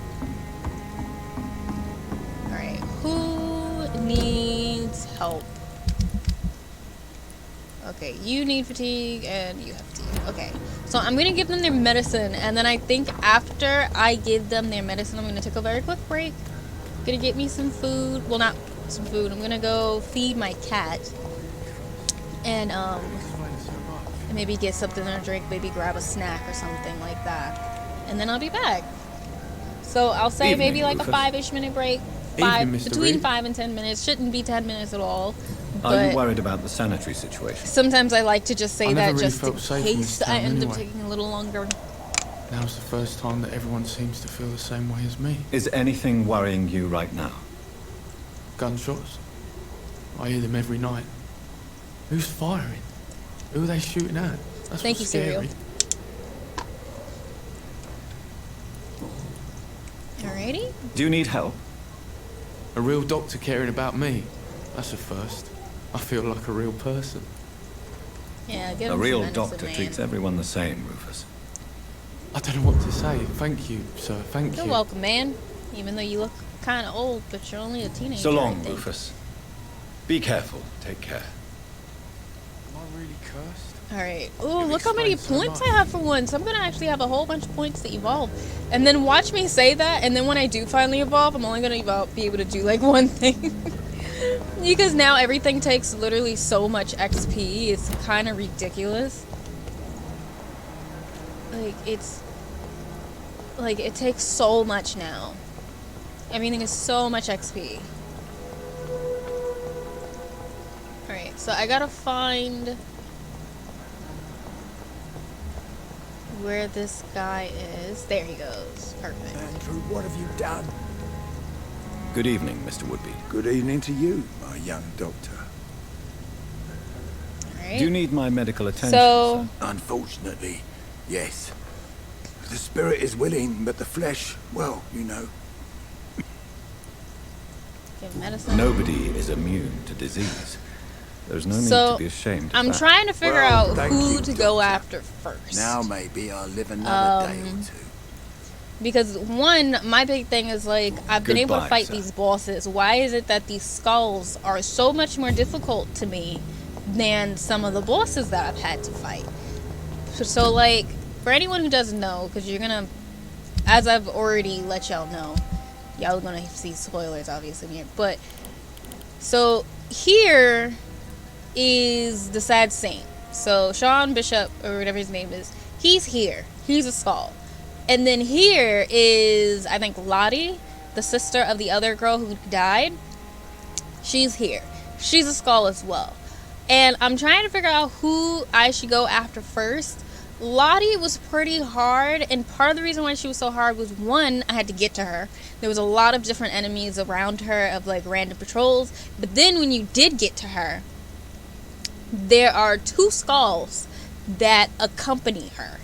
Speaker 1: All right, who needs help? Okay, you need fatigue and you have fatigue. Okay, so I'm gonna give them their medicine, and then I think after I give them their medicine, I'm gonna take a very quick break. I'm gonna get me some food. Well, not some food. I'm gonna go feed my cat, and maybe get something to drink. Maybe grab a snack or something like that, and then I'll be back. So I'll say
Speaker 2: Evening,
Speaker 1: maybe like
Speaker 2: Rufus.
Speaker 1: a 5-ish minute break. Between 5 and 10 minutes. Shouldn't be 10 minutes at all.
Speaker 2: Are you
Speaker 1: But
Speaker 2: worried about the sanitary situation?
Speaker 1: sometimes I like to just say
Speaker 17: I
Speaker 1: that
Speaker 17: never really
Speaker 1: just in
Speaker 17: felt safe in this
Speaker 1: case I
Speaker 17: town
Speaker 1: end up
Speaker 17: anyway.
Speaker 1: taking a little longer.
Speaker 17: Now's the first time that everyone seems to feel the same way as me.
Speaker 2: Is anything worrying you right now?
Speaker 17: Gunshots. I hear them every night. Who's firing? Who are they shooting at? That's
Speaker 1: Thank you,
Speaker 17: what's scary.
Speaker 1: Cereal. Alrighty.
Speaker 2: Do you need help?
Speaker 17: A real doctor caring about me. That's a first. I feel like a real person.
Speaker 1: Yeah, give
Speaker 2: A
Speaker 1: him
Speaker 2: real
Speaker 1: some medicine,
Speaker 2: doctor
Speaker 1: man.
Speaker 2: treats everyone the same, Rufus.
Speaker 17: I don't know what to say. Thank you, sir. Thank
Speaker 1: You're
Speaker 17: you.
Speaker 1: welcome, man. Even though you look kind of old, but you're only a teenager.
Speaker 2: So
Speaker 1: I
Speaker 2: long,
Speaker 1: think.
Speaker 2: Rufus. Be careful. Take care.
Speaker 17: Am I really cursed?
Speaker 1: Alright. Ooh, look how many points I have for once. I'm gonna actually have a whole bunch of points to evolve. And then watch me say that, and then when I do finally evolve, I'm only gonna be able to do like one thing. Because now everything takes literally so much XP. It's kind of ridiculous. Like, it takes so much now. Everything is so much XP. Alright, so I gotta find where this guy is. There he goes. Perfect.
Speaker 18: Andrew, what have you done?
Speaker 2: Good evening, Mr. Woodby.
Speaker 18: Good evening to you, my young doctor.
Speaker 1: Alright.
Speaker 2: Do you need my medical attention?
Speaker 1: So,
Speaker 18: Unfortunately, yes. The spirit is willing, but the flesh, well, you know.
Speaker 1: give medicine.
Speaker 2: Nobody is immune to disease. There's no need
Speaker 1: So,
Speaker 2: to be ashamed of
Speaker 1: I'm
Speaker 2: that.
Speaker 1: trying to figure
Speaker 18: Well,
Speaker 1: out
Speaker 18: thank
Speaker 1: who
Speaker 18: you,
Speaker 1: to go after first.
Speaker 18: Now maybe I'll live another day or two.
Speaker 1: Because one, my big thing is like, I've been able to
Speaker 18: Goodbye,
Speaker 1: fight
Speaker 18: sir.
Speaker 1: these bosses. Why is it that these skulls are so much more difficult to me than some of the bosses that I've had to fight? So like, for anyone who doesn't know, because you're gonna, as I've already let y'all know, y'all are gonna see spoilers obviously here, but so here is the sad saint. So Sean Bishop, or whatever his name is, he's here. He's a skull. And then here is, I think, Lottie, the sister of the other girl who died. She's here. She's a skull as well. And I'm trying to figure out who I should go after first. Lottie was pretty hard, and part of the reason why she was so hard was, one, I had to get to her. There was a lot of different enemies around her of like random patrols. But then when you did get to her, there are two skulls that accompany her.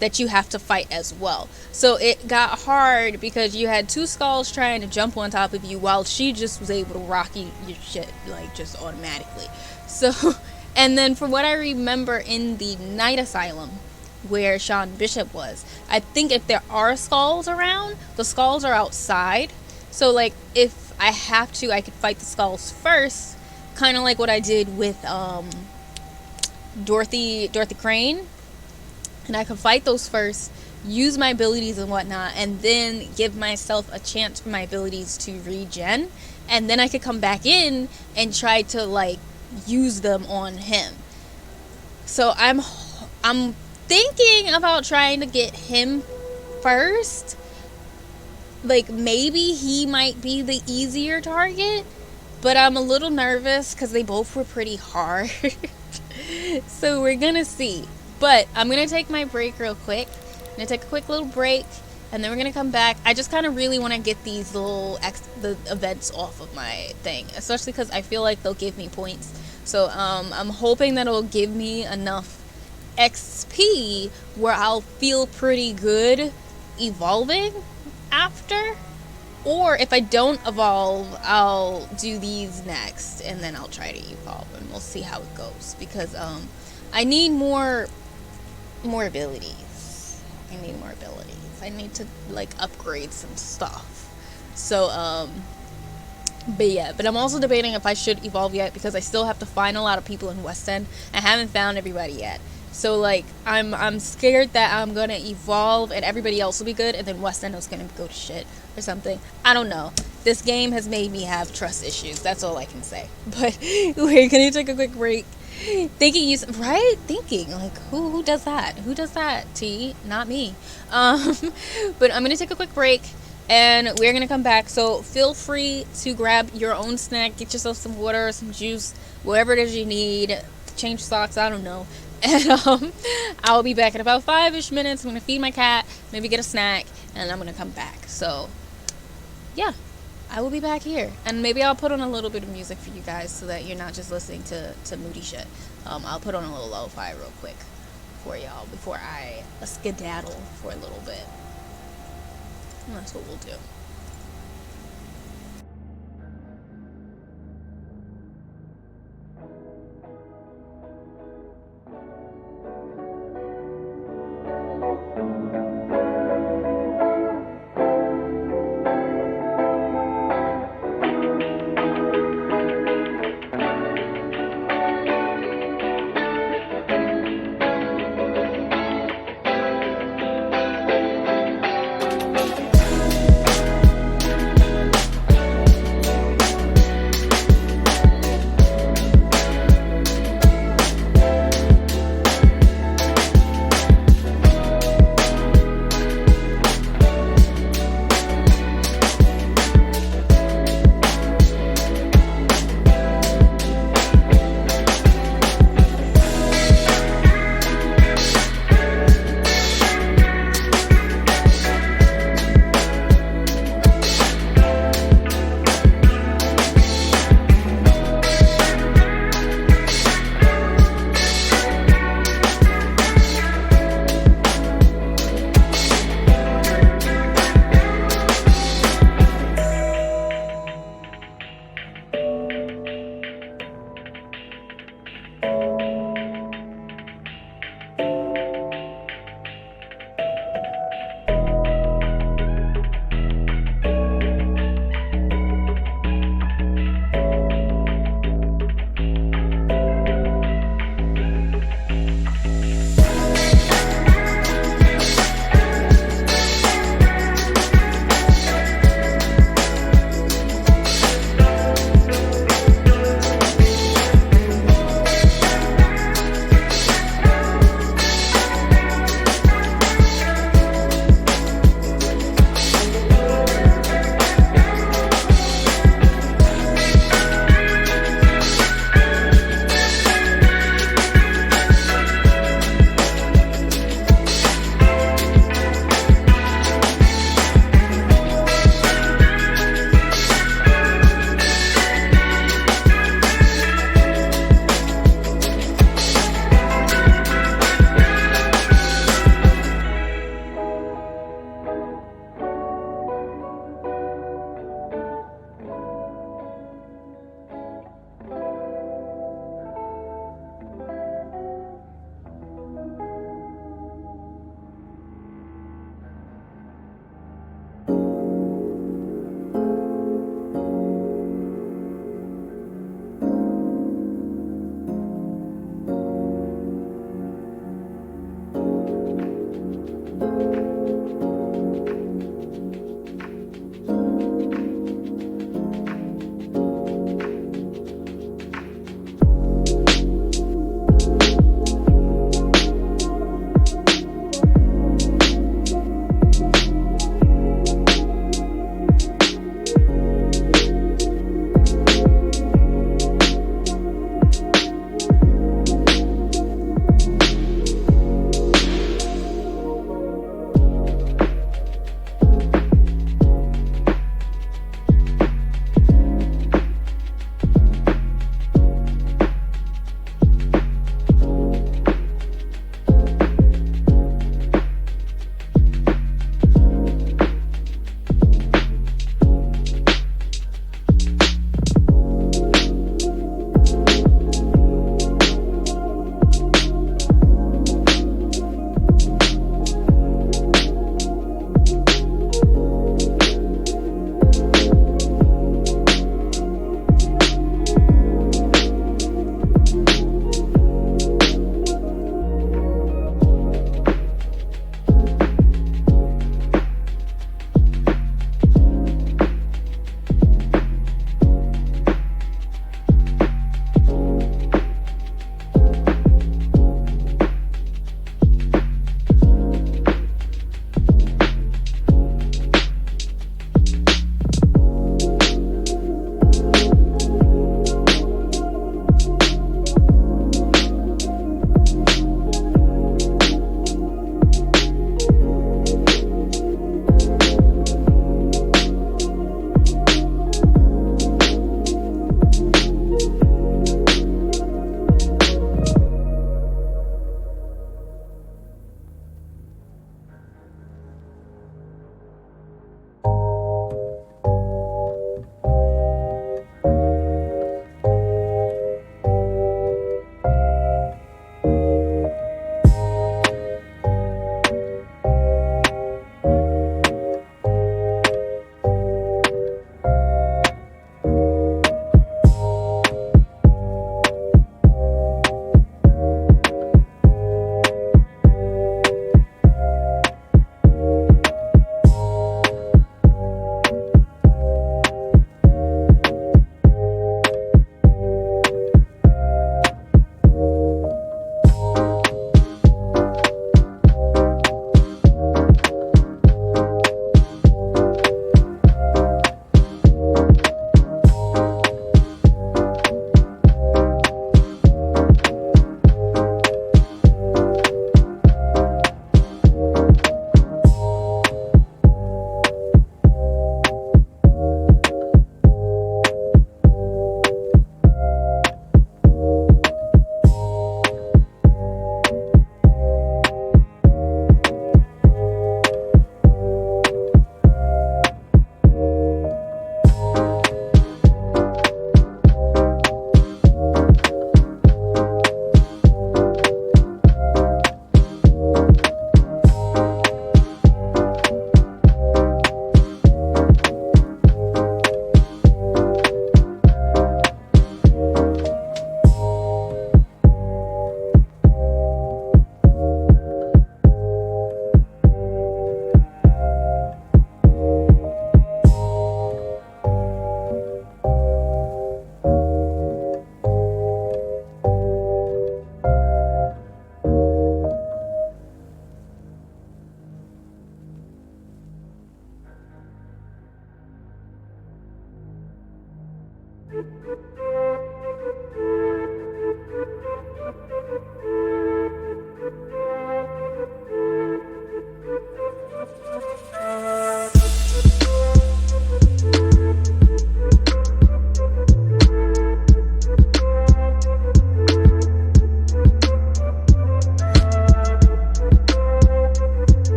Speaker 1: that you have to fight as well. So it got hard because you had two skulls trying to jump on top of you while she just was able to rock your shit like just automatically. So and then from what I remember in the Night Asylum where Sean Bishop was, I think if there are skulls around, the skulls are outside. So like if I have to, I could fight the skulls first, kind of like what I did with Dorothy Crane, and I could fight those first, use my abilities and whatnot, and then give myself a chance for my abilities to regen, and then I could come back in and try to like use them on him. So I'm thinking about trying to get him first. Like maybe he might be the easier target, but I'm a little nervous because they both were pretty hard. So we're gonna see. But I'm gonna take my break real quick. I'm gonna take a quick little break, and then we're gonna come back. I just kind of really want to get these the events off of my thing, especially because I feel like they'll give me points. So I'm hoping that it'll give me enough XP where I'll feel pretty good evolving after. Or if I don't evolve, I'll do these next, and then I'll try to evolve, and we'll see how it goes. Because I need more abilities. I need to like upgrade some stuff. So but yeah, but I'm also debating if I should evolve yet, because I still have to find a lot of people in West End. I haven't found everybody yet. So like I'm scared that I'm gonna evolve and everybody else will be good, and then West End is gonna go to shit or something. I don't know. This game has made me have trust issues. That's all I can say. But wait, can you take a quick break? Thinking like who does that? Who does that? T, not me. But I'm gonna take a quick break, and we're gonna come back. So feel free to grab your own snack, get yourself some water, some juice, whatever it is you need. Change socks, I don't know. And I'll be back in about 5-ish minutes. I'm gonna feed my cat, maybe get a snack, and I'm gonna come back. So yeah, I will be back here, and maybe I'll put on a little bit of music for you guys so that you're not just listening to moody shit. I'll put on a little lo-fi real quick for y'all before I skedaddle for a little bit. And that's what we'll do.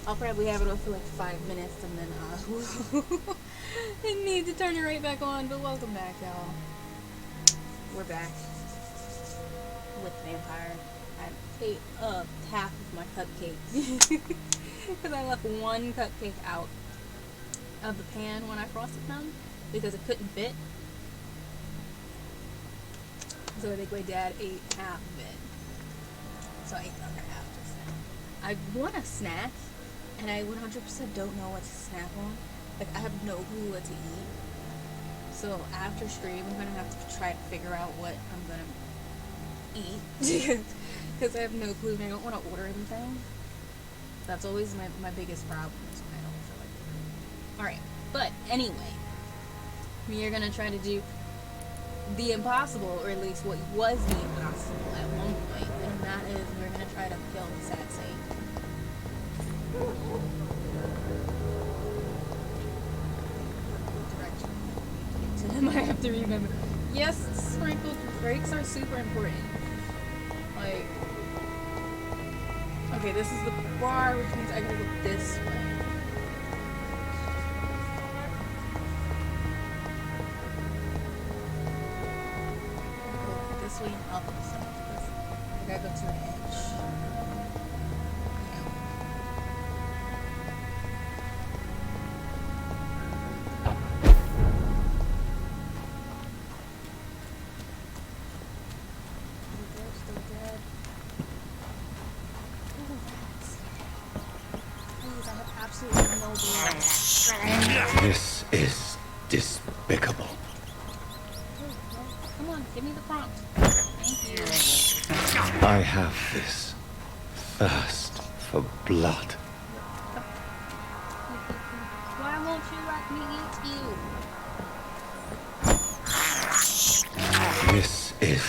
Speaker 1: I'll probably have it on for like 5 minutes and then I need to turn it right back on. But welcome back, y'all. We're back with Vampyr. I ate half of my cupcakes because I left one cupcake out of the pan when I frosted them because it couldn't fit. So I think my dad ate half of it. So I ate the other half just now. I want a snack, and I 100% don't know what to snack on. Like, I have no clue what to eat. So after stream, I'm gonna have to try to figure out what I'm gonna eat. Because I have no clue, and I don't want to order anything. That's always my biggest problem, is when I don't feel like ordering. Alright, but anyway, we are gonna try to do the impossible, or at least what was the impossible at one point, and that is we're gonna try to kill the Sad Saint. Direction. To him, I have to remember. Yes, sprinkled brakes are super important. Like, okay, this is the bar, which means I gotta go this way. This way and up. So I gotta go to the edge.
Speaker 14: This is despicable.
Speaker 1: Come on, give me the prompt. Thank you.
Speaker 14: I have this thirst for blood.
Speaker 1: Why won't you let me eat you?
Speaker 14: This is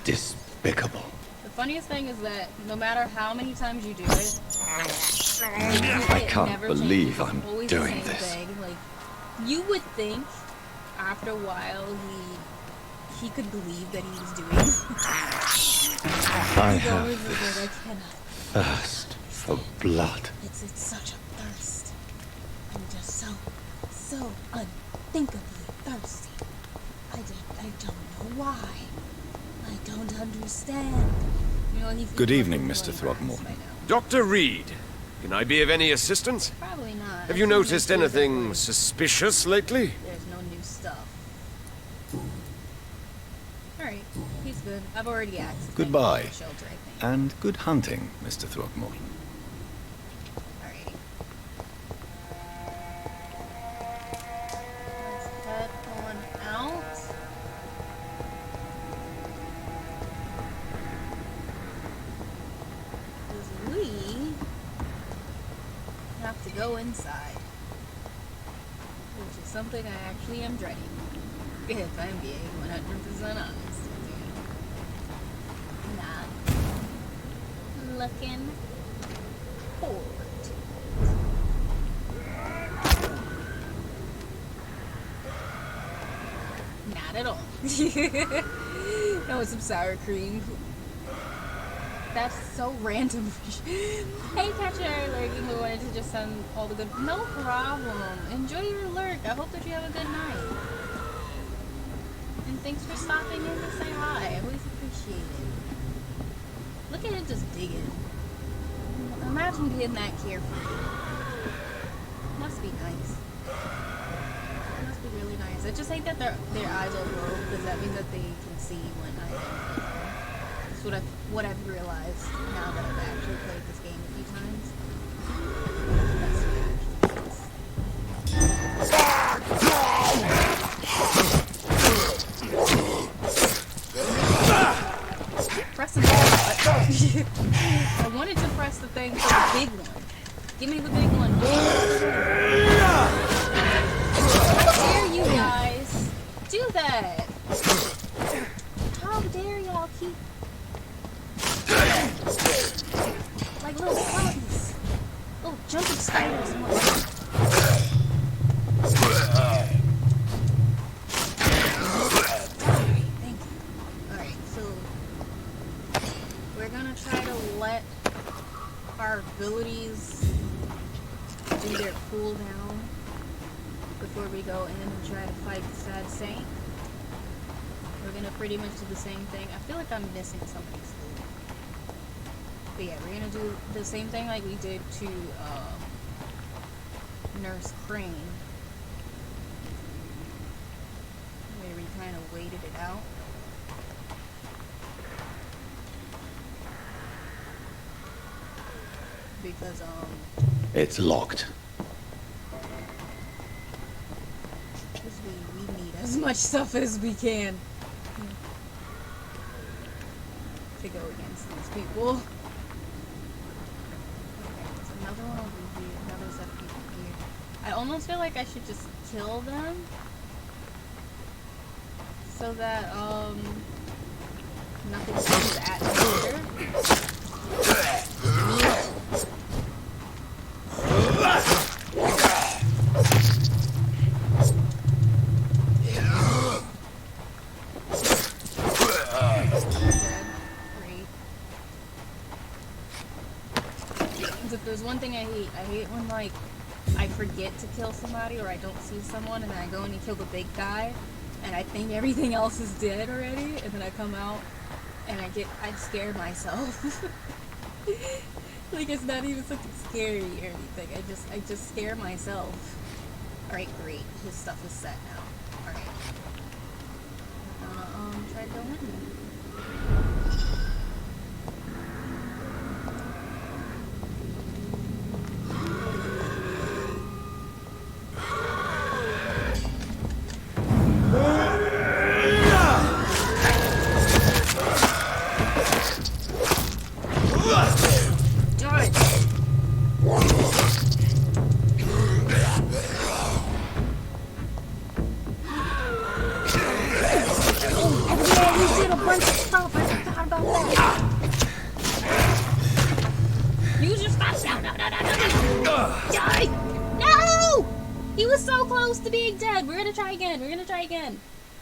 Speaker 14: despicable.
Speaker 1: The funniest thing is that no matter how many times you do it,
Speaker 14: I can't believe I'm doing this.
Speaker 1: Like, you would think after a while he could believe that he was doing it.
Speaker 14: I have this thirst for blood.
Speaker 1: It's such a thirst. I'm just so unthinkably thirsty. I don't know why. I don't understand. You know,
Speaker 14: Good evening, Mr. Throgmorton.
Speaker 11: Dr. Reed, can I be of any assistance?
Speaker 1: Probably not.
Speaker 11: Have you noticed anything suspicious lately?
Speaker 1: There's no new stuff. Alright, he's good. I've already asked.
Speaker 14: Goodbye.
Speaker 1: Shelter, I think.
Speaker 14: And good hunting, Mr. Throgmorton.
Speaker 1: Alrighty. Let's head on out. go inside. Which is something I actually am dreading. If I'm being 100% honest with you. Not looking forward to it. Not at all. That was some sour cream. That's so random. Hey, Catcher, lurking. We wanted to just send all the good. No problem. Enjoy your lurk. I hope that you have a good night. And thanks for stopping in to say hi. I always appreciate it. Look at it just digging. Imagine being that carefree. Must be nice. Must be really nice. I just hate that their eyes are low because that means that they can see when I am. That's what I've realized now that I've actually played this game a few times. Press the ball. I wanted to press the thing for the big one. Give me the big one. How dare you guys do that? How dare y'all keep like little bugs, little jumping spiders and whatnot. Thank you. Alright, so we're gonna try to let our abilities do their cooldown before we go in and try to fight the Sad Saint. We're gonna pretty much do the same thing. I feel like I'm missing something still. But yeah, we're gonna do the same thing like we did to Nurse Crane. Where we kind of waited it out. Because,
Speaker 2: It's locked.
Speaker 1: because we need as much stuff as we can to go against these people. Okay, there's another one over here, another set of people here. I almost feel like I should just kill them so that, nothing comes at me later. If there's one thing I hate when like I forget to kill somebody or I don't see someone and then I go and kill the big guy and I think everything else is dead already and then I come out and I'd scare myself. Like it's not even something scary or anything. I just scare myself. Alright, great. His stuff is set now. Alright. Try to go in.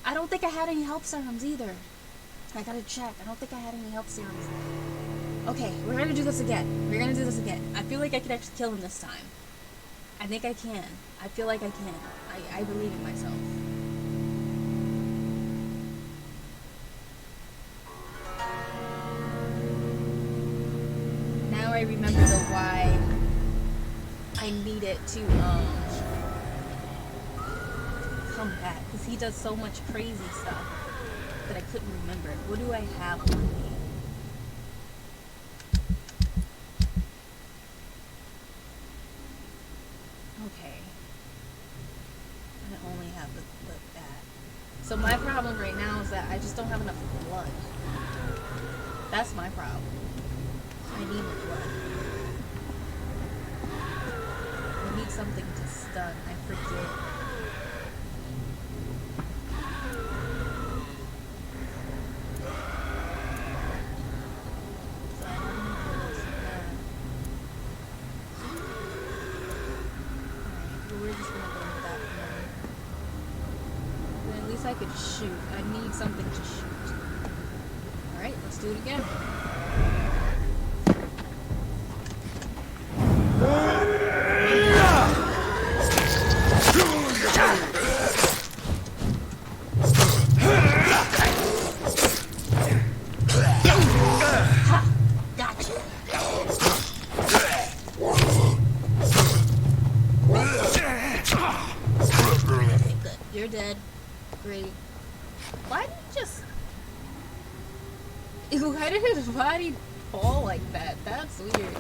Speaker 1: I don't think I had any health serums either. I gotta check. I don't think I had any health serums. Okay, we're gonna do this again. We're gonna do this again. I feel like I could actually kill him this time. I think I can. I feel like I can. I believe in myself. Now I remember the why I needed to, come back because he does so much crazy stuff that I couldn't remember. What do I have on me? Okay. I only have that. So my problem right now is that I just don't have enough blood. That's my problem. I need more blood. I something to stun. I forget. I could shoot. I need something to shoot. Alright, let's do it again. Ha! Gotcha. Okay, good. You're dead. Great. Why did it just... Why did his body fall like that? That's weird.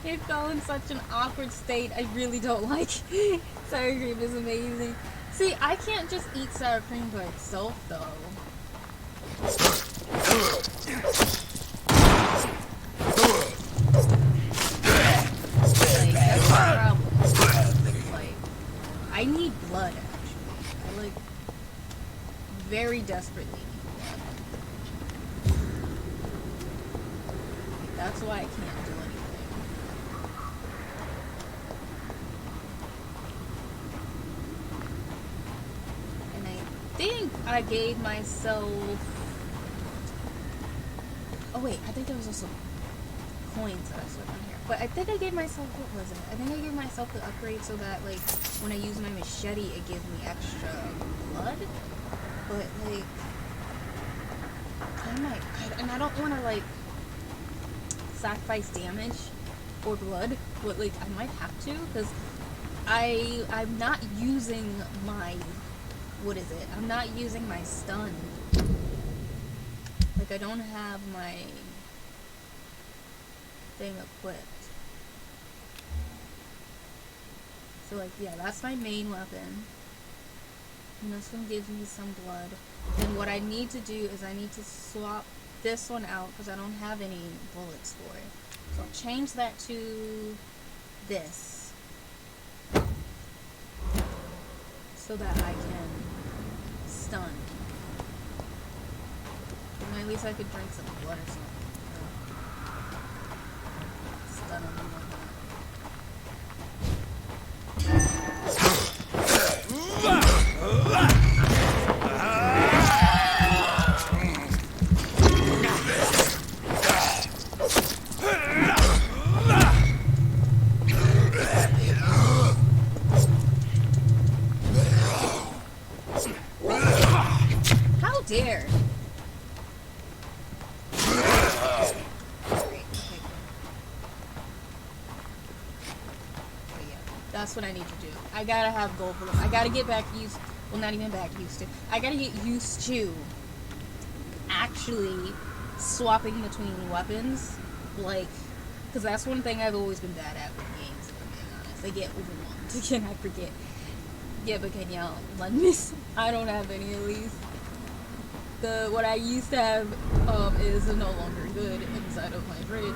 Speaker 1: It fell in such an awkward state. I really don't like sour cream. Is amazing. See, I can't just eat sour cream by itself, though. Like, that's the problem. Like, I need blood, actually. I, like, very desperately need blood. That's why I can't do anything. And I think I gave myself... Oh wait, I think there was also coins that I slipped on here. But I think I gave myself, what was it? I think I gave myself the upgrade so that, like, when I use my machete, it gives me extra blood. But, like, I might, and I don't want to, like, sacrifice damage or blood, but, like, I might have to, because I'm not using my, what is it? I'm not using my stun. Like, I don't have my thing equipped. So, like, yeah, that's my main weapon. And this one gives me some blood. And what I need to do is I need to swap this one out because I don't have any bullets for it. So I'll change that to this. So that I can stun. And at least I could drink some blood or something. Stun them like how dare! That's what I need to do. I gotta have gold for them. I gotta get back used, well, not even back used to. I gotta get used to actually swapping between weapons, like, because that's one thing I've always been bad at with games, if I'm being honest. I get overwhelmed. Again, I forget. Yeah, but can y'all let me? I don't have any, at least. What I used to have is no longer good inside of my fridge.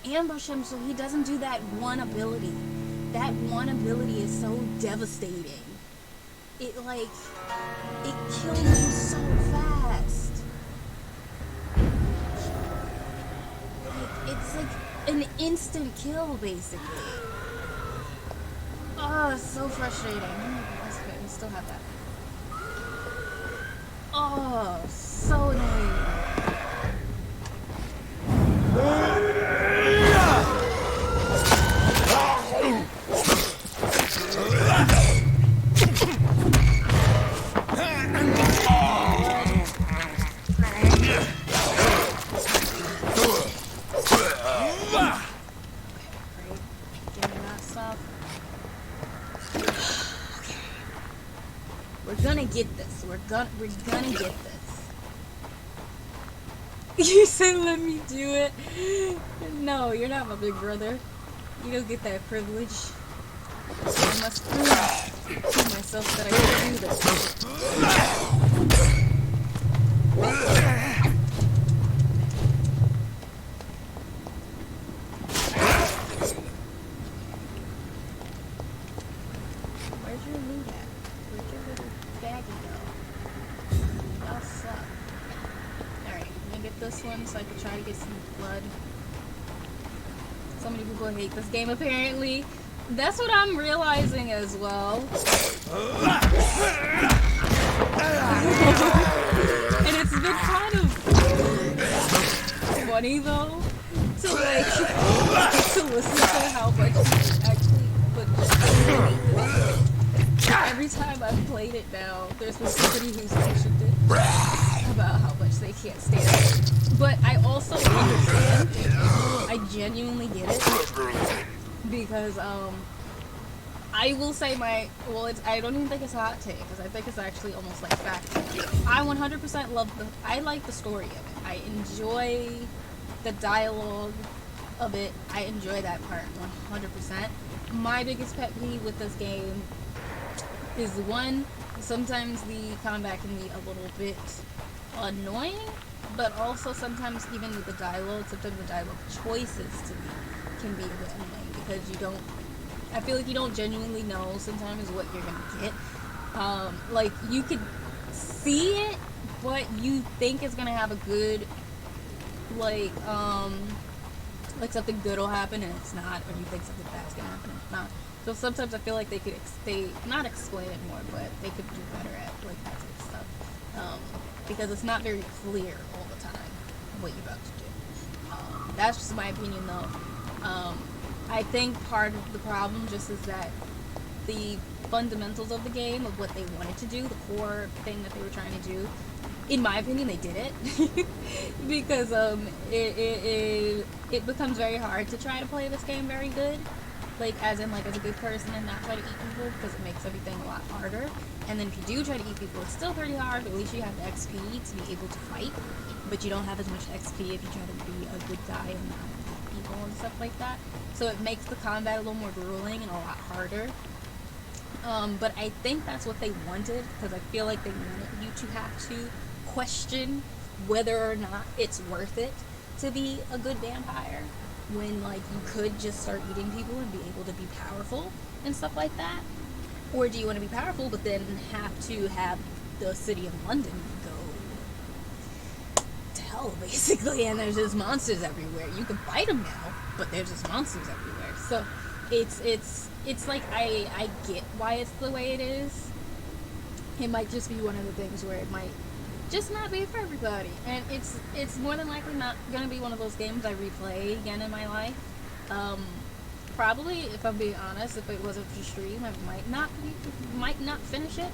Speaker 1: Ambush him so he doesn't do that one ability. That one ability is so devastating. It, like, it kills you so fast. Like, it's like an instant kill, basically. Oh, it's so frustrating. That's good, we still have that. Oh, so annoying. We're gonna get this. We're gonna get this. You said let me do it. No, you're not my big brother. You don't get that privilege. I must prove to myself that I can do this. Where's your loot at? Where's your little baggie go? Y'all suck. Alright, I'm gonna get this one so I can try to get some blood. So many people hate this game apparently. That's what I'm realizing as well. And it's been kind of funny though to like to listen to how much people actually put every time I've played it now, there's been somebody who's mentioned it about how much they can't stand it. But I also understand. I genuinely get it. Because, I will say I don't even think it's a hot take, because I think it's actually almost like fact. I 100% I like the story of it. I enjoy the dialogue of it. I enjoy that part 100%. My biggest pet peeve with this game is one, sometimes the combat can be a little bit annoying, but also sometimes even with the dialogue, sometimes the dialogue choices can be a bit annoying because I feel like you don't genuinely know sometimes what you're gonna get. Like you could see it, but you think it's gonna have a good, like something good will happen and it's not, or you think something bad's gonna happen and it's not. So sometimes I feel like they could not explain it more, but they could do better at like that type of stuff. Because it's not very clear all the time what you're about to do. That's just my opinion though. I think part of the problem just is that the fundamentals of the game, of what they wanted to do, the core thing that they were trying to do, in my opinion, they did it. Because it becomes very hard to try to play this game very good. Like, as a good person and not try to eat people, because it makes everything a lot harder. And then if you do try to eat people, it's still pretty hard, but at least you have the XP to be able to fight. But you don't have as much XP if you try to be a good guy and not eat people and stuff like that. So it makes the combat a little more grueling and a lot harder. But I think that's what they wanted, because I feel like they wanted you to have to question whether or not it's worth it to be a good vampire, when like you could just start eating people and be able to be powerful and stuff like that. Or do you want to be powerful but then have to have the city of London go to hell basically, and there's just monsters everywhere. You can fight them now, but there's just monsters everywhere. So it's like I get why it's the way it is. It might just be one of the things where it might just not be for everybody, and it's more than likely not gonna be one of those games I replay again in my life. Probably, if I'm being honest, if it wasn't for stream, I might not finish it.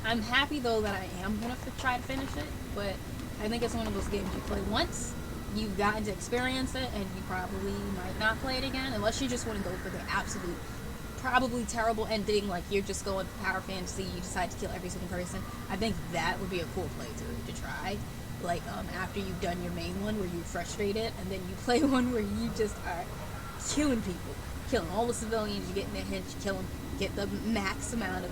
Speaker 1: I'm happy though that I am gonna try to finish it, but I think it's one of those games you play once, you've gotten to experience it, and you probably might not play it again unless you just want to go for the absolute probably terrible ending, like you're just going power fantasy, you decide to kill every single person. I think that would be a cool playthrough to try. Like after you've done your main one where you're frustrated, and then you play one where you just are killing people, killing all the civilians, you get in their heads, you kill them, get the max amount of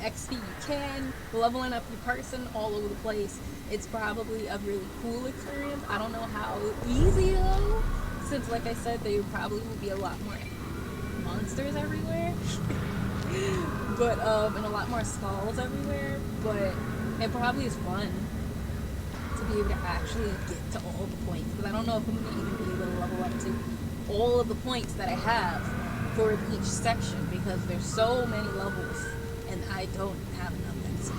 Speaker 1: XP you can, leveling up your person all over the place. It's probably a really cool experience. I don't know how easy though, since like I said, there probably will be a lot more monsters everywhere, but and a lot more skulls everywhere, but it probably is fun to be able to actually get to all the points, because I don't know if I'm going to even be able to level up to all of the points that I have for each section, because there's so many levels and I don't have enough XP.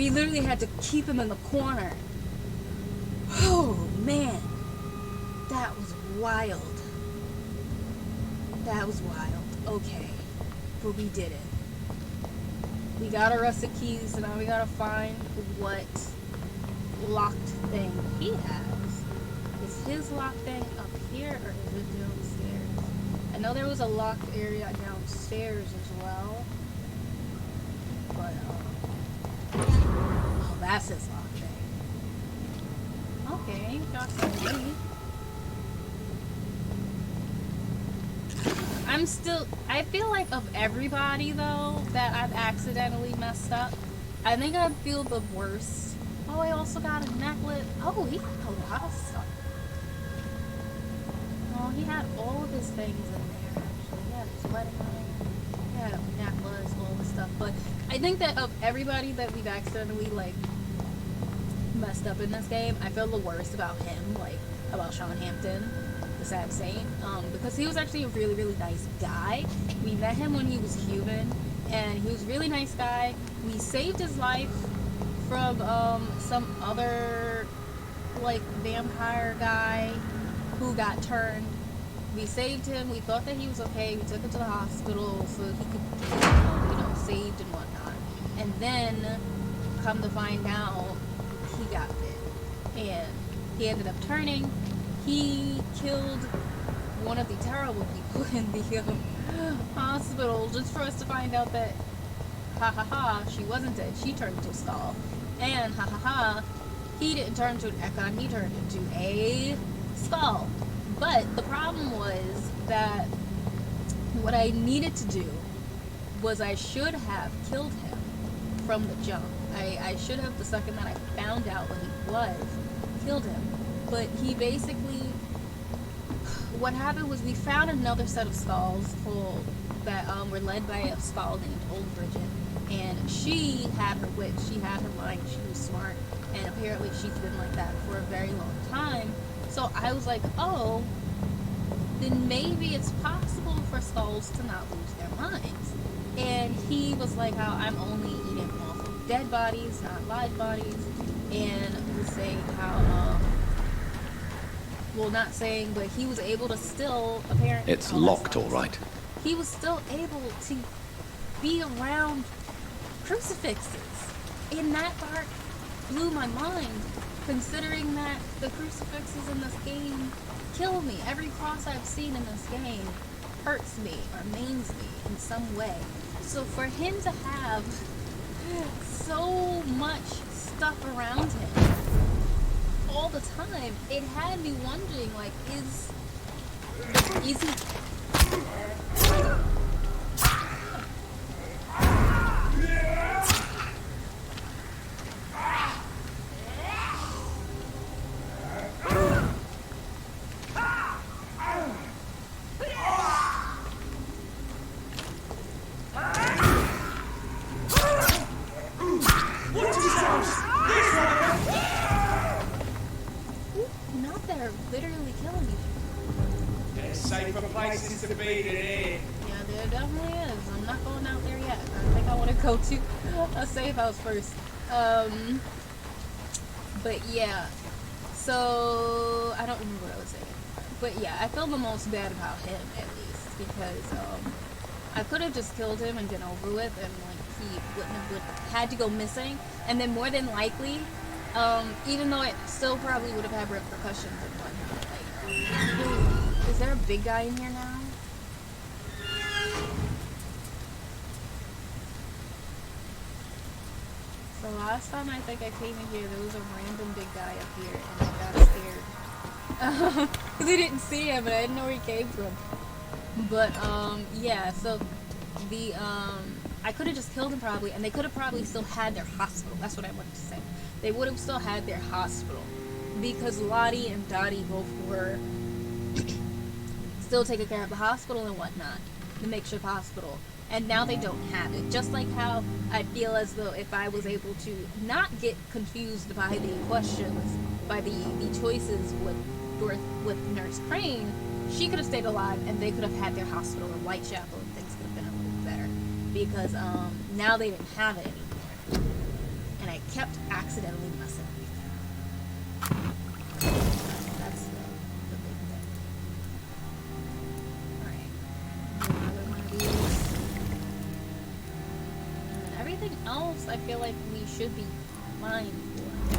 Speaker 1: we literally had to keep him in the corner. Oh, man. That was wild. That was wild. Okay. But we did it. We got our rusted keys, and now we gotta find what locked thing he has. Is his locked thing up here, or is it downstairs? I know there was a locked area downstairs as well. But, oh, that's his locked thing. Okay, got some meat. I feel like of everybody, though, that I've accidentally messed up, I think I feel the worst. Oh, I also got a necklace. Oh, he had a lot of stuff. Oh, he had all of his things in there, actually. He had his wedding ring, he had a necklace, all this stuff. But I think that of everybody that we've accidentally, like, messed up in this game, I feel the worst about him, like, about Sean Hampton, the Sad Saint, because he was actually a really, really nice guy. We met him when he was human, and he was a really nice guy. We saved his life from some other, like, vampire guy who got turned. We saved him. We thought that he was okay. We took him to the hospital so he could be, saved and whatnot. And then, come to find out, he got bit. And he ended up turning. He killed one of the terrible people in the hospital just for us to find out that, ha ha ha, she wasn't dead. She turned into a skull. And ha ha ha, he didn't turn into an Ekon, he turned into a skull. But the problem was that what I needed to do was I should have killed him from the jump. I should have, the second that I found out what he was, killed him. But he basically, what happened was we found another set of skulls full that were led by a skull named Old Bridget. And she had her wit, she had her mind, she was smart, and apparently she's been like that for a very long time. So I was like, oh, then maybe it's possible for skulls to not lose their minds. And he was like, how I'm only eating off of dead bodies, not live bodies. And was saying how, well, not saying, but he was able to still, apparently...
Speaker 14: It's locked, all right.
Speaker 1: He was still able to be around crucifixes. And that part blew my mind, considering that the crucifixes in this game kill me. Every cross I've seen in this game hurts me or maims me in some way. So for him to have so much stuff around him all the time, it had me wondering, like, is he... Not that are literally killing you.
Speaker 16: There's safer places to be than here.
Speaker 1: Yeah, there definitely is. I'm not going out there yet. I think I want to go to a safe house first. But yeah. So, I don't remember what I was saying. But yeah, I feel the most bad about him, at least. Because, I could have just killed him and been over with, and, like, he wouldn't have had to go missing. And then more than likely, even though it still probably would have had repercussions and whatnot. Like, is there a big guy in here now? So last time I think I came in here, there was a random big guy up here, and I got scared. Because I didn't see him, and I didn't know where he came from. But, yeah, so the, I could have just killed him probably, and they could have probably still had their hospital. That's what I wanted to say. They would have still had their hospital. Because Lottie and Dottie both were still taking care of the hospital and whatnot. The makeshift hospital. And now they don't have it. Just like how I feel as though if I was able to not get confused by the questions, by the choices with Nurse Crane, she could have stayed alive and they could have had their hospital in Whitechapel and things could have been a little better. Because now they didn't have it anymore. And and I kept accidentally messing everything. That's the big thing. Alright. Another one of these. And everything else I feel like we should be fine for.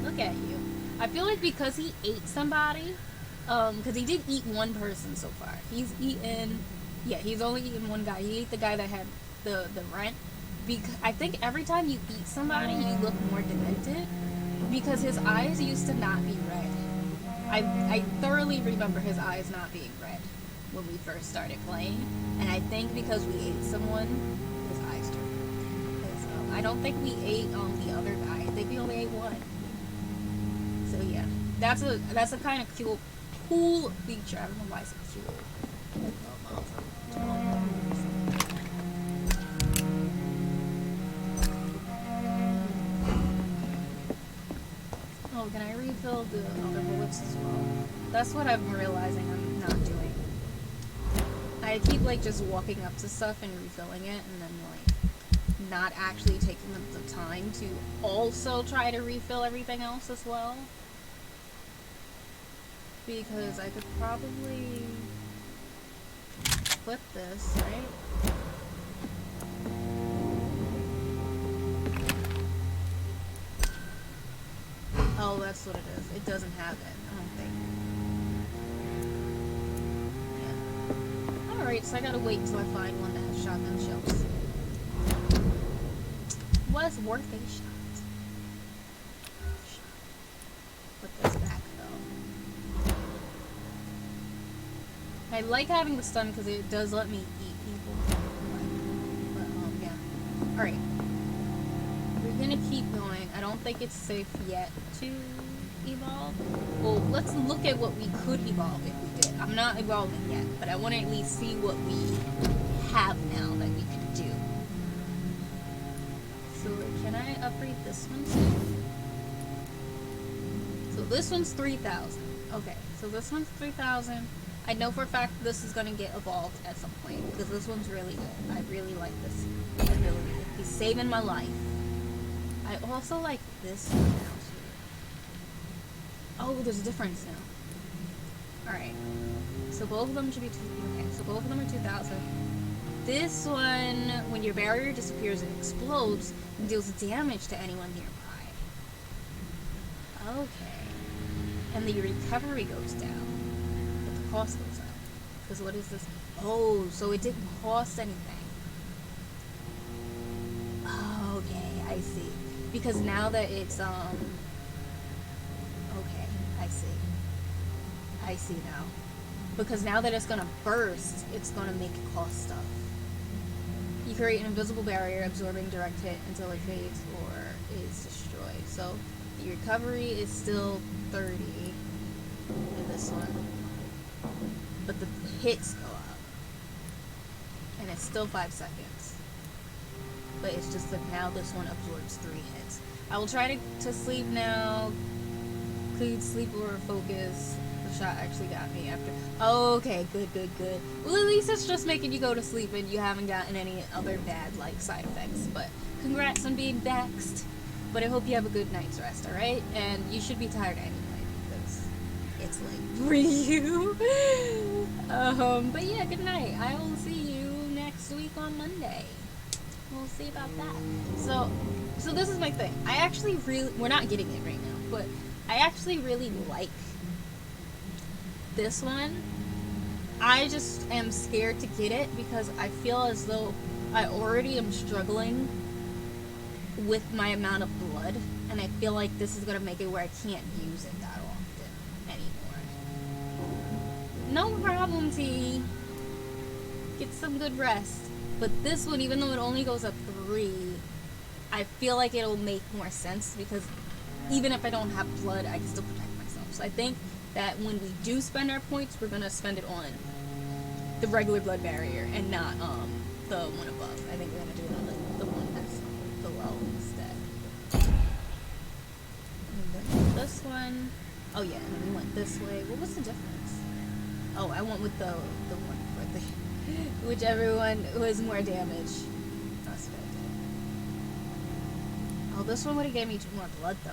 Speaker 1: Look at you. I feel like because he ate somebody, because he did eat one person so far. He's eaten, yeah, he's only eaten one guy. He ate the guy that had the rent. Because I think every time you eat somebody, you look more demented. Because his eyes used to not be red. I thoroughly remember his eyes not being red when we first started playing. And I think because we ate someone, his eyes turned red. Because, I don't think we ate the other guy. I think we only ate one. So yeah, that's a kind of cool feature. I don't know why it's so cool. Oh, can I refill the other bullets as well? That's what I'm realizing I'm not doing. I keep like just walking up to stuff and refilling it, and then like not actually taking the time to also try to refill everything else as well. Because I could probably flip this, right? Oh, that's what it is. It doesn't have it, I don't think. Yeah. Alright, so I gotta wait until I find one that has shotgun shells. Was worth a shot. Put this back though. I like having the stun because it does let me eat people. But yeah. Alright. We're gonna keep going. I don't think it's safe yet to evolve. Well, let's look at what we could evolve if we did. I'm not evolving yet, but I want to at least see what we have now that we can do. So can I upgrade this one too? So this one's 3,000. Okay, so this one's 3,000. I know for a fact this is gonna get evolved at some point because this one's really good. I really like this ability. He's saving my life. I also like this one now too. Oh, there's a difference now. Alright. So both of them should be okay, so both of them are 2,000. This one, when your barrier disappears and explodes, it deals damage to anyone nearby. Okay. And the recovery goes down. But the cost goes up. Because what is this? Oh, so it didn't cost anything. Okay, I see. Because now that it's, okay, I see. I see now. Because now that it's gonna burst, it's gonna make it cost stuff. You create an invisible barrier absorbing direct hit until it fades or is destroyed. So the recovery is still 30 in this one. But the hits go up. And it's still 5 seconds. But it's just that now this one absorbs 3 hits. I will try to sleep now. Include sleep or focus. The shot actually got me after. Oh, okay, good. Well, at least it's just making you go to sleep and you haven't gotten any other bad, like, side effects. But congrats on being vaxxed. But I hope you have a good night's rest, alright? And you should be tired anyway, because it's late for you. But yeah, good night. I will see you next week on Monday. We'll see about that. So this is my thing. I actually really, we're not getting it right now, but I actually really like this one. I just am scared to get it because I feel as though I already am struggling with my amount of blood, and I feel like this is gonna make it where I can't use it that often anymore. No problem, T. Get some good rest. But this one, even though it only goes up 3, I feel like it'll make more sense because even if I don't have blood, I can still protect myself. So I think that when we do spend our points, we're gonna spend it on the regular blood barrier and not the one above. I think we're gonna do it on the one that's below instead. And then this one, oh yeah, and then we went this way. What was the difference? Oh, I went with the one for the whichever one was more damage. That's good. Oh, this one would have gave me 2 more blood though.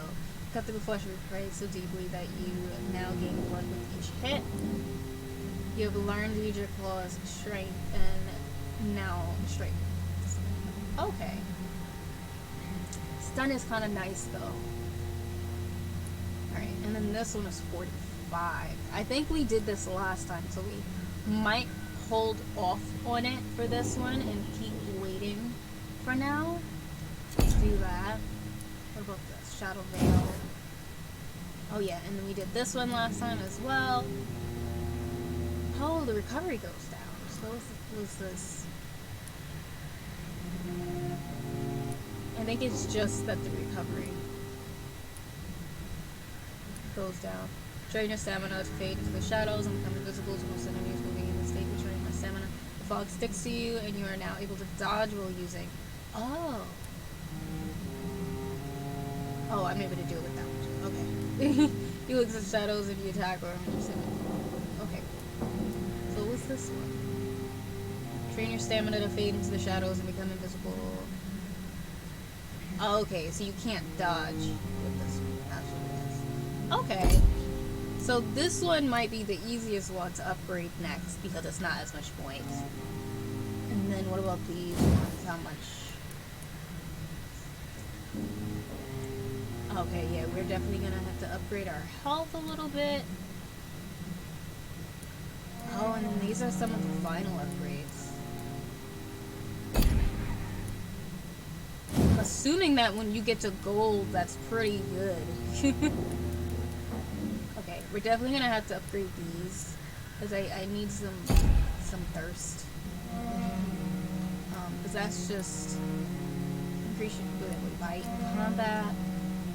Speaker 1: Cut through flesh of prey so deeply that you now gain blood with each hit. You have learned to use your claws, strength, and now strength. Okay. Stun is kind of nice though. Alright, and then this one is 45. I think we did this last time, so we might hold off on it for this one and keep waiting for now. Let's do that. What about this? Shadow Veil. Oh yeah, and then we did this one last time as well. Oh, the recovery goes down. So what was this? I think it's just that the recovery goes down. Drain your stamina to fade into the shadows and become invisible to most enemies moving in the state of draining my stamina. The fog sticks to you and you are now able to dodge while using. Oh. Oh, I'm able to do it with that one. Okay. You look at the shadows and you attack or okay. So what's this one? Train your stamina to fade into the shadows and become invisible. Oh, okay, so you can't dodge with this one. That's what it is. Okay. So this one might be the easiest one to upgrade next because it's not as much points. And then what about these ones? How much? Okay, yeah, we're definitely gonna have to upgrade our health a little bit. Oh, and then these are some of the final upgrades. I'm assuming that when you get to gold, that's pretty good. Okay, we're definitely gonna have to upgrade these because I need some thirst. Because that's just increase your ability with bite and combat.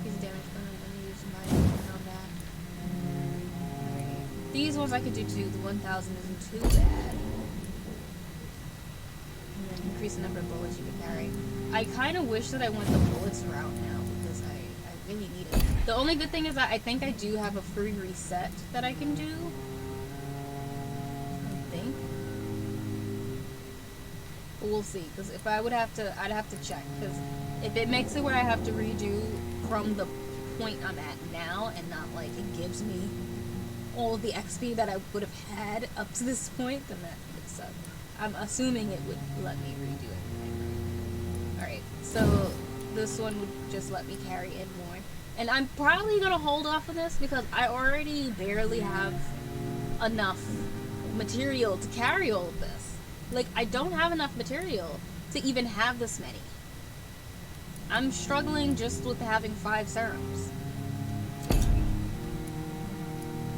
Speaker 1: Increase damage when you use bite and combat. Alright. These ones I could do too. The 1000 isn't too bad. And then increase the number of bullets you can carry. I kind of wish that I went the bullets route now because I really need it. The only good thing is that I think I do have a free reset that I can do. I think. But we'll see, because if I would have to, I'd have to check, because if it makes it where I have to redo from the point I'm at now, and not like it gives me all of the XP that I would have had up to this point, then that would suck. I'm assuming it would let me redo everything. Alright, so this one would just let me carry in more. And I'm probably going to hold off of this, because I already barely have enough material to carry all of this. Like, I don't have enough material to even have this many. I'm struggling just with having 5 serums.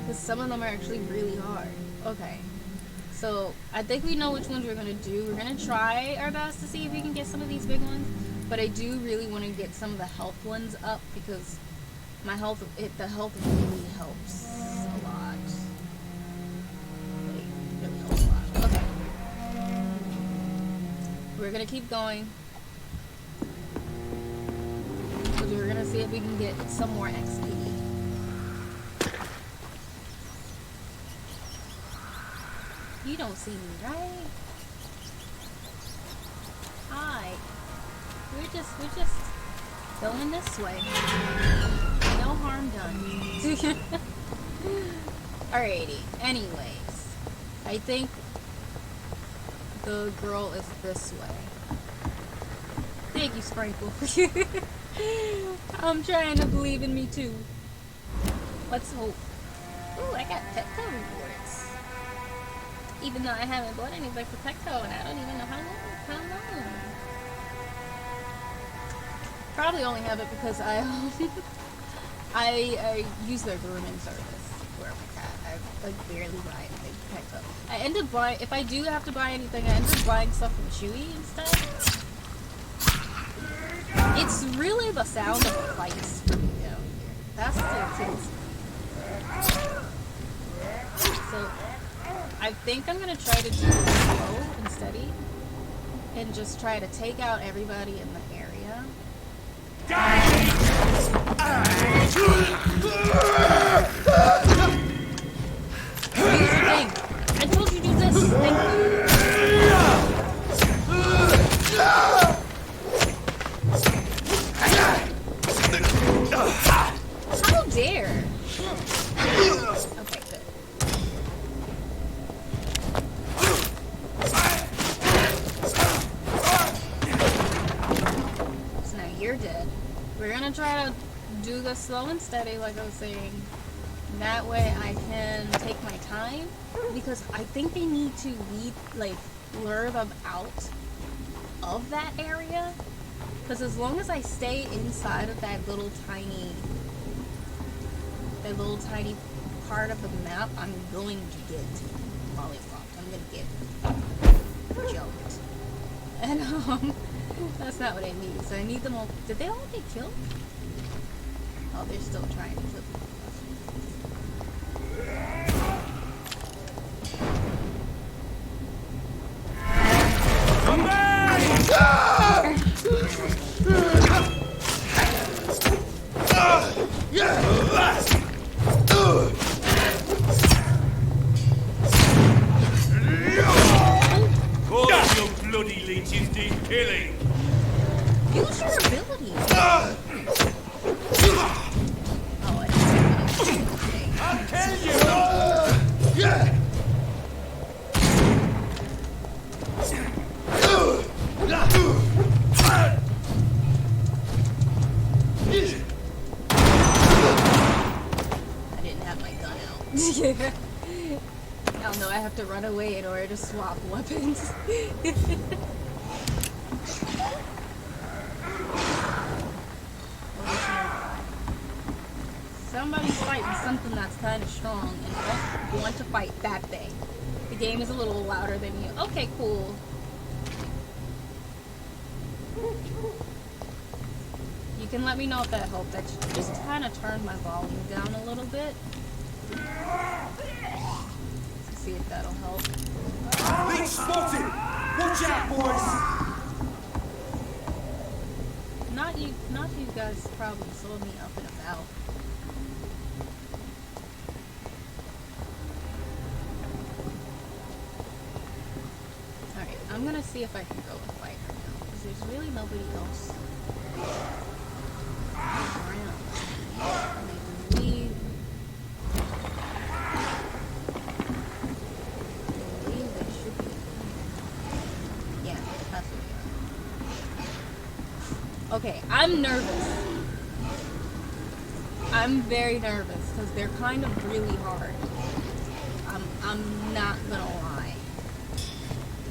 Speaker 1: Because some of them are actually really hard. Okay. So, I think we know which ones we're going to do. We're going to try our best to see if we can get some of these big ones. But I do really want to get some of the health ones up, because my health, the health really helps a lot. Like, really helps a lot. Okay. We're gonna keep going. So we're gonna see if we can get some more XP. You don't see me, right? Hi. We're just going this way. No harm done. Alrighty. Anyways, I think the girl is this way. Thank you, Sprinkle. I'm trying to believe in me too. Let's hope. Ooh, I got Petco rewards. Even though I haven't bought anything for Petco, and I don't even know how long. Probably only have it because I use their grooming service for my cat. I like barely buy anything for Petco. I end up buying, if I do have to buy anything, I end up buying stuff from Chewy instead. It's really the sound of the fights for me down here. That's the thing. So I think I'm gonna try to do it slow and steady, and just try to take out everybody in the area. Here's the thing. I told you to do this. Thank you. We're gonna try to do the slow and steady, like I was saying. That way I can take my time, because I think they need to lure them out of that area. Because as long as I stay inside of that little tiny part of the map, I'm going to get mollywopped. I'm gonna get jumped. And that's not what I need. So I need them all. Did they all get killed? Oh, they're still trying to kill people.
Speaker 16: Come back! All your bloody leeches need killing.
Speaker 1: Use your ability.
Speaker 16: I'll kill you!
Speaker 1: I didn't have my gun out. Oh no, I have to run away in order to swap weapons. Somebody's fighting something that's kind of strong, and I don't want to fight that thing. The game is a little louder than you. Okay, cool. You can let me know if that helped. I just kind of turned my volume down a little bit. Let's see if that'll help.
Speaker 16: Leech spotted! Watch out, boys!
Speaker 1: Not you guys probably saw me up and about. Alright, I'm gonna see if I can go and fight her now, because there's really nobody else around. I believe they should be. Yeah, that's what they are. Okay, I'm nervous. I'm very nervous because they're kind of really hard. I'm not gonna lie.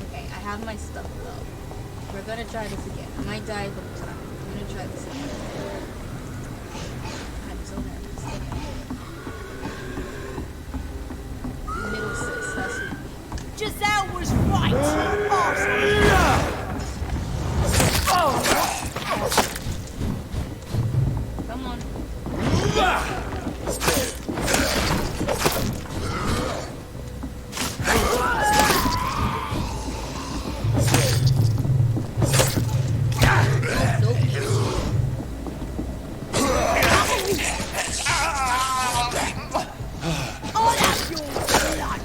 Speaker 1: Okay, I have my stuff though. We're gonna try this again. I might die, but I'm gonna try this again. I'm so nervous. Middle six, that's what
Speaker 5: Giselle was right.
Speaker 1: Come on.
Speaker 5: I'll have your blood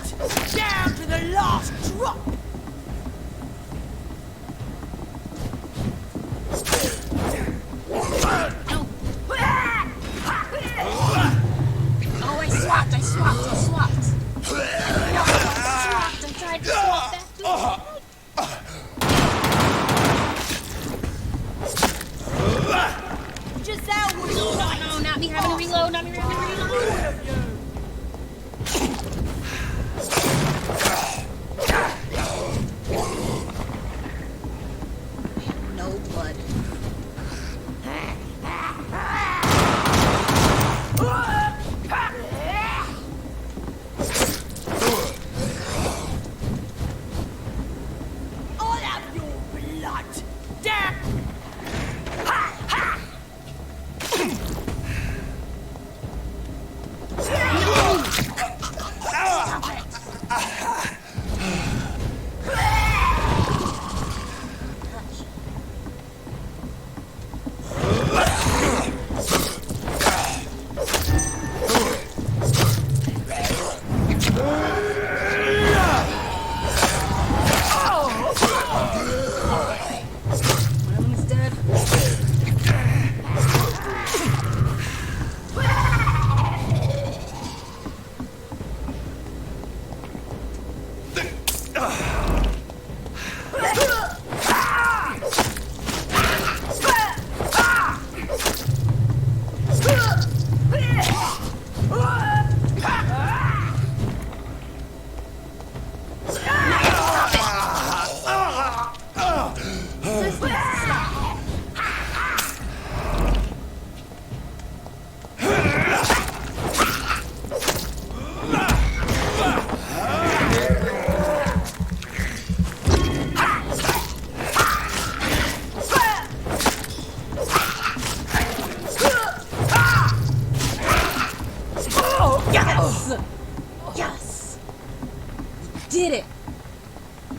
Speaker 5: down to the last drop.
Speaker 1: Oh, I swapped. I tried to swap that
Speaker 5: Giselle was right.
Speaker 1: No, not me having to reload. Not me having to reload. No blood.
Speaker 5: I'll have your blood down.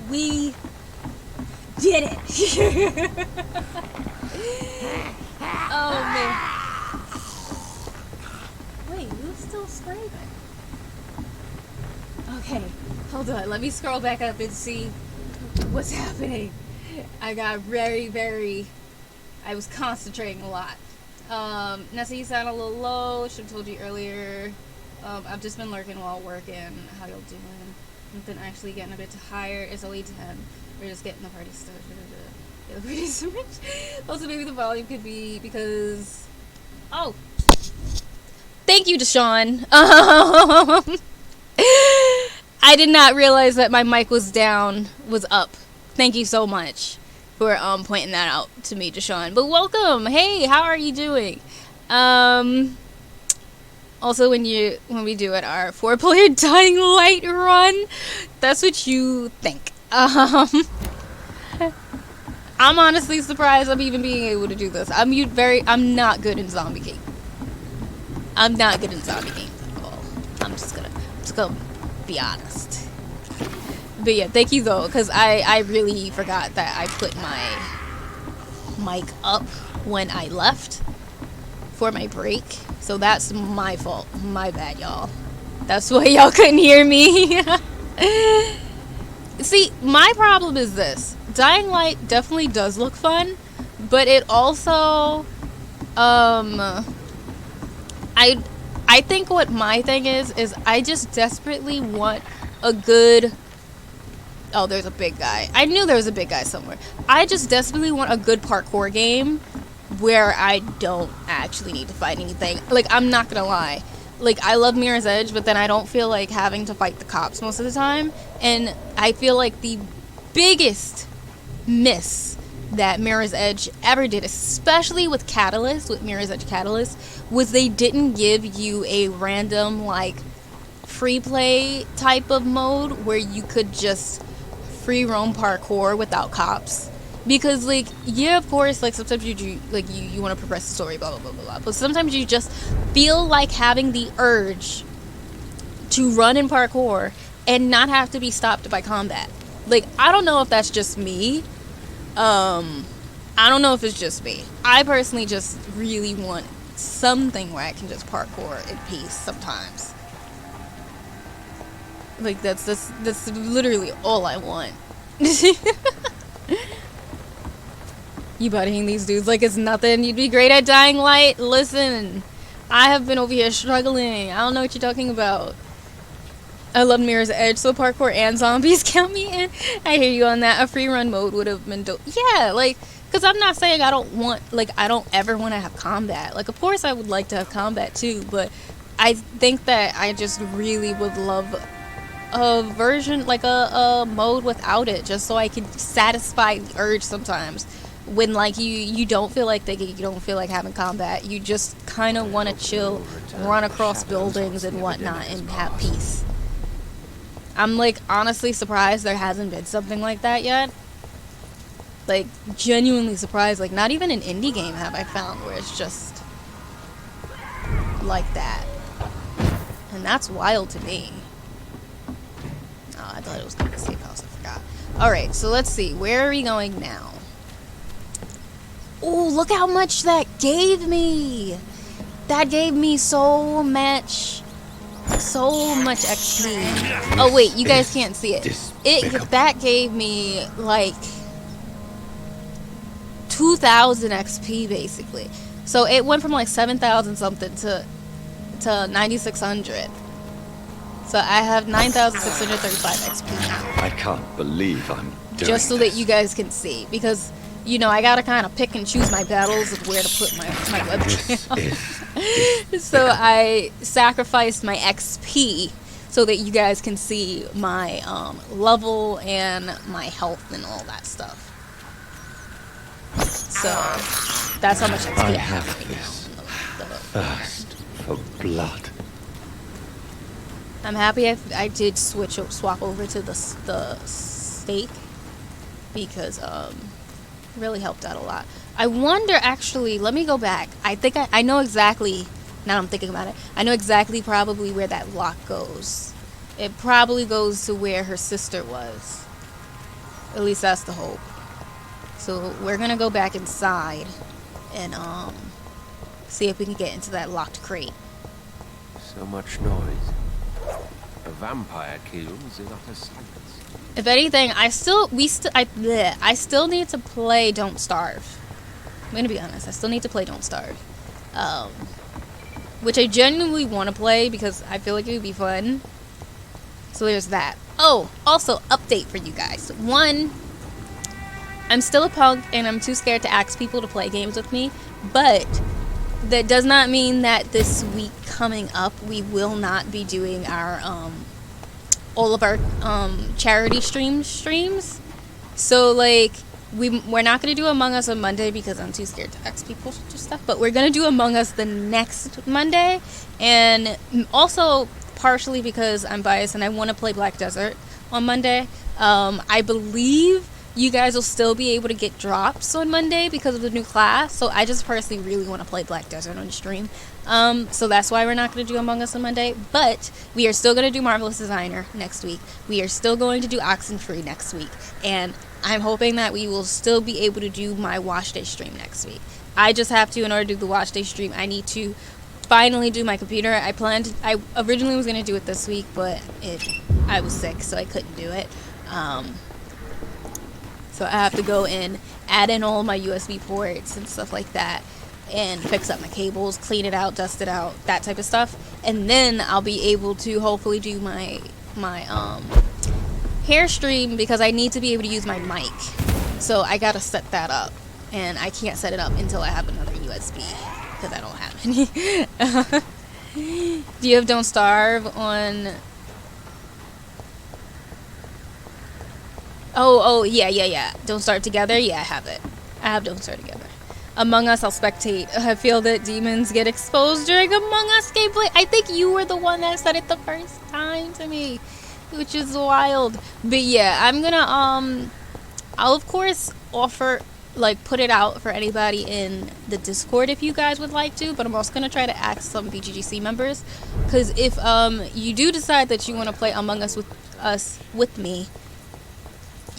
Speaker 1: We did it. Oh man. Wait, you still scraping? Okay, hold on. Let me scroll back up and see what's happening. I got I was concentrating a lot. Nessa, you sound a little low. Should have told you earlier. I've just been lurking while working. How y'all doing? I've been actually getting a bit higher. It's only 10. We're just getting the party started. Yeah, pretty so much. Also, maybe the volume could be because... Oh! Thank you, Deshaun. I did not realize that my mic was up. Thank you so much for pointing that out to me, Deshaun. But welcome. Hey, how are you doing? Also, when we do it, our 4-player Dying Light run, that's what you think. I'm honestly surprised I'm even being able to do this. I'm not good in zombie games. I'm not good in zombie games at all. I'm just gonna be honest. But yeah, thank you though, because I really forgot that I put my mic up when I left for my break. So that's my fault. My bad, y'all. That's why y'all couldn't hear me. See, my problem is this. Dying Light definitely does look fun, but it also, I think what my thing is I just desperately want a good, oh, there's a big guy. I knew there was a big guy somewhere. I just desperately want a good parkour game where I don't actually need to fight anything. Like, I'm not gonna lie. Like, I love Mirror's Edge, but then I don't feel like having to fight the cops most of the time. And I feel like the biggest miss that Mirror's Edge ever did, especially with Catalyst, with Mirror's Edge Catalyst, was they didn't give you a random, like, free play type of mode where you could just free roam parkour without cops. Because, like, yeah, of course, like, sometimes you want to progress the story, blah, blah, blah, blah, blah. But sometimes you just feel like having the urge to run in parkour and not have to be stopped by combat. Like, I don't know if that's just me. I don't know if it's just me. I personally just really want something where I can just parkour in peace sometimes. Like, that's literally all I want. You buddying these dudes like it's nothing. You'd be great at Dying Light. Listen, I have been over here struggling. I don't know what you're talking about. I love Mirror's Edge, so parkour and zombies count me in. I hear you on that. A free run mode would have been dope. Yeah, like, because I'm not saying I don't ever want to have combat. Like, of course I would like to have combat too, but I think that I just really would love a version, like a mode without it, just so I can satisfy the urge sometimes. When, like, you don't feel like you don't feel like having combat. You just kind of want to chill, run across buildings and whatnot and have peace. I'm, like, honestly surprised there hasn't been something like that yet. Like, genuinely surprised. Like, not even an indie game have I found where it's just like that. And that's wild to me. Oh, I thought it was going to be a safe house. I forgot. Alright, so let's see. Where are we going now? Oh, look how much that gave me. That gave me so much XP. Oh wait, you guys can't see it. That gave me like 2,000 XP basically. So it went from like 7,000 something to 9,600. So I have 9,635 XP now.
Speaker 14: I can't believe I'm doing
Speaker 1: just so that you guys can see, because you know, I gotta kind of pick and choose my battles of where to put my webcam. So I sacrificed my XP so that you guys can see my level and my health and all that stuff. So that's how much XP I have
Speaker 14: this thirst for blood.
Speaker 1: I'm happy I did swap over to the steak because really helped out a lot. I wonder, actually, let me go back. I think I know exactly, now I'm thinking about it, I know exactly probably where that lock goes. It probably goes to where her sister was. At least that's the hope. So we're gonna go back inside and see if we can get into that locked crate.
Speaker 3: So much noise. A vampire kills in utter silence.
Speaker 1: If anything, I still need to play Don't Starve. I'm gonna be honest, I still need to play Don't Starve. Which I genuinely want to play because I feel like it would be fun. So there's that. Oh, also, update for you guys. One, I'm still a punk and I'm too scared to ask people to play games with me, but that does not mean that this week coming up we will not be doing our all of our charity streams. So like we're not going to do Among Us on Monday because I'm too scared to ask people to do stuff, but we're going to do Among Us the next Monday, and also partially because I'm biased and I want to play Black Desert on Monday. I believe you guys will still be able to get drops on Monday because of the new class, so I just personally really want to play Black Desert on stream. So that's why we're not going to do Among Us on Monday, but we are still going to do Marvelous Designer next week. We are still going to do Oxenfree next week, and I'm hoping that we will still be able to do my Wash Day stream next week. I just have to, in order to do the Wash Day stream, I need to finally do my computer. I originally was going to do it this week, but I was sick, so I couldn't do it. So I have to go in, add in all my USB ports and stuff like that, and fix up my cables, clean it out, dust it out, that type of stuff. And then I'll be able to hopefully do my hair stream, because I need to be able to use my mic. So I gotta set that up, and I can't set it up until I have another USB, because I don't have any. Do you have Don't Starve on? Oh, yeah. Don't Start Together? Yeah, I have it. I have Don't Start Together. Among Us, I'll spectate. I feel that demons get exposed during Among Us gameplay. I think you were the one that said it the first time to me, which is wild. But yeah, I'm gonna, I'll of course offer, like, put it out for anybody in the Discord if you guys would like to, but I'm also gonna try to ask some BGGC members, because if, you do decide that you want to play Among Us with me,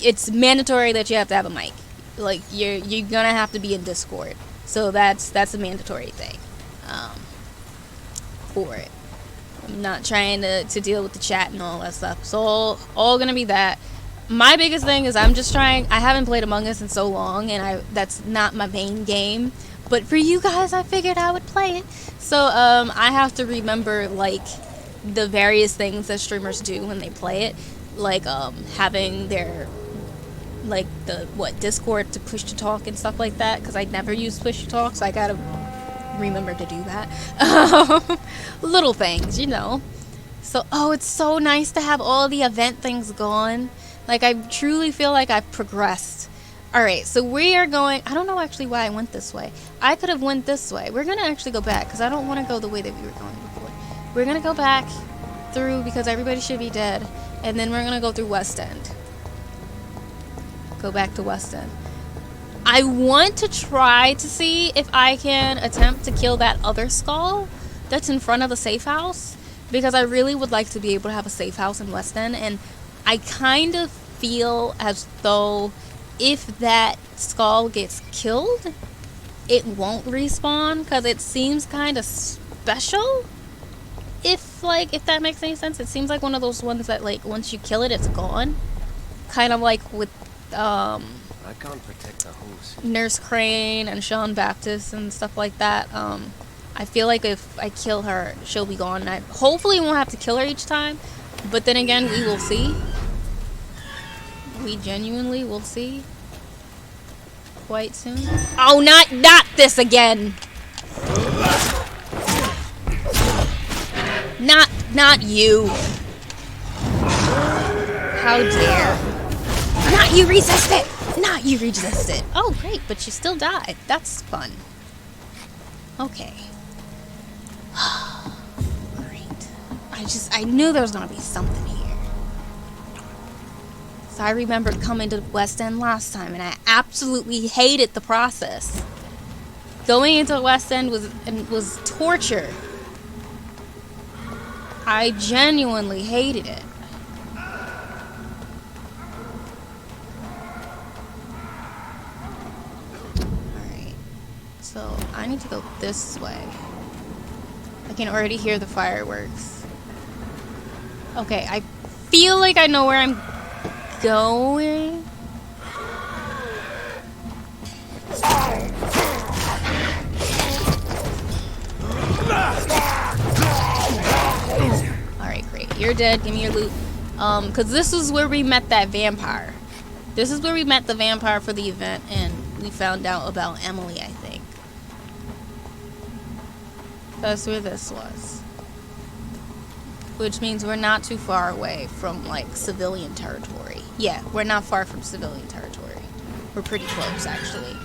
Speaker 1: it's mandatory that you have to have a mic. Like, you're gonna have to be in Discord, so that's a mandatory thing for it. I'm not trying to deal with the chat and all that stuff. So all gonna be that. My biggest thing is I haven't played Among Us in so long, and that's not my main game. But for you guys, I figured I would play it. So I have to remember, like, the various things that streamers do when they play it, like having their, like, Discord to push to talk and stuff like that, because I never use push to talk, so I gotta remember to do that. Little things, you know. So, it's so nice to have all the event things gone. Like, I truly feel like I've progressed. Alright, so we are going, I don't know actually why I went this way. I could have went this way. We're gonna actually go back, because I don't want to go the way that we were going before. We're gonna go back through, because everybody should be dead, and then we're gonna go through West End. Go back to West End. I want to try to see if I can attempt to kill that other skull that's in front of the safe house, because I really would like to be able to have a safe house in West End, and I kind of feel as though if that skull gets killed, it won't respawn, because it seems kind of special. If that makes any sense. It seems like one of those ones that, like, once you kill it, it's gone. Kind of like with
Speaker 3: I can't protect the horse.
Speaker 1: Nurse Crane and Sean Baptist and stuff like that. I feel like if I kill her, she'll be gone. And I hopefully won't have to kill her each time, but then again, we will see. We genuinely will see quite soon. Oh, not this again. Not you. How dare. Not you resist it! Not you resist it! Oh, great, but she still died. That's fun. Okay. Great. I knew there was gonna be something here. So I remembered coming to West End last time, and I absolutely hated the process. Going into West End was torture. I genuinely hated it. So I need to go this way. I can already hear the fireworks. Okay, I feel like I know where I'm going. Alright, great. You're dead. Give me your loot. Because this is where we met that vampire. This is where we met the vampire for the event, and we found out about Emily, I think. That's where this was. Which means we're not too far away from, like, civilian territory. Yeah, we're not far from civilian territory. We're pretty close, actually.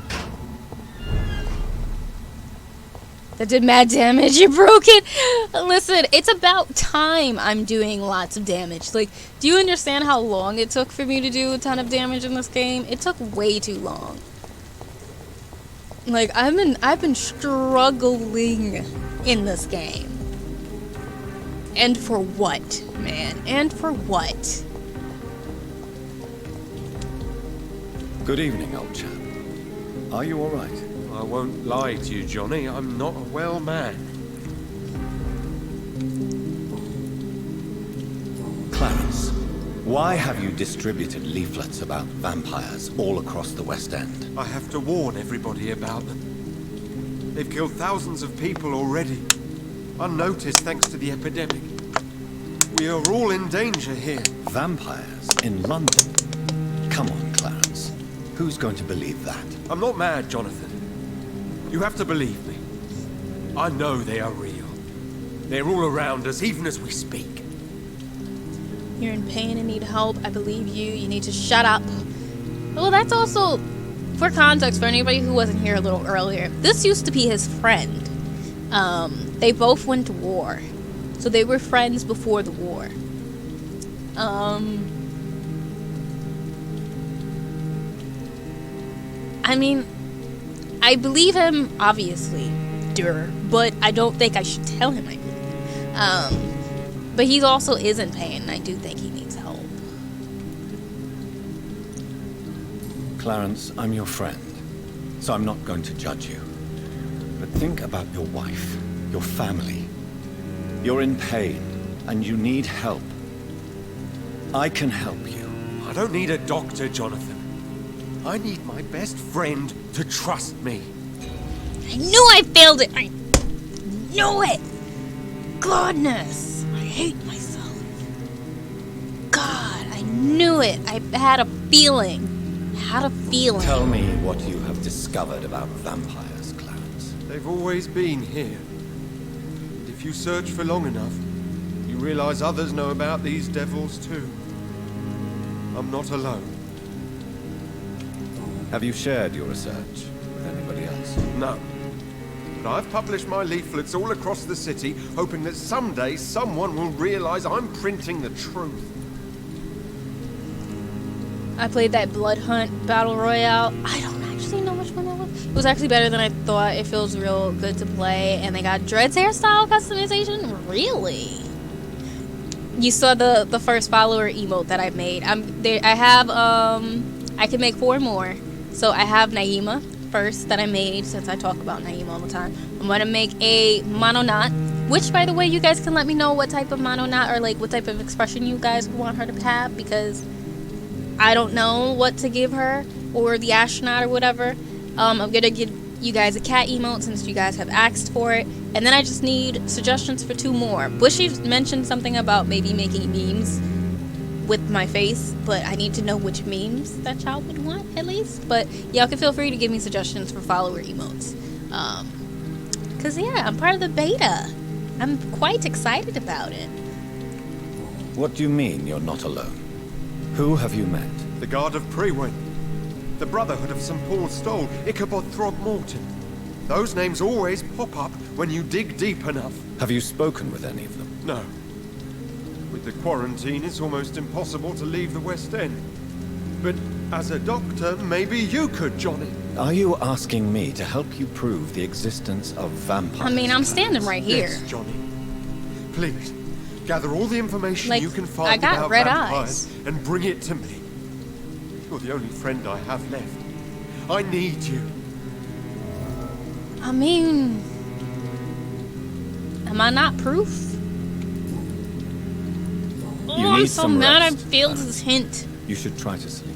Speaker 1: That did mad damage. You broke it. Listen, it's about time I'm doing lots of damage. Like, do you understand how long it took for me to do a ton of damage in this game? It took way too long. Like, I've been struggling in this game. And for what, man? And for what?
Speaker 2: Good evening, old chap. Are you all right?
Speaker 3: I won't lie to you, Johnny. I'm not a well man.
Speaker 2: Clarence, why have you distributed leaflets about vampires all across the West End?
Speaker 3: I have to warn everybody about them. They've killed thousands of people already, unnoticed thanks to the epidemic. We are all in danger here.
Speaker 2: Vampires in London? Come on, Clarence. Who's going to believe that?
Speaker 3: I'm not mad, Jonathan. You have to believe me. I know they are real. They're all around us, even as we speak.
Speaker 1: You're in pain and need help. I believe you. You need to shut up. Well, that's also, for context, for anybody who wasn't here a little earlier, this used to be his friend. They both went to war. So they were friends before the war. I mean, I believe him, obviously, but I don't think I should tell him I believe. But he also is in pain, and I do think he needs help.
Speaker 2: Clarence, I'm your friend, so I'm not going to judge you. But think about your wife, your family. You're in pain, and you need help. I can help you.
Speaker 3: I don't need a doctor, Jonathan. I need my best friend to trust me.
Speaker 1: I knew I failed it! I knew it! Goodness! I hate myself. God, I knew it. I had a feeling.
Speaker 2: Tell me what you have discovered about vampires, Clarence.
Speaker 3: They've always been here. And if you search for long enough, you realize others know about these devils too. I'm not alone.
Speaker 2: Have you shared your research with anybody else?
Speaker 3: No. But I've published my leaflets all across the city, hoping that someday someone will realize I'm printing the truth.
Speaker 1: I played that Blood Hunt Battle Royale. I don't actually know which one that was. It was actually better than I thought. It feels real good to play. And they got Dread's hairstyle customization? Really? You saw the first follower emote that I made. I can make 4 more. So I have Naima first that I made, since I talk about Naima all the time. I'm gonna make a Mononat, which, by the way, you guys can let me know what type of Mononat or like what type of expression you guys want her to have, because I don't know what to give her, or the astronaut or whatever. I'm gonna give you guys a cat emote since you guys have asked for it, and then I just need suggestions for 2 more. Bushy mentioned something about maybe making memes with my face, but I need to know which memes that y'all would want, at least. But y'all can feel free to give me suggestions for follower emotes, cause yeah, I'm part of the beta. I'm quite excited about it.
Speaker 2: What do you mean you're not alone? Who have you met?
Speaker 3: The Guard of Prewen, the Brotherhood of St. Paul Stole, Ichabod Throgmorton. Those names always pop up when you dig deep enough.
Speaker 2: Have you spoken with any of them?
Speaker 3: No. With the quarantine, it's almost impossible to leave the West End. But as a doctor, maybe you could, Johnny.
Speaker 2: Are you asking me to help you prove the existence of vampires?
Speaker 1: I mean, I'm standing right here.
Speaker 3: Yes, Johnny. Please, gather all the information
Speaker 1: Like,
Speaker 3: you can find
Speaker 1: I got
Speaker 3: about
Speaker 1: red
Speaker 3: vampires
Speaker 1: eyes.
Speaker 3: and bring it to me. You're the only friend I have left. I need you.
Speaker 1: I mean, am I not proof? I'm so mad I failed this hint.
Speaker 2: You should try to sleep.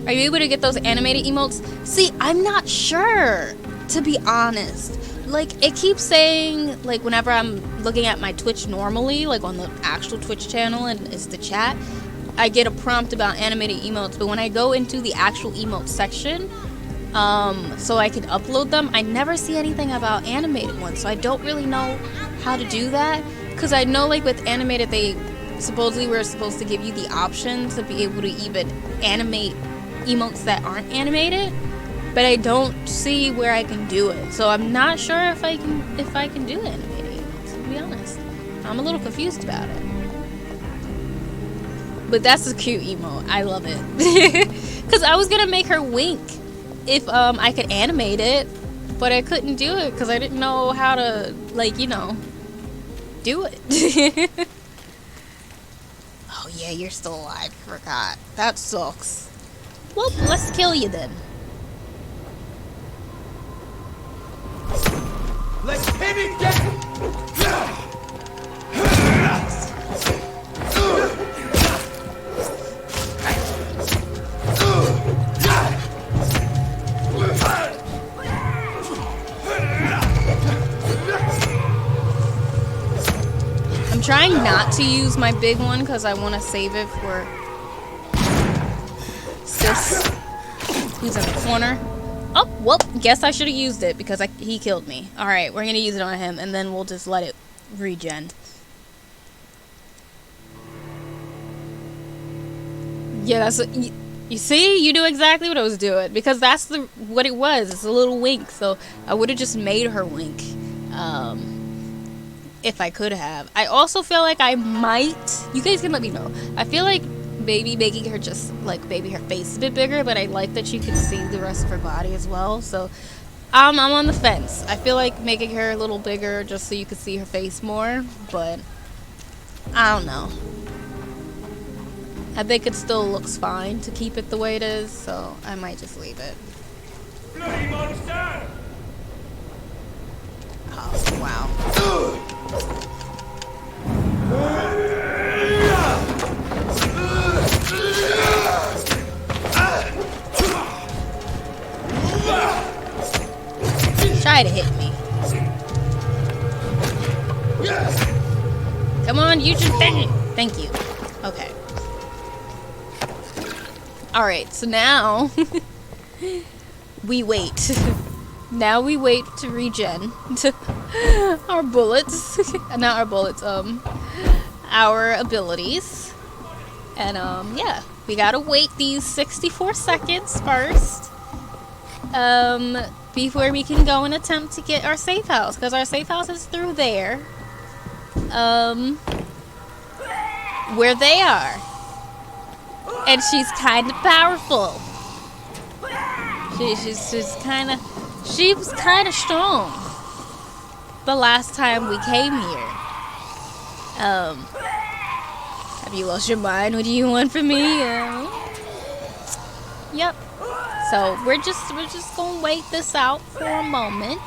Speaker 1: Are you able to get those animated emotes? See, I'm not sure, to be honest. Like, it keeps saying, like, whenever I'm looking at my Twitch normally, like on the actual Twitch channel and it's the chat, I get a prompt about animated emotes. But when I go into the actual emote section, so I can upload them, I never see anything about animated ones. So I don't really know how to do that. Because I know, like, with animated, they supposedly were supposed to give you the option to be able to even animate emotes that aren't animated, but I don't see where I can do it. So I'm not sure if I can do animated emotes, to be honest. I'm a little confused about it. But that's a cute emote. I love it. Cause I was gonna make her wink if I could animate it, but I couldn't do it because I didn't know how to, like, you know, do it. Oh yeah, you're still alive. Forgot. That sucks. Well, let's kill you then.
Speaker 16: Let's hit it down!
Speaker 1: I'm trying not to use my big one because I want to save it for Sis, who's in the corner. Oh, well, guess I should have used it because he killed me. Alright, we're going to use it on him and then we'll just let it regen. Yeah, that's you see, you knew exactly what I was doing because that's what it was. It's a little wink, so I would have just made her wink. If I could have. I also feel like I might, you guys can let me know. I feel like maybe making her just like maybe her face a bit bigger, but I like that you can see the rest of her body as well. So I'm on the fence. I feel like making her a little bigger just so you can see her face more, but I don't know. I think it still looks fine to keep it the way it is, so I might just leave it.
Speaker 16: Bloody monster!
Speaker 1: Oh, wow. Try to hit me. Come on, use your thing. Thank you. Okay. Alright, so now we wait. Now we wait to regen our bullets. Not our bullets, our abilities. And yeah, we gotta wait these 64 seconds first. Before we can go and attempt to get our safe house, because our safe house is through there. Where they are. And she's kind of powerful. She was kind of strong the last time we came here. Have you lost your mind? What do you want from me? Yep. So we're just gonna wait this out for a moment.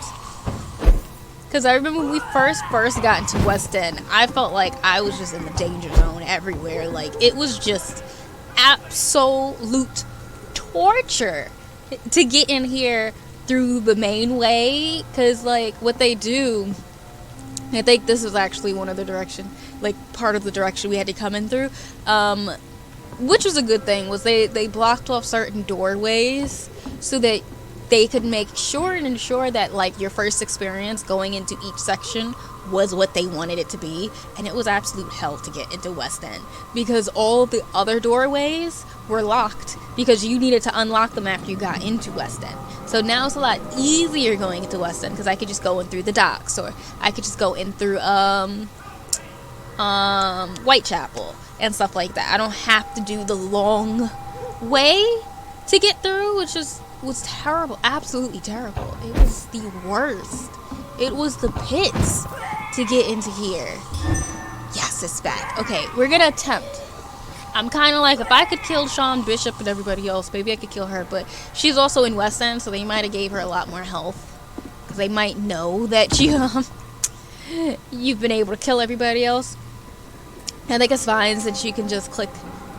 Speaker 1: Cause I remember when we first got into West End, I felt like I was just in the danger zone everywhere. Like it was just absolute torture to get in here through the main way. Cause like what they do, I think this is actually one of the direction, like part of the direction we had to come in through. Which was a good thing, was they blocked off certain doorways so that they could make sure and ensure that like your first experience going into each section was what they wanted it to be. And it was absolute hell to get into West End because all the other doorways were locked because you needed to unlock them after you got into West End. So now it's a lot easier going into West End because I could just go in through the docks, or I could just go in through Whitechapel and stuff like that. I don't have to do the long way to get through, which was terrible, absolutely terrible. It was the worst. It was the pits to get into here. Yes, it's back. Okay, we're gonna attempt. I'm kind of like, if I could kill Sean Bishop and everybody else, maybe I could kill her, but she's also in West End, so they might have gave her a lot more health. because they might know that you've been able to kill everybody else. I think it's fine since you can just click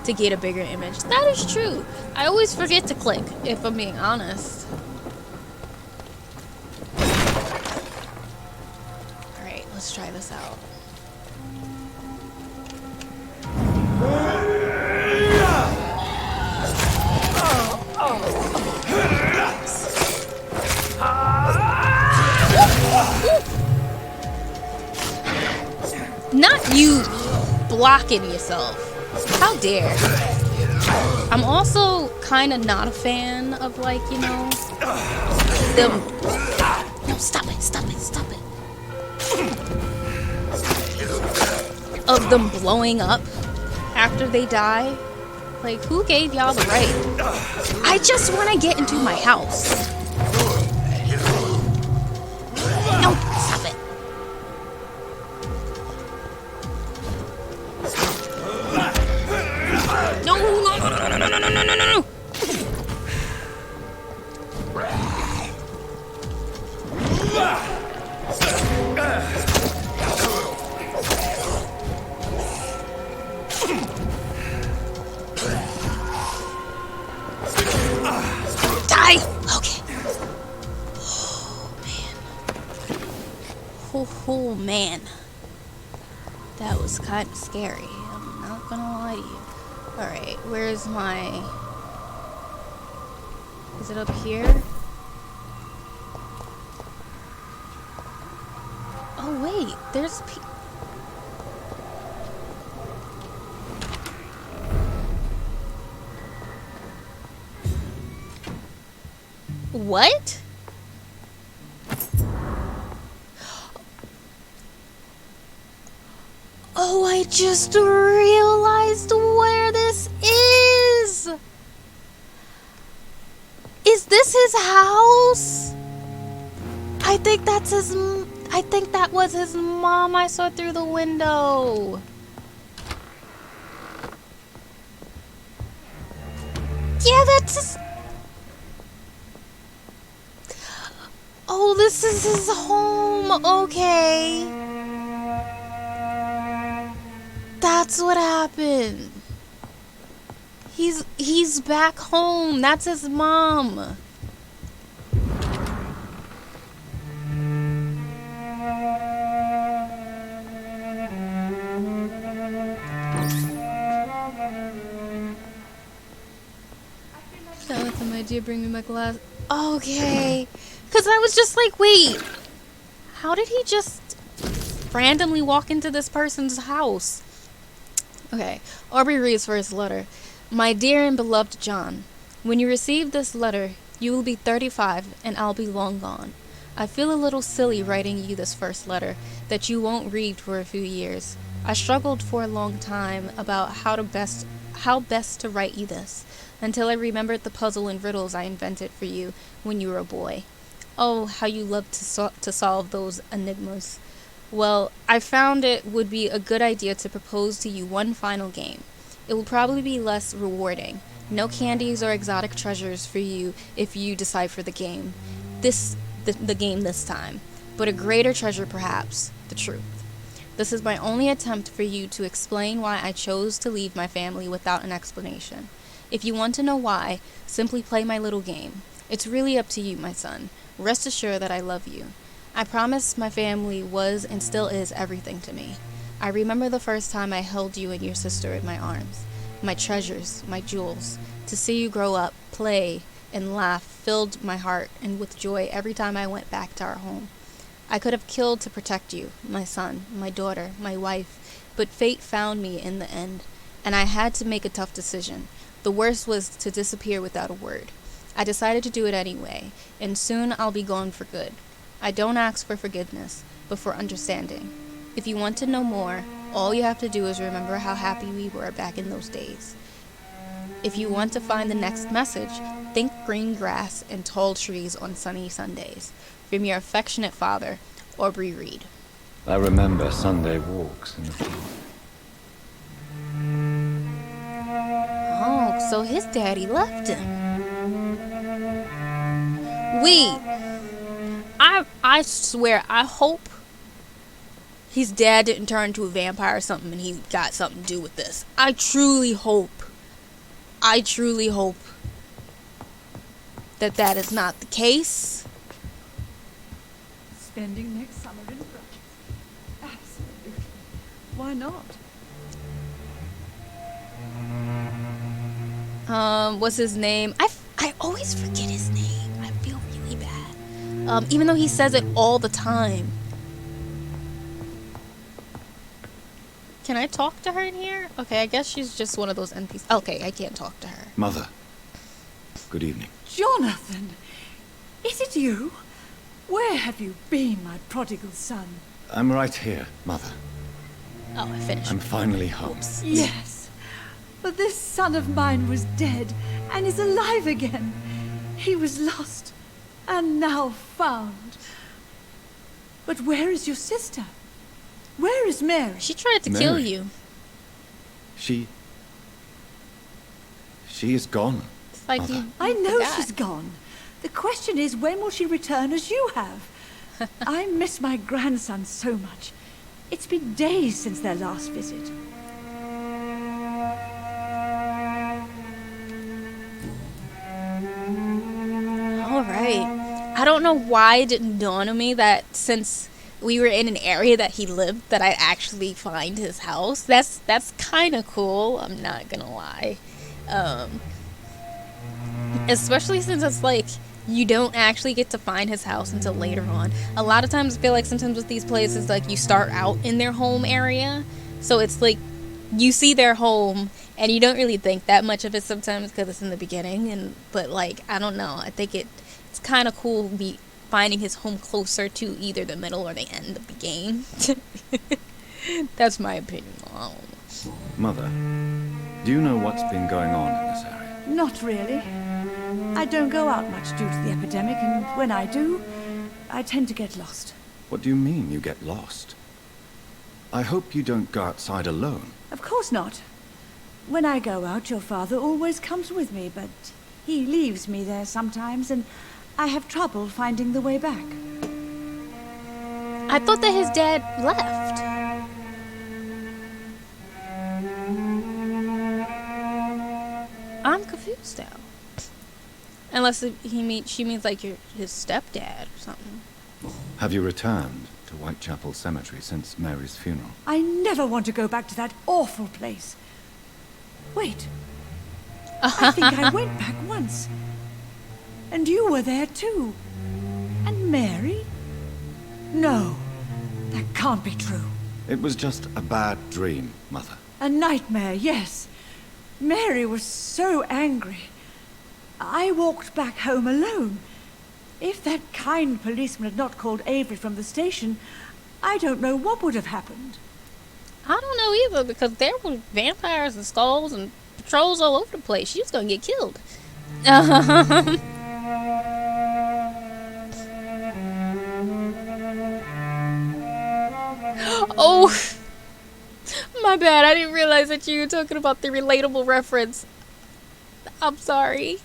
Speaker 1: to get a bigger image. That is true. I always forget to click, if I'm being honest. Alright, let's try this out. Not you blocking yourself. How dare. I'm also kind of not a fan of, like, you know, them. No, stop it, stop it, stop it. Of them blowing up after they die. Like, who gave y'all the right? I just want to get into my house. No, stop it. No, no, no, no, no, no, no, no, no, no. Die! Okay. Oh man. That was kind of scary. I'm not gonna lie to you. Alright, where's my... Is it up here? Oh wait, there's What? Oh, I just realized where this is. Is this his house? I think that's his. I think that was his mom I saw through the window. Yeah, that's his. Oh, this is his home. Okay. That's what happened. He's back home. That's his mom. My dear, bring me my glass. Okay. Because I was just like, wait. How did he just randomly walk into this person's house? Okay. Aubrey reads first letter. My dear and beloved John, when you receive this letter, you will be 35 and I'll be long gone. I feel a little silly writing you this first letter that you won't read for a few years. I struggled for a long time about how best to write you this, until I remembered the puzzle and riddles I invented for you when you were a boy. Oh, how you loved to solve those enigmas. Well, I found it would be a good idea to propose to you one final game. It will probably be less rewarding. No candies or exotic treasures for you if you decide for the game. The game this time. But a greater treasure perhaps, the truth. This is my only attempt for you to explain why I chose to leave my family without an explanation. If you want to know why, simply play my little game. It's really up to you, my son. Rest assured that I love you. I promise my family was and still is everything to me. I remember the first time I held you and your sister in my arms. My treasures, my jewels. To see you grow up, play, and laugh filled my heart and with joy every time I went back to our home. I could have killed to protect you, my son, my daughter, my wife, but fate found me in the end, and I had to make a tough decision. The worst was to disappear without a word. I decided to do it anyway, and soon I'll be gone for good. I don't ask for forgiveness, but for understanding. If you want to know more, all you have to do is remember how happy we were back in those days. If you want to find the next message, think green grass and tall trees on sunny Sundays. From your affectionate father, Aubrey Reed.
Speaker 14: I remember Sunday walks in the park.
Speaker 1: Oh, so his daddy left him. Wait. I swear, I hope his dad didn't turn into a vampire or something and he got something to do with this. I truly hope that that is not the case.
Speaker 9: Spending next summer in France. Absolutely. Why not?
Speaker 1: What's his name? I always forget his name. I feel really bad. Even though he says it all the time. Can I talk to her in here? Okay, I guess she's just one of those NPCs. Okay, I can't talk to her.
Speaker 2: Mother, good evening.
Speaker 9: Jonathan! Is it you? Where have you been, my prodigal son?
Speaker 2: I'm right here, Mother.
Speaker 1: Oh, I finished.
Speaker 2: I'm finally home.
Speaker 9: Yes. But this son of mine was dead and is alive again. He was lost and now found. But where is your sister? Where is Mary?
Speaker 1: She tried to kill you.
Speaker 2: She is gone.
Speaker 1: It's like you
Speaker 9: I know
Speaker 1: forgot.
Speaker 9: she's gone. The question is, when will she return as you have? I miss my grandson so much. It's been days since their last visit.
Speaker 1: Alright. I don't know why it didn't dawn on me that since we were in an area that he lived, that I'd actually find his house. That's kind of cool, I'm not gonna lie. Especially since it's like, you don't actually get to find his house until later on. A lot of times I feel like sometimes with these places, like, you start out in their home area, so it's like you see their home and you don't really think that much of it sometimes because it's in the beginning, but like, I don't know, I think it's kind of cool finding his home closer to either the middle or the end of the game. That's my opinion.
Speaker 2: Mother, do you know what's been going on in this area?
Speaker 9: Not really. I don't go out much due to the epidemic, and when I do, I tend to get lost.
Speaker 2: What do you mean you get lost? I hope you don't go outside alone.
Speaker 9: Of course not. When I go out, your father always comes with me, but he leaves me there sometimes, and I have trouble finding the way back.
Speaker 1: I thought that his dad left. I'm confused now. Unless she means like his stepdad or something.
Speaker 2: Have you returned to Whitechapel Cemetery since Mary's funeral?
Speaker 9: I never want to go back to that awful place. Wait. I think I went back once. And you were there too. And Mary? No, that can't be true.
Speaker 2: It was just a bad dream, Mother.
Speaker 9: A nightmare, yes. Mary was so angry. I walked back home alone. If that kind policeman had not called Avery from the station, I don't know what would have happened.
Speaker 1: I don't know either, because there were vampires and skulls and patrols all over the place. She was gonna get killed. Oh, my bad. I didn't realize that you were talking about the relatable reference. I'm sorry.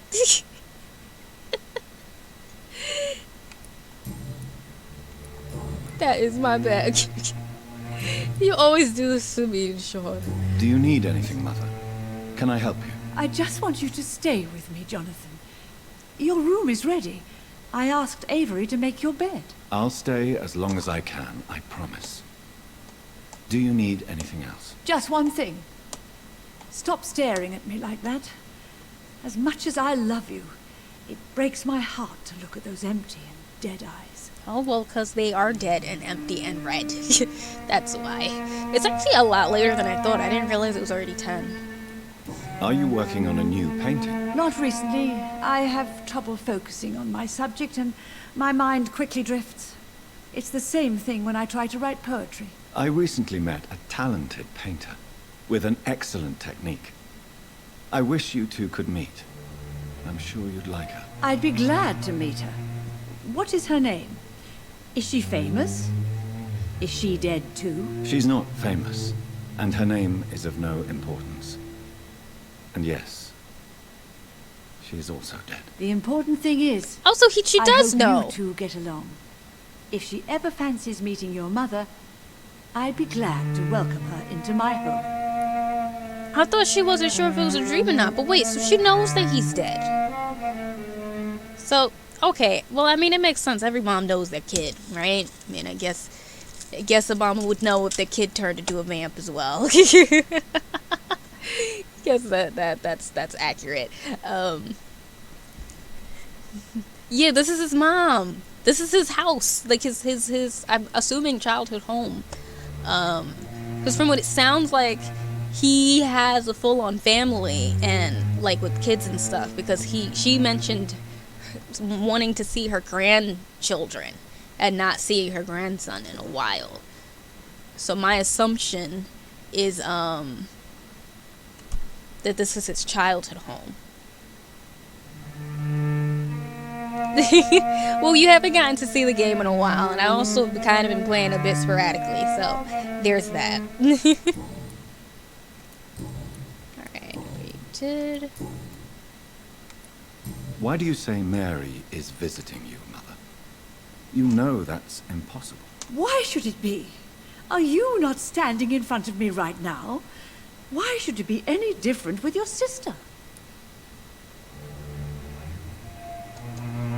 Speaker 1: That is my bad. You always do this to me, Sean.
Speaker 2: Do you need anything, Mother? Can I help you?
Speaker 9: I just want you to stay with me, Jonathan. Your room is ready. I asked Avery to make your bed.
Speaker 2: I'll stay as long as I can, I promise. Do you need anything else?
Speaker 9: Just one thing. Stop staring at me like that. As much as I love you, it breaks my heart to look at those empty and dead eyes.
Speaker 1: Oh, well, because they are dead and empty and red. That's why. It's actually a lot later than I thought. I didn't realize it was already 10.
Speaker 2: Are you working on a new painting?
Speaker 9: Not recently. I have trouble focusing on my subject and my mind quickly drifts. It's the same thing when I try to write poetry.
Speaker 2: I recently met a talented painter with an excellent technique. I wish you two could meet. I'm sure you'd like her.
Speaker 9: I'd be glad to meet her. What is her name? Is she famous? Is she dead too?
Speaker 2: She's not famous, and her name is of no importance. And yes, she is also dead.
Speaker 9: The important thing is...
Speaker 1: Also, she does know.
Speaker 9: I hope you two get along. if she ever fancies meeting your mother, I'd be glad to welcome her into my home.
Speaker 1: I thought she wasn't sure if it was a dream or not, but wait, so she knows that he's dead. So, okay, well, I mean, it makes sense. Every mom knows their kid, right? I mean, I guess a mom would know if their kid turned into a vamp as well. Guess that's accurate. Yeah, this is his mom. This is his house, like his I'm assuming childhood home. Because from what it sounds like, he has a full-on family and like with kids and stuff. Because she mentioned wanting to see her grandchildren and not seeing her grandson in a while. So my assumption is that this is his childhood home. Well, you haven't gotten to see the game in a while, and I also kind of been playing a bit sporadically, so there's that. Alright, rated.
Speaker 2: Why do you say Mary is visiting you, Mother? You know that's impossible.
Speaker 9: Why should it be? Are you not standing in front of me right now? Why should it be any different with your sister?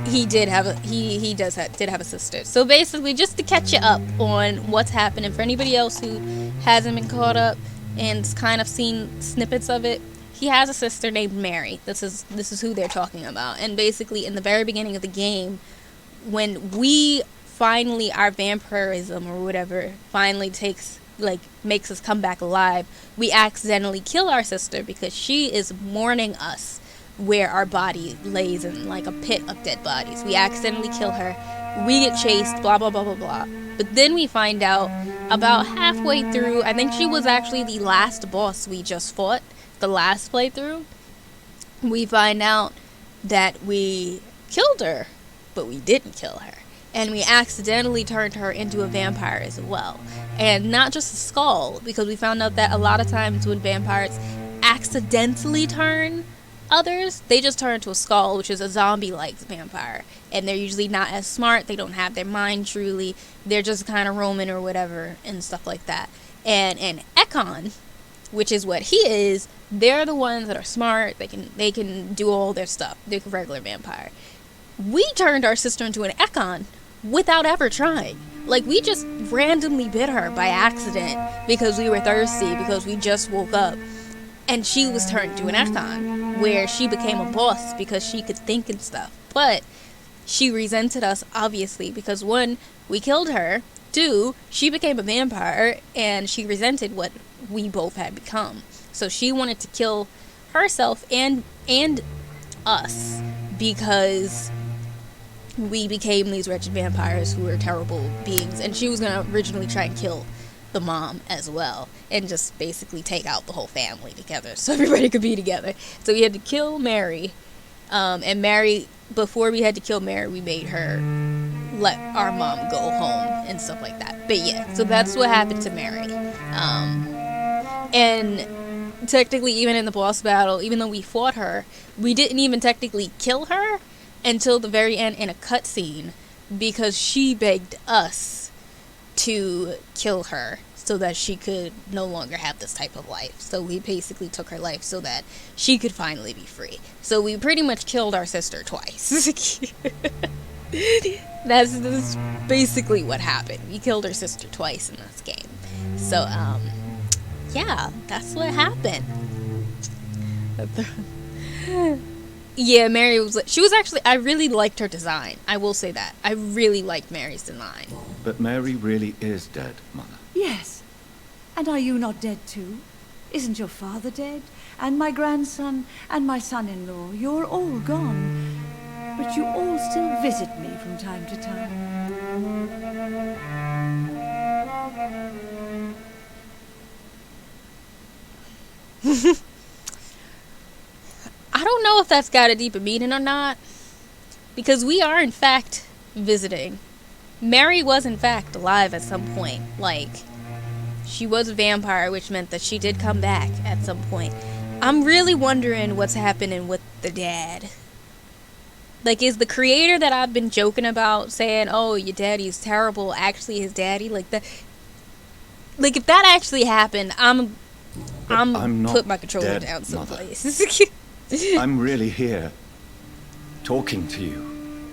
Speaker 1: He did have a did have a sister. So basically, just to catch you up on what's happening for anybody else who hasn't been caught up and kind of seen snippets of it, he has a sister named Mary. This is who they're talking about. And basically, in the very beginning of the game, when we finally, our vampirism or whatever finally makes us come back alive, we accidentally kill our sister because she is mourning us where our body lays in like a pit of dead bodies. We accidentally kill her, we get chased, blah blah blah blah blah. But then we find out about halfway through, I think she was actually the last boss we just fought, the last playthrough, we find out that we killed her, but we didn't kill her. And we accidentally turned her into a vampire as well. And not just a skull, because we found out that a lot of times when vampires accidentally turn others, they just turn into a skull, which is a zombie-like vampire. And they're usually not as smart, they don't have their mind truly, they're just kind of roaming or whatever and stuff like that. And Ekon, which is what he is, they're the ones that are smart, they can do all their stuff. They're a regular vampire. We turned our sister into an Ekon without ever trying. Like, we just randomly bit her by accident because we were thirsty, because we just woke up. And she was turned to an Ekon, where she became a boss because she could think and stuff. But she resented us, obviously, because 1, we killed her. 2, she became a vampire, and she resented what we both had become. So she wanted to kill herself and us because we became these wretched vampires who were terrible beings. And she was going to originally try and kill the mom as well, and just basically take out the whole family together so everybody could be together. So we had to kill Mary, and Mary, before we had to kill Mary, we made her let our mom go home and stuff like that. But yeah, so that's what happened to Mary. And technically, even in the boss battle, even though we fought her, we didn't even technically kill her until the very end in a cutscene, because she begged us to kill her so that she could no longer have this type of life. So we basically took her life so that she could finally be free. So we pretty much killed our sister twice. That's basically what happened. We killed her sister twice in this game. So yeah, that's what happened. Yeah, Mary was actually, I really liked her design. I will say that. I really liked Mary's design.
Speaker 2: But Mary really is dead, Mother.
Speaker 9: Yes. And are you not dead too? Isn't your father dead? And my grandson and my son-in-law, you're all gone. But you all still visit me from time to time.
Speaker 1: I don't know if that's got a deeper meaning or not, because we are in fact visiting. Mary was in fact alive at some point. Like, she was a vampire, which meant that she did come back at some point. I'm really wondering what's happening with the dad. Like, is the creator that I've been joking about saying, oh, your daddy's terrible, actually his daddy? Like, that. Like, if that actually happened, I'm
Speaker 2: not
Speaker 1: put my controller
Speaker 2: dead,
Speaker 1: down
Speaker 2: Mother.
Speaker 1: someplace.
Speaker 2: I'm really here, talking to you,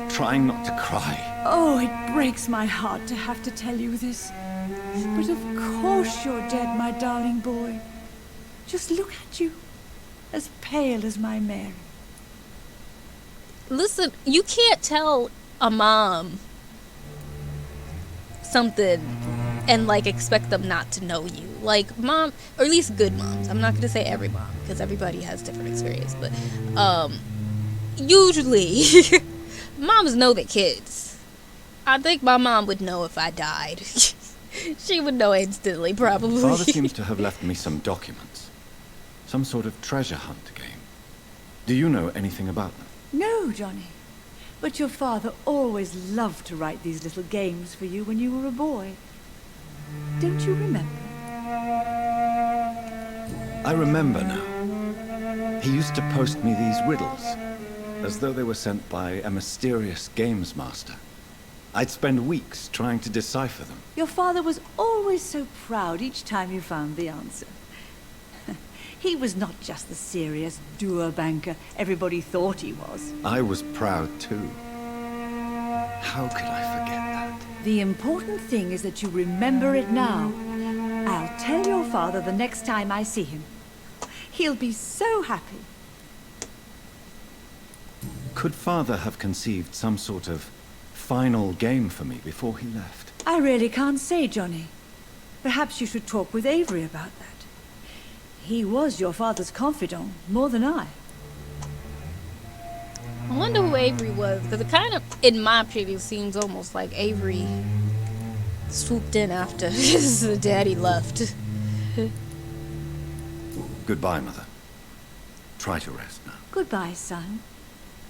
Speaker 2: trying not to cry.
Speaker 9: Oh, it breaks my heart to have to tell you this. But of course you're dead, my darling boy. Just look at you, as pale as my Mary.
Speaker 1: Listen, you can't tell a mom something and, like, expect them not to know you. Like, mom, or at least good moms. I'm not going to say every mom, because everybody has different experience. But, usually, moms know their kids. I think my mom would know if I died. She would know instantly, probably.
Speaker 2: Father seems to have left me some documents. Some sort of treasure hunt game. Do you know anything about them?
Speaker 9: No, Johnny. But your father always loved to write these little games for you when you were a boy. Don't you remember?
Speaker 2: I remember now. He used to post me these riddles, as though they were sent by a mysterious games master. I'd spend weeks trying to decipher them.
Speaker 9: Your father was always so proud each time you found the answer. He was not just the serious doer banker everybody thought he was.
Speaker 2: I was proud too. How could I forget that?
Speaker 9: The important thing is that you remember it now. I'll tell your father the next time I see him. He'll be so happy.
Speaker 2: Could Father have conceived some sort of final game for me before he left?
Speaker 9: I really can't say, Johnny. Perhaps you should talk with Avery about that. He was your father's confidant, more than I.
Speaker 1: I wonder who Avery was, because it kind of, in my opinion, seems almost like Avery swooped in after his daddy left.
Speaker 2: Goodbye, Mother. Try to rest now.
Speaker 9: Goodbye, son.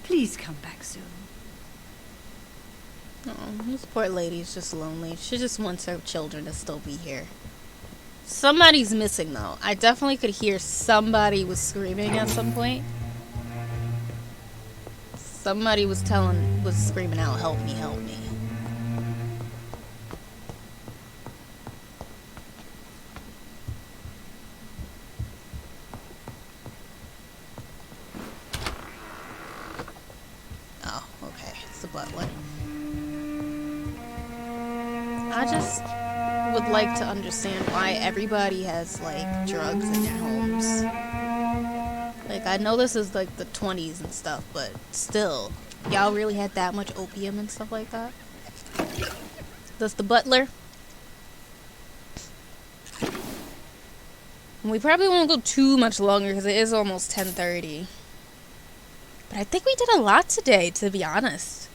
Speaker 9: Please come back soon.
Speaker 1: Oh, this poor lady's just lonely. She just wants her children to still be here. Somebody's missing, though. I definitely could hear somebody was screaming at some point. Somebody was screaming out, help me, help me. Oh, okay. It's the butler. I just would like to understand why everybody has, like, drugs in their homes. Like, I know this is, like, the 20s and stuff, but still, y'all really had that much opium and stuff like that? That's the butler. And we probably won't go too much longer, because it is almost 10:30. But I think we did a lot today, to be honest.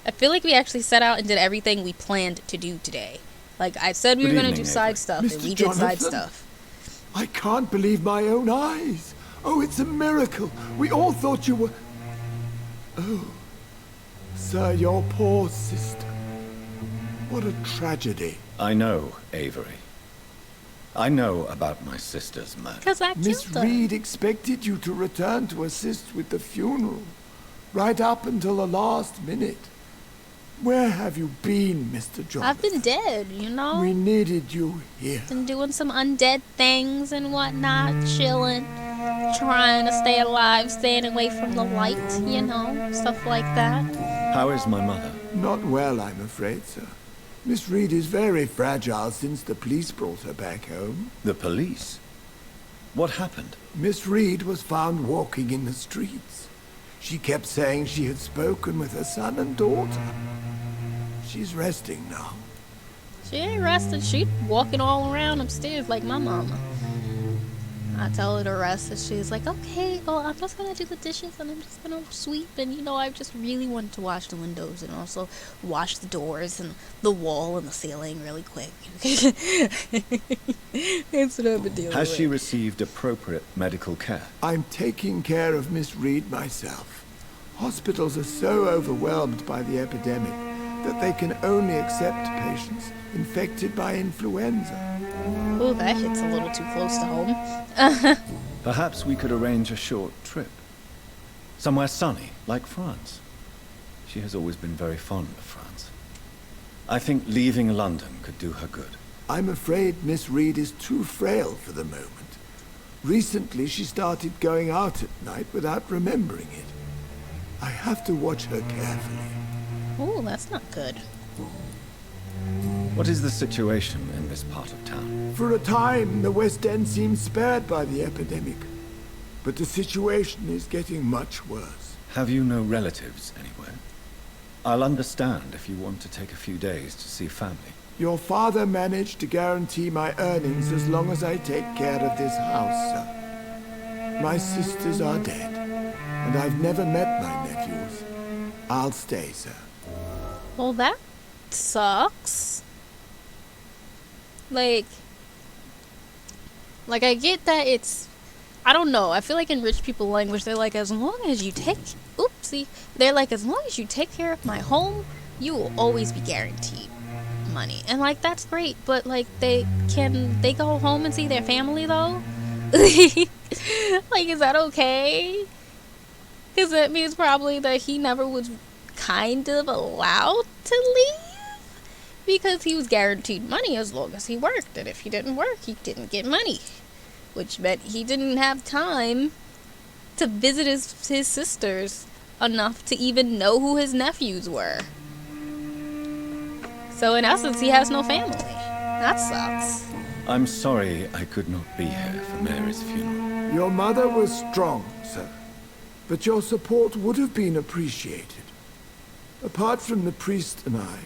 Speaker 1: I feel like we actually set out and did everything we planned to do today. Like, I said we were going to do side stuff, and we did side stuff.
Speaker 18: I can't believe my own eyes. Oh, it's a miracle. We all thought you were... Oh, sir, your poor sister. What a tragedy.
Speaker 2: I know, Avery. I know about my sister's murder.
Speaker 1: Because I
Speaker 18: Miss
Speaker 1: killed her.
Speaker 18: Reed expected you to return to assist with the funeral, right up until the last minute. Where have you been, Mr. Jonathan?
Speaker 1: I've been dead, you know?
Speaker 18: We needed you here.
Speaker 1: Been doing some undead things and whatnot, chilling, trying to stay alive, staying away from the light, you know, stuff like that.
Speaker 2: How is my mother?
Speaker 18: Not well, I'm afraid, sir. Miss Reed is very fragile since the police brought her back home.
Speaker 2: The police? What happened?
Speaker 18: Miss Reed was found walking in the streets. She kept saying she had spoken with her son and daughter. She's resting now.
Speaker 1: She ain't resting. She walking all around upstairs like my mama. I tell her to rest, and she's like, okay, well, I'm just gonna do the dishes, and I'm just gonna sweep, and you know, I just really wanted to wash the windows, and also wash the doors, and the wall, and the ceiling really quick. That's what I've been dealing with.
Speaker 2: Has she received appropriate medical care?
Speaker 18: I'm taking care of Miss Reed myself. Hospitals are so overwhelmed by the epidemic that they can only accept patients infected by influenza.
Speaker 1: Oh, that hits a little too close to home.
Speaker 2: Perhaps we could arrange a short trip. Somewhere sunny, like France. She has always been very fond of France. I think leaving London could do her good.
Speaker 18: I'm afraid Miss Reed is too frail for the moment. Recently, she started going out at night without remembering it. I have to watch her carefully.
Speaker 1: Oh, that's not good.
Speaker 2: What is the situation in this part of town?
Speaker 18: For a time, the West End seemed spared by the epidemic. But the situation is getting much worse.
Speaker 2: Have you no relatives anywhere? I'll understand if you want to take a few days to see family.
Speaker 18: Your father managed to guarantee my earnings as long as I take care of this house, sir. My sisters are dead, and I've never met my nephews. I'll stay, sir.
Speaker 1: Well, that sucks. Like I get that it's, I don't know, I feel like in rich people language, they're like, as long as you take, they're like, as long as you take care of my home, you will always be guaranteed money. And like, that's great, but like, they go home and see their family though? Like, is that okay? Because that means probably that he never was kind of allowed to leave, because he was guaranteed money as long as he worked, and if he didn't work, he didn't get money, which meant he didn't have time to visit his sisters enough to even know who his nephews were. So in essence, he has no family. That sucks.
Speaker 2: I'm sorry I could not be here for Mary's funeral.
Speaker 18: Your mother was strong, sir, but your support would have been appreciated. Apart from the priest and I,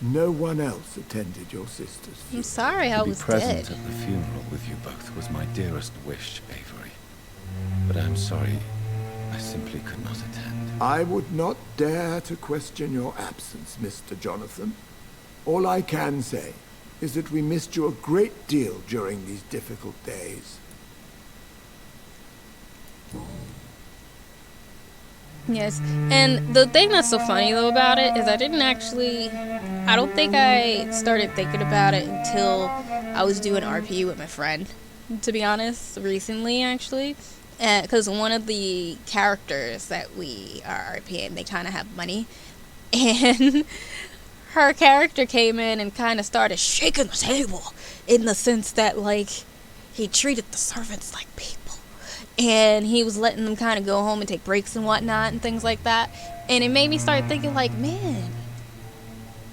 Speaker 18: no one else attended your sister's funeral.
Speaker 1: I'm sorry I was
Speaker 2: To be present
Speaker 1: dead.
Speaker 2: at the funeral with you both was my dearest wish, Avery. But I'm sorry, I simply could not attend.
Speaker 18: I would not dare to question your absence, Mr. Jonathan. All I can say is that we missed you a great deal during these difficult days.
Speaker 1: Yes, and the thing that's so funny though about it is I don't think I started thinking about it until I was doing RP with my friend, to be honest, recently actually. Because one of the characters that we are RPing, they kind of have money, and her character came in and kind of started shaking the table in the sense that, like, he treated the servants like people. And he was letting them kind of go home and take breaks and whatnot and things like that. And it made me start thinking, like, man.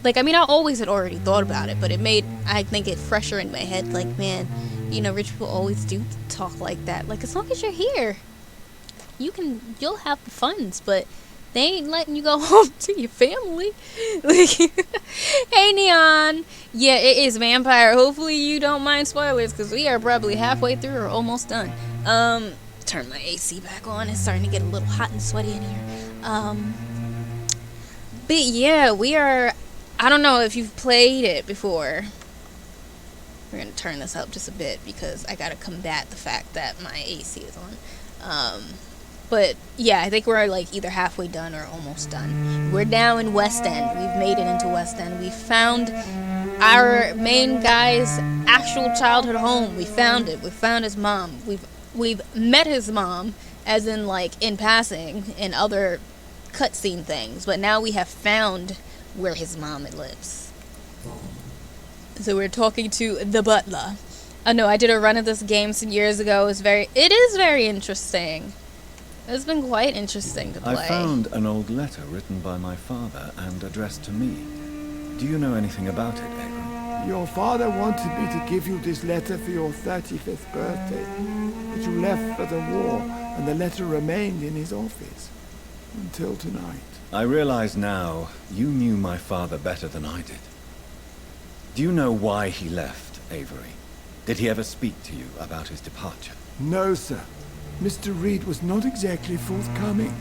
Speaker 1: Like, I mean, I always had already thought about it, but it made, I think, it fresher in my head. Like, man, you know, rich people always do talk like that. Like, as long as you're here, you'll have the funds, but they ain't letting you go home to your family. Like, hey, Neon. Yeah, it is Vampyr. Hopefully you don't mind spoilers, because we are probably halfway through or almost done. Turn my AC back on. It's starting to get a little hot and sweaty in here. But yeah, we are, I don't know if you've played it before. We're going to turn this up just a bit because I got to combat the fact that my AC is on. But yeah, I think we're like either halfway done or almost done. We're now in West End. We've made it into West End. We found our main guy's actual childhood home. We found it. We found his mom. We've met his mom, as in like in passing in other cutscene things, but now we have found where his mom lives. So we're talking to the butler. I know I did a run of this game some years ago. It is very interesting. It's been quite interesting to play.
Speaker 2: I found an old letter written by my father and addressed to me. Do you know anything about it, Avery?
Speaker 18: Your father wanted me to give you this letter for your 35th birthday, but you left for the war, and the letter remained in his office until tonight.
Speaker 2: I realize now you knew my father better than I did. Do you know why he left, Avery? Did he ever speak to you about his departure?
Speaker 18: No, sir. Mr. Reed was not exactly forthcoming.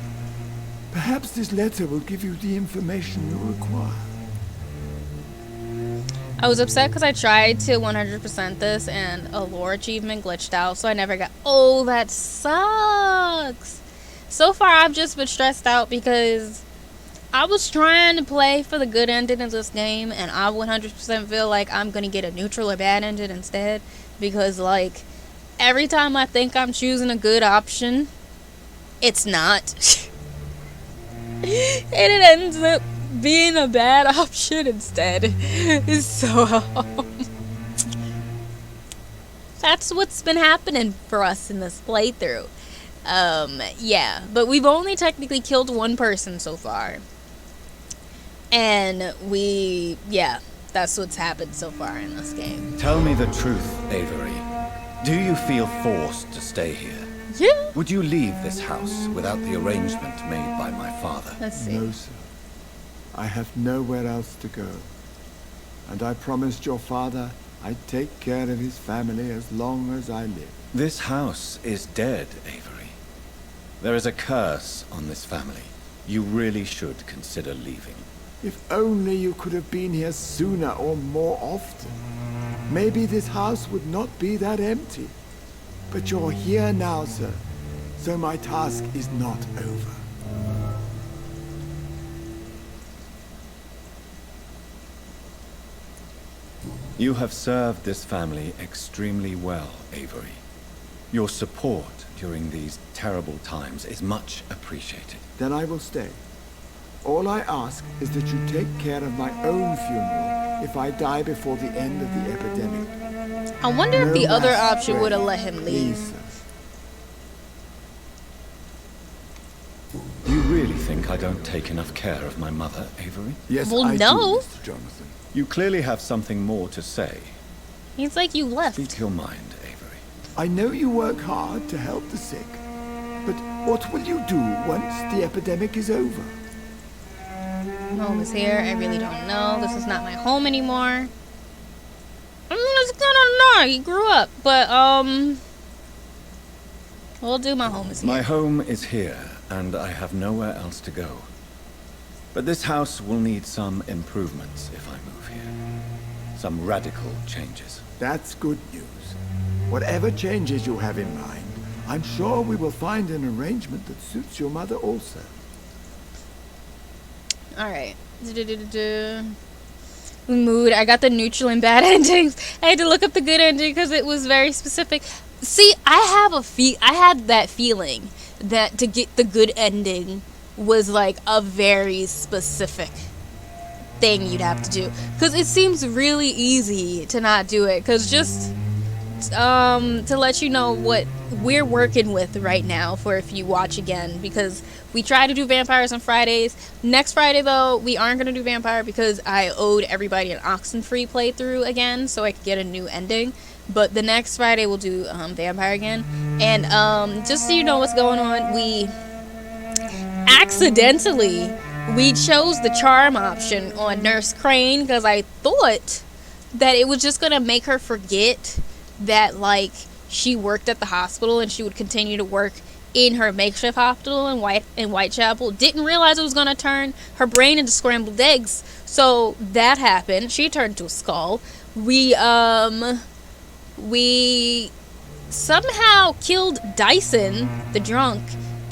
Speaker 18: Perhaps this letter will give you the information you require.
Speaker 1: I was upset because I tried to 100% this and a lore achievement glitched out, so I never got... Oh, that sucks! So far, I've just been stressed out because I was trying to play for the good ending of this game, and I 100% feel like I'm going to get a neutral or bad ending instead, because, like, every time I think I'm choosing a good option, it's not. And it ends up being a bad option instead. So, that's what's been happening for us in this playthrough. Yeah, but we've only technically killed one person so far. And that's what's happened so far in this game.
Speaker 2: Tell me the truth, Avery. Do you feel forced to stay here?
Speaker 1: Yeah.
Speaker 2: Would you leave this house without the arrangement made by my father?
Speaker 1: Let's see.
Speaker 18: No, sir. I have nowhere else to go. And I promised your father I'd take care of his family as long as I live.
Speaker 2: This house is dead, Avery. There is a curse on this family. You really should consider leaving.
Speaker 18: If only you could have been here sooner or more often. Maybe this house would not be that empty. But you're here now, sir. So my task is not over.
Speaker 2: You have served this family extremely well, Avery. Your support during these terrible times is much appreciated.
Speaker 18: Then I will stay. All I ask is that you take care of my own funeral if I die before the end of the epidemic.
Speaker 1: I wonder if
Speaker 18: No
Speaker 1: the other
Speaker 18: mass
Speaker 1: option would have
Speaker 18: grave,
Speaker 1: let him leave.
Speaker 18: please, sir.
Speaker 2: You really think I don't take enough care of my mother, Avery?
Speaker 18: Yes,
Speaker 1: Well,
Speaker 18: I
Speaker 1: no.
Speaker 18: do, Mr. Jonathan.
Speaker 2: You clearly have something more to say.
Speaker 1: He's like, you left.
Speaker 2: Speak your mind, Avery.
Speaker 18: I know you work hard to help the sick. But what will you do once the epidemic is over?
Speaker 1: Home is here. I really don't know. This is not my home anymore. I don't know. He grew up, but we'll do my home is here.
Speaker 2: My home is here, and I have nowhere else to go. But this house will need some improvements if I move here. Some radical changes.
Speaker 18: That's good news. Whatever changes you have in mind, I'm sure we will find an arrangement that suits your mother also.
Speaker 1: Alright. Mood. I got the neutral and bad endings. I had to look up the good ending because it was very specific. See, I had that feeling that to get the good ending was like a very specific thing you'd have to do. Because it seems really easy to not do it. Because just to let you know what we're working with right now for if you watch again, because we try to do vampires on Fridays. Next Friday though, we aren't going to do vampire because I owed everybody an Oxenfree playthrough again so I could get a new ending. But the next Friday we'll do vampire again. And just so you know what's going on, we chose the charm option on Nurse Crane because I thought that it was just going to make her forget that like she worked at the hospital and she would continue to work in her makeshift hospital in Whitechapel. Didn't realize it was going to turn her brain into scrambled eggs. So that happened. She turned to a skull. We somehow killed Dyson, the drunk,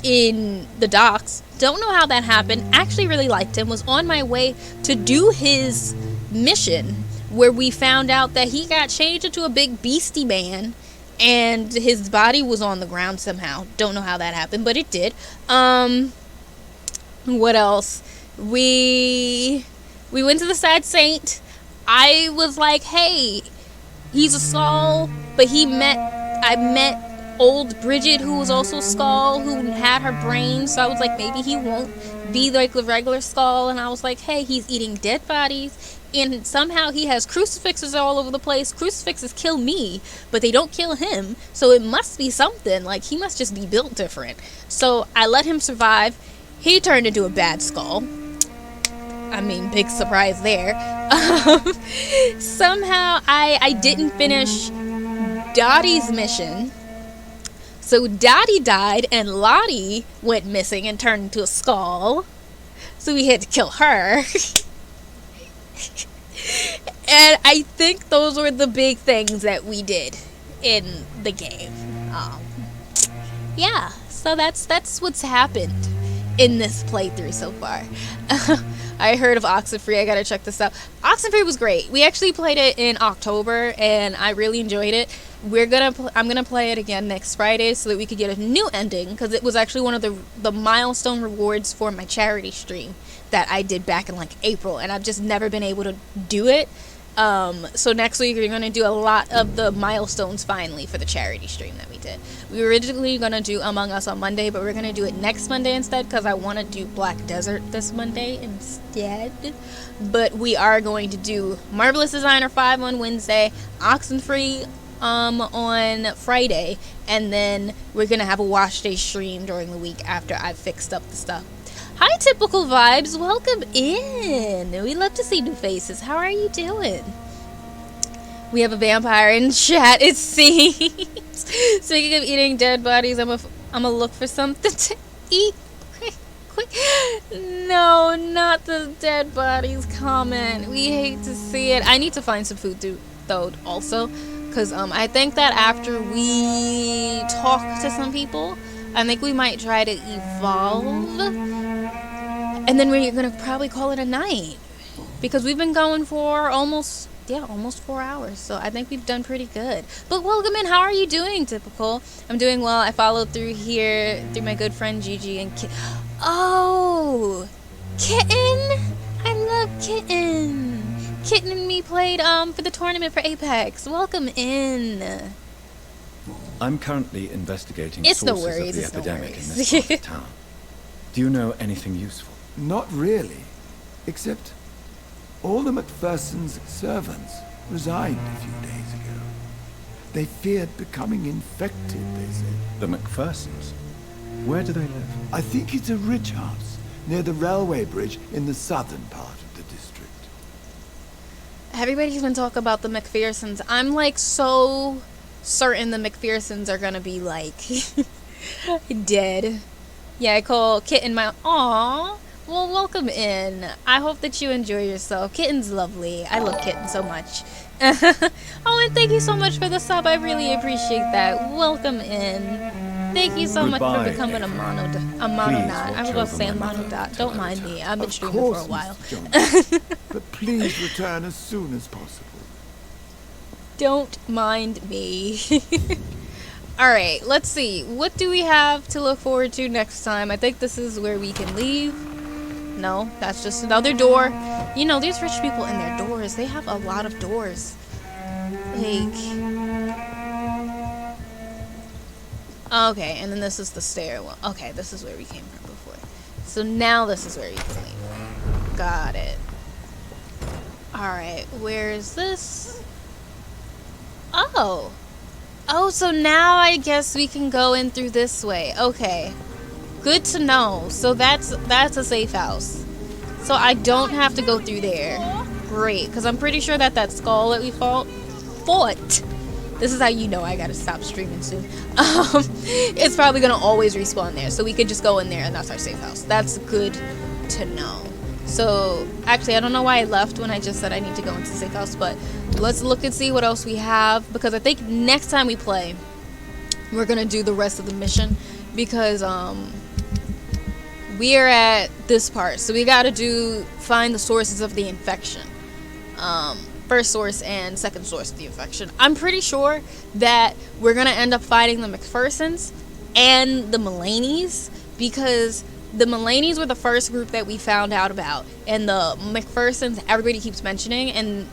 Speaker 1: in the docks. Don't know how that happened. Actually really liked him. Was on my way to do his mission where we found out that he got changed into a big beastie man and his body was on the ground somehow. Don't know how that happened, but it did. What else? We went to the Sad Saint. I was like, hey, he's a Skull, but I met old Bridget, who was also Skull, who had her brain, so I was like, maybe he won't be like the regular Skull, and I was like, hey, he's eating dead bodies, and somehow he has crucifixes all over the place. Crucifixes kill me, but they don't kill him, so it must be something, like, he must just be built different. So I let him survive. He turned into a bad Skull. I mean, big surprise there. Somehow I didn't finish Dottie's mission. So Dottie died and Lottie went missing and turned into a Skull. So we had to kill her. And I think those were the big things that we did in the game. Yeah, so that's what's happened in this playthrough so far. I heard of Oxenfree. I gotta check this out. Oxenfree was great. We actually played it in October and I really enjoyed it. I'm gonna play it again next Friday so that we could get a new ending, because it was actually one of the milestone rewards for my charity stream that I did back in like April, and I've just never been able to do it. So next week we're gonna do a lot of the milestones finally for the charity stream that we did. We were originally gonna do Among Us on Monday, but we're gonna do it next Monday instead, because I want to do Black Desert this Monday instead. But we are going to do Marvelous Designer 5 on Wednesday, Oxenfree on Friday, and then we're gonna have a wash day stream during the week after I've fixed up the stuff. Hi, Typical Vibes, welcome in. We love to see new faces. How are you doing? We have a vampire in chat, it seems. Speaking of eating dead bodies, I'm gonna look for something to eat quick. No, not the dead bodies comment. We hate to see it. I need to find some food though also, because I think that after we talk to some people, I think we might try to evolve, and then we're gonna probably call it a night, because we've been going for almost 4 hours, so I think we've done pretty good. But welcome in. How are you doing, Typical? I'm doing well. I followed through here through my good friend Gigi and oh, Kitten! I love Kitten. Kitten and me played for the tournament for Apex. Welcome in.
Speaker 2: I'm currently investigating
Speaker 1: It's no
Speaker 2: sources
Speaker 1: worries,
Speaker 2: of
Speaker 1: it's
Speaker 2: the
Speaker 1: no
Speaker 2: epidemic in
Speaker 1: worries.
Speaker 2: this part of town. Do you know anything useful?
Speaker 18: Not really. Except all the Macpherson's servants resigned a few days ago. They feared becoming infected, they said.
Speaker 2: The Macphersons? Where do they live?
Speaker 18: I think it's a ridge house near the railway bridge in the southern part of the district.
Speaker 1: Everybody's been talking about the McPhersons. I'm like so certain the McPhersons are gonna be like dead. Yeah, I call Kitten my aww. Well, welcome in. I hope that you enjoy yourself. Kitten's lovely. I love Kitten so much. Oh, and thank you so much for the sub. I really appreciate that. Welcome in. Thank you so much for becoming a monodot. I was about to say a monodot. Don't mind me. I've been streaming for a while.
Speaker 18: But please return as soon as possible.
Speaker 1: Don't mind me. Alright, let's see. What do we have to look forward to next time? I think this is where we can leave. No, that's just another door. You know, these rich people and their doors, they have a lot of doors. Like... Okay, and then this is the stairwell. Okay, this is where we came from before. So now this is where we can leave. Got it. Alright, where is this? Oh! Oh, so now I guess we can go in through this way. Okay. Good to know. So that's a safe house. So I don't have to go through there. Great, because I'm pretty sure that skull that we fought. This is how you know I gotta stop streaming soon. It's probably gonna always respawn there. So we could just go in there and that's our safe house. That's good to know. So, actually, I don't know why I left when I just said I need to go into the safe house, but let's look and see what else we have, because I think next time we play, we're gonna do the rest of the mission, because, we are at this part, so we gotta find the sources of the infection. First source and second source of the infection. I'm pretty sure that we're gonna end up fighting the McPhersons and the Mulaney's, because the Mulaney's were the first group that we found out about, and the McPhersons everybody keeps mentioning, and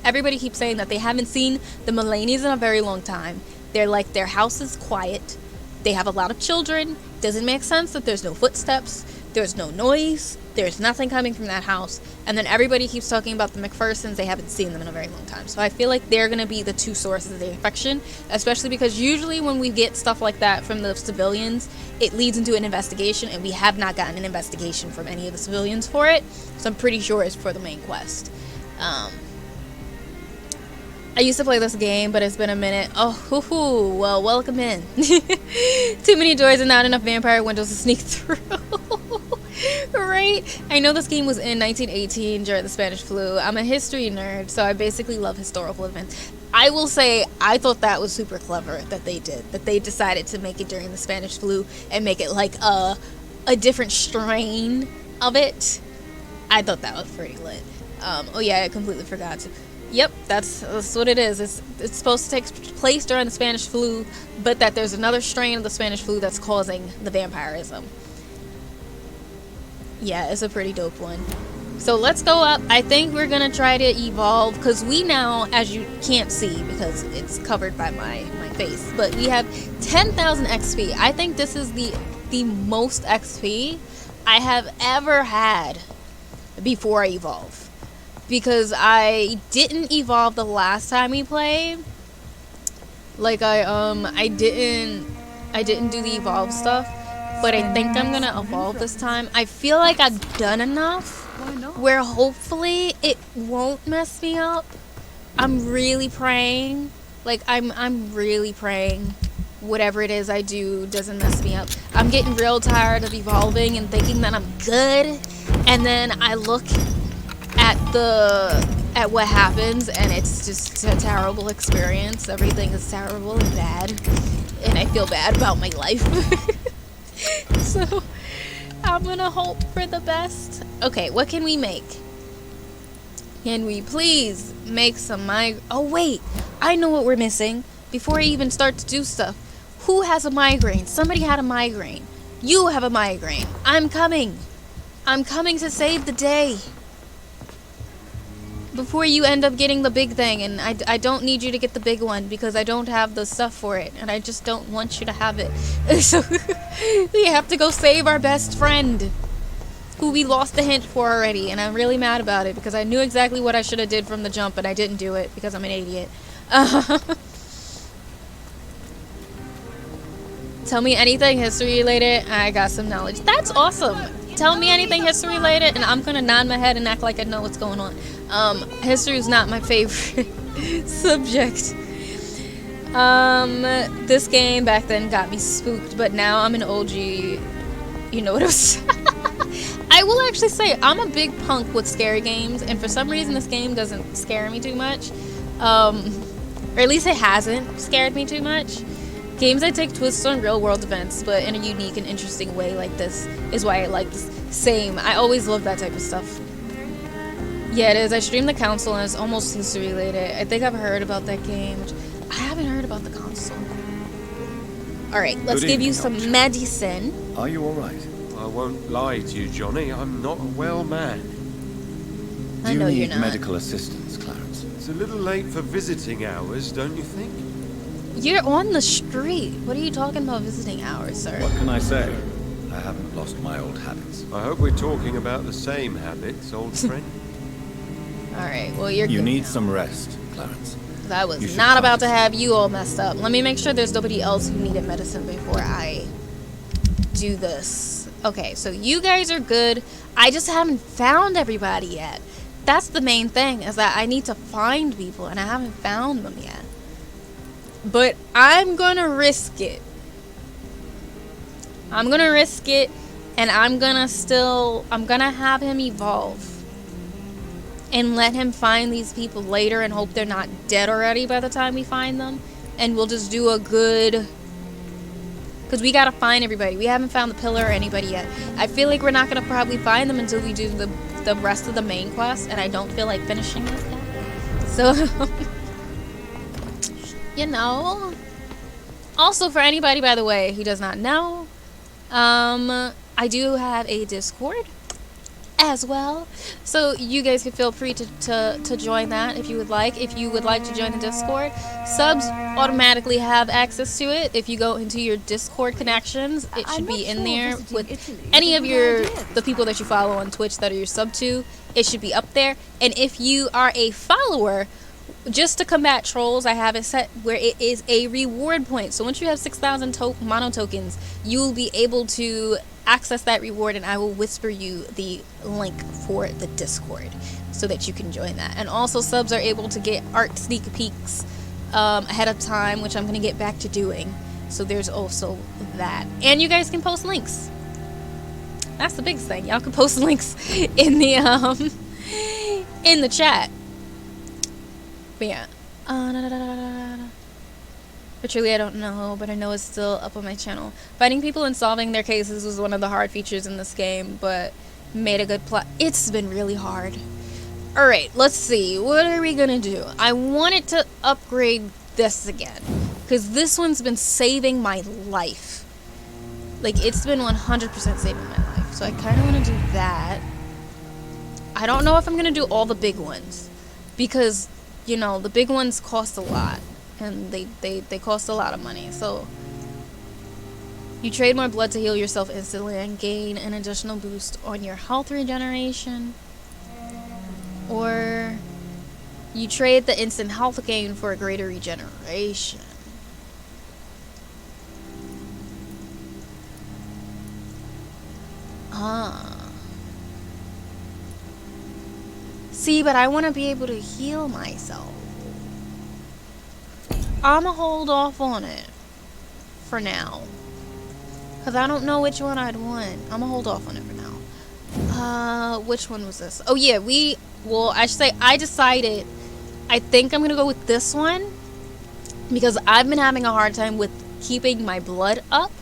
Speaker 1: everybody keeps saying that they haven't seen the Mulaney's in a very long time. They're like, their house is quiet, they have a lot of children, doesn't make sense that there's no footsteps, there's no noise, there's nothing coming from that house, and then everybody keeps talking about the McPhersons. They haven't seen them in a very long time. So I feel like they're gonna be the two sources of the infection, especially because usually when we get stuff like that from the civilians, it leads into an investigation, and we have not gotten an investigation from any of the civilians for it. So I'm pretty sure it's for the main quest. I used to play this game, but it's been a minute. Oh, hoo-hoo. Well, welcome in. Too many doors and not enough vampire windows to sneak through. Right? I know this game was in 1918 during the Spanish flu. I'm a history nerd, so I basically love historical events. I will say, I thought that was super clever that they did. That they decided to make it during the Spanish flu and make it like a different strain of it. I thought that was pretty lit. Oh yeah, I completely forgot to... Yep, that's what it is. It's supposed to take place during the Spanish flu, but that there's another strain of the Spanish flu that's causing the vampirism. Yeah, it's a pretty dope one. So let's go up. I think we're gonna try to evolve, because we now, as you can't see because it's covered by my face, but we have 10,000 XP. I think this is the most XP I have ever had before I evolve. Because I didn't evolve the last time we played. Like I didn't do the evolve stuff, but I think I'm gonna evolve this time. I feel like I've done enough where hopefully it won't mess me up. I'm really praying. Like I'm really praying whatever it is I do doesn't mess me up. I'm getting real tired of evolving and thinking that I'm good, and then I look at what happens and it's just a terrible experience. Everything is terrible and bad, and I feel bad about my life. So I'm gonna hope for the best. Okay, what can we make? Can we please make some oh wait, I know what we're missing. Before I even start to do stuff, who has a migraine? Somebody had a migraine. You have a migraine. I'm coming to save the day before you end up getting the big thing. And I don't need you to get the big one because I don't have the stuff for it, and I just don't want you to have it. So we have to go save our best friend, who we lost the hint for already, and I'm really mad about it because I knew exactly what I should have did from the jump, but I didn't do it because I'm an idiot. Tell me anything history related. I got some knowledge. That's awesome. Tell me anything history related, and I'm gonna nod my head and act like I know what's going on. History is not my favorite subject. This game back then got me spooked, but now I'm an OG. You know what I'm saying? I will actually say I'm a big punk with scary games, and for some reason this game doesn't scare me too much. Or at least it hasn't scared me too much. Games that take twists on real world events, but in a unique and interesting way like this is why I like this. Same. I always love that type of stuff. Yeah, it is. I streamed the console and it's almost history related. I think I've heard about that game, which I haven't heard about the console. Alright, let's give you some medicine.
Speaker 2: Are you alright?
Speaker 3: I won't lie to you, Johnny. I'm not a well man.
Speaker 2: Do you need medical assistance, Clarence?
Speaker 3: It's a little late for visiting hours, don't you think?
Speaker 1: You're on the street. What are you talking about visiting hours, sir?
Speaker 2: What can I say? I haven't lost my old habits.
Speaker 3: I hope we're talking about the same habits, old friend.
Speaker 1: Alright, well you're
Speaker 2: You
Speaker 1: good
Speaker 2: need
Speaker 1: now.
Speaker 2: some rest, Clarence.
Speaker 1: I was not about to have you all messed up. Let me make sure there's nobody else who needed medicine before I do this. Okay, so you guys are good. I just haven't found everybody yet. That's the main thing, is that I need to find people, and I haven't found them yet. But I'm gonna risk it. I'm gonna risk it, and I'm gonna have him evolve. And let him find these people later and hope they're not dead already by the time we find them. And we'll just do a good... Because we gotta find everybody. We haven't found the pillar or anybody yet. I feel like we're not gonna probably find them until we do the rest of the main quest. And I don't feel like finishing this yet. So... you know. Also, for anybody, by the way, who does not know, I do have a Discord as well, so you guys can feel free to join that if you would like. If you would like to join the Discord, subs automatically have access to it. If you go into your Discord connections, it should be in there with any of the people that you follow on Twitch that are your sub to. It should be up there. And if you are a follower, just to combat trolls, I have it set where it is a reward point. So once you have 6,000 mono tokens, you will be able to access that reward, and I will whisper you the link for the Discord so that you can join that. And also, subs are able to get art sneak peeks ahead of time, which I'm going to get back to doing. So there's also that. And you guys can post links. That's the biggest thing. Y'all can post links in the chat. But yeah. But truly, I don't know, but I know it's still up on my channel. Finding people and solving their cases was one of the hard features in this game, but made a good plot. It's been really hard. Alright, let's see. What are we gonna do? I wanted to upgrade this again, because this one's been saving my life. Like, it's been 100% saving my life. So I kind of want to do that. I don't know if I'm gonna do all the big ones, because, you know, the big ones cost a lot. And they cost a lot of money. So you trade more blood to heal yourself instantly and gain an additional boost on your health regeneration. Or you trade the instant health gain for a greater regeneration. See, but I want to be able to heal myself. I'ma hold off on it for now, because I don't know which one I'd want. I'ma hold off on it for now. Which one was this? Oh yeah, I should say I decided I think I'm gonna go with this one, because I've been having a hard time with keeping my blood up.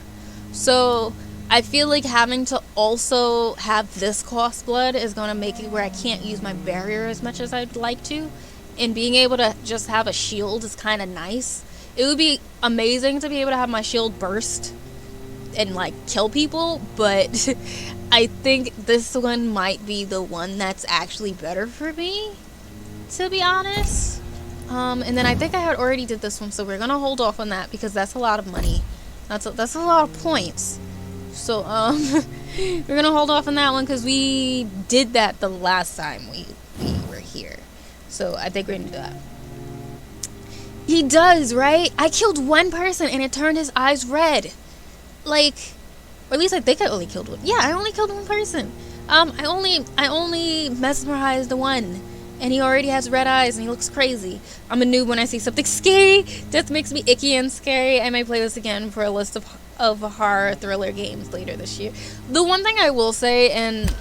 Speaker 1: So I feel like having to also have this cost blood is gonna make it where I can't use my barrier as much as I'd like to. And being able to just have a shield is kind of nice. It would be amazing to be able to have my shield burst and like kill people, but I think this one might be the one that's actually better for me, to be honest. And then I think I had already did this one, so we're gonna hold off on that because that's a lot of money. That's a lot of points. So we're gonna hold off on that one because we did that the last time we were here. So I think we're gonna do that. He does, right? I killed one person and it turned his eyes red. Like, or at least I think I only killed one. Yeah, I only killed one person. I only mesmerized the one, and he already has red eyes and he looks crazy. I'm a noob when I see something scary. Death makes me icky and scary. I may play this again for a list of horror thriller games later this year. The one thing I will say, and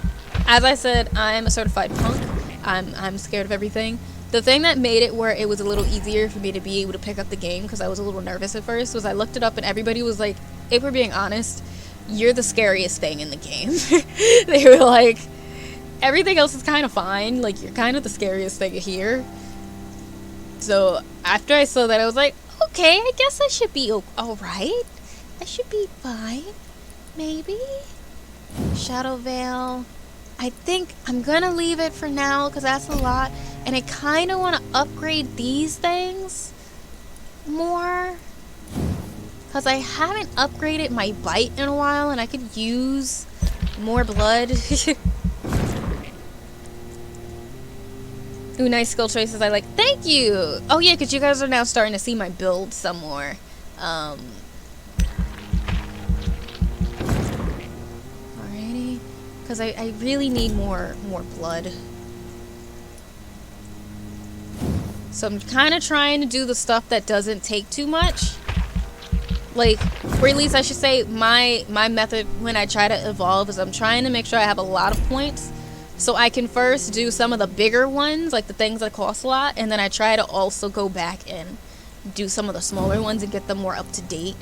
Speaker 1: as I said, I am a certified punk. I'm scared of everything. The thing that made it where it was a little easier for me to be able to pick up the game, because I was a little nervous at first, was I looked it up and everybody was like, if we're being honest, you're the scariest thing in the game. They were like, everything else is kind of fine, like you're kind of the scariest thing here. So after I saw that, I was like, okay, I guess I should be alright. I should be fine, maybe. Shadow Veil. I think I'm gonna leave it for now because that's a lot, and I kind of want to upgrade these things more because I haven't upgraded my bite in a while and I could use more blood. Ooh, nice skill choices. I like. Thank you. Oh yeah, because you guys are now starting to see my build some more. Because I really need more blood. So I'm kind of trying to do the stuff that doesn't take too much. Like, or at least I should say my method when I try to evolve is I'm trying to make sure I have a lot of points. So I can first do some of the bigger ones, like the things that cost a lot. And then I try to also go back and do some of the smaller ones and get them more up to date.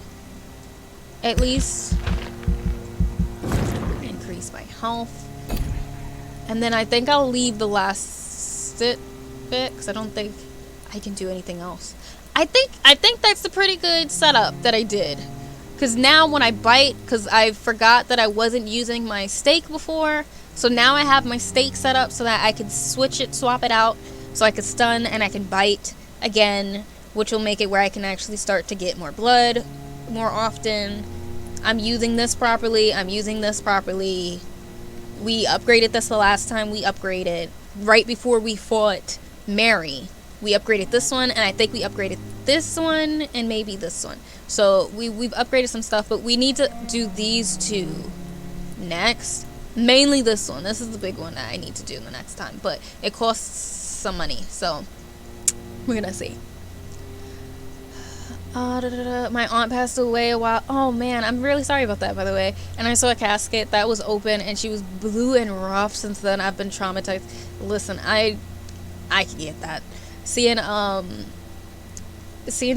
Speaker 1: At least. My health, and then I think I'll leave the last bit because I don't think I can do anything else. I think that's a pretty good setup that I did, because now when I bite, because I forgot that I wasn't using my stake before, so now I have my stake set up so that I can swap it out, so I can stun and I can bite again, which will make it where I can actually start to get more blood more often. I'm using this properly. I'm using this properly. We upgraded this the last time we upgraded. Right before we fought Mary, we upgraded this one, and I think we upgraded this one and maybe this one. So we've upgraded some stuff, but we need to do these two next. Mainly this one. This is the big one that I need to do the next time, but it costs some money, so we're gonna see. My aunt passed away a while. Oh man, I'm really sorry about that, by the way. And I saw a casket that was open and she was blue and rough. Since then I've been traumatized. Listen, I can get that. Seeing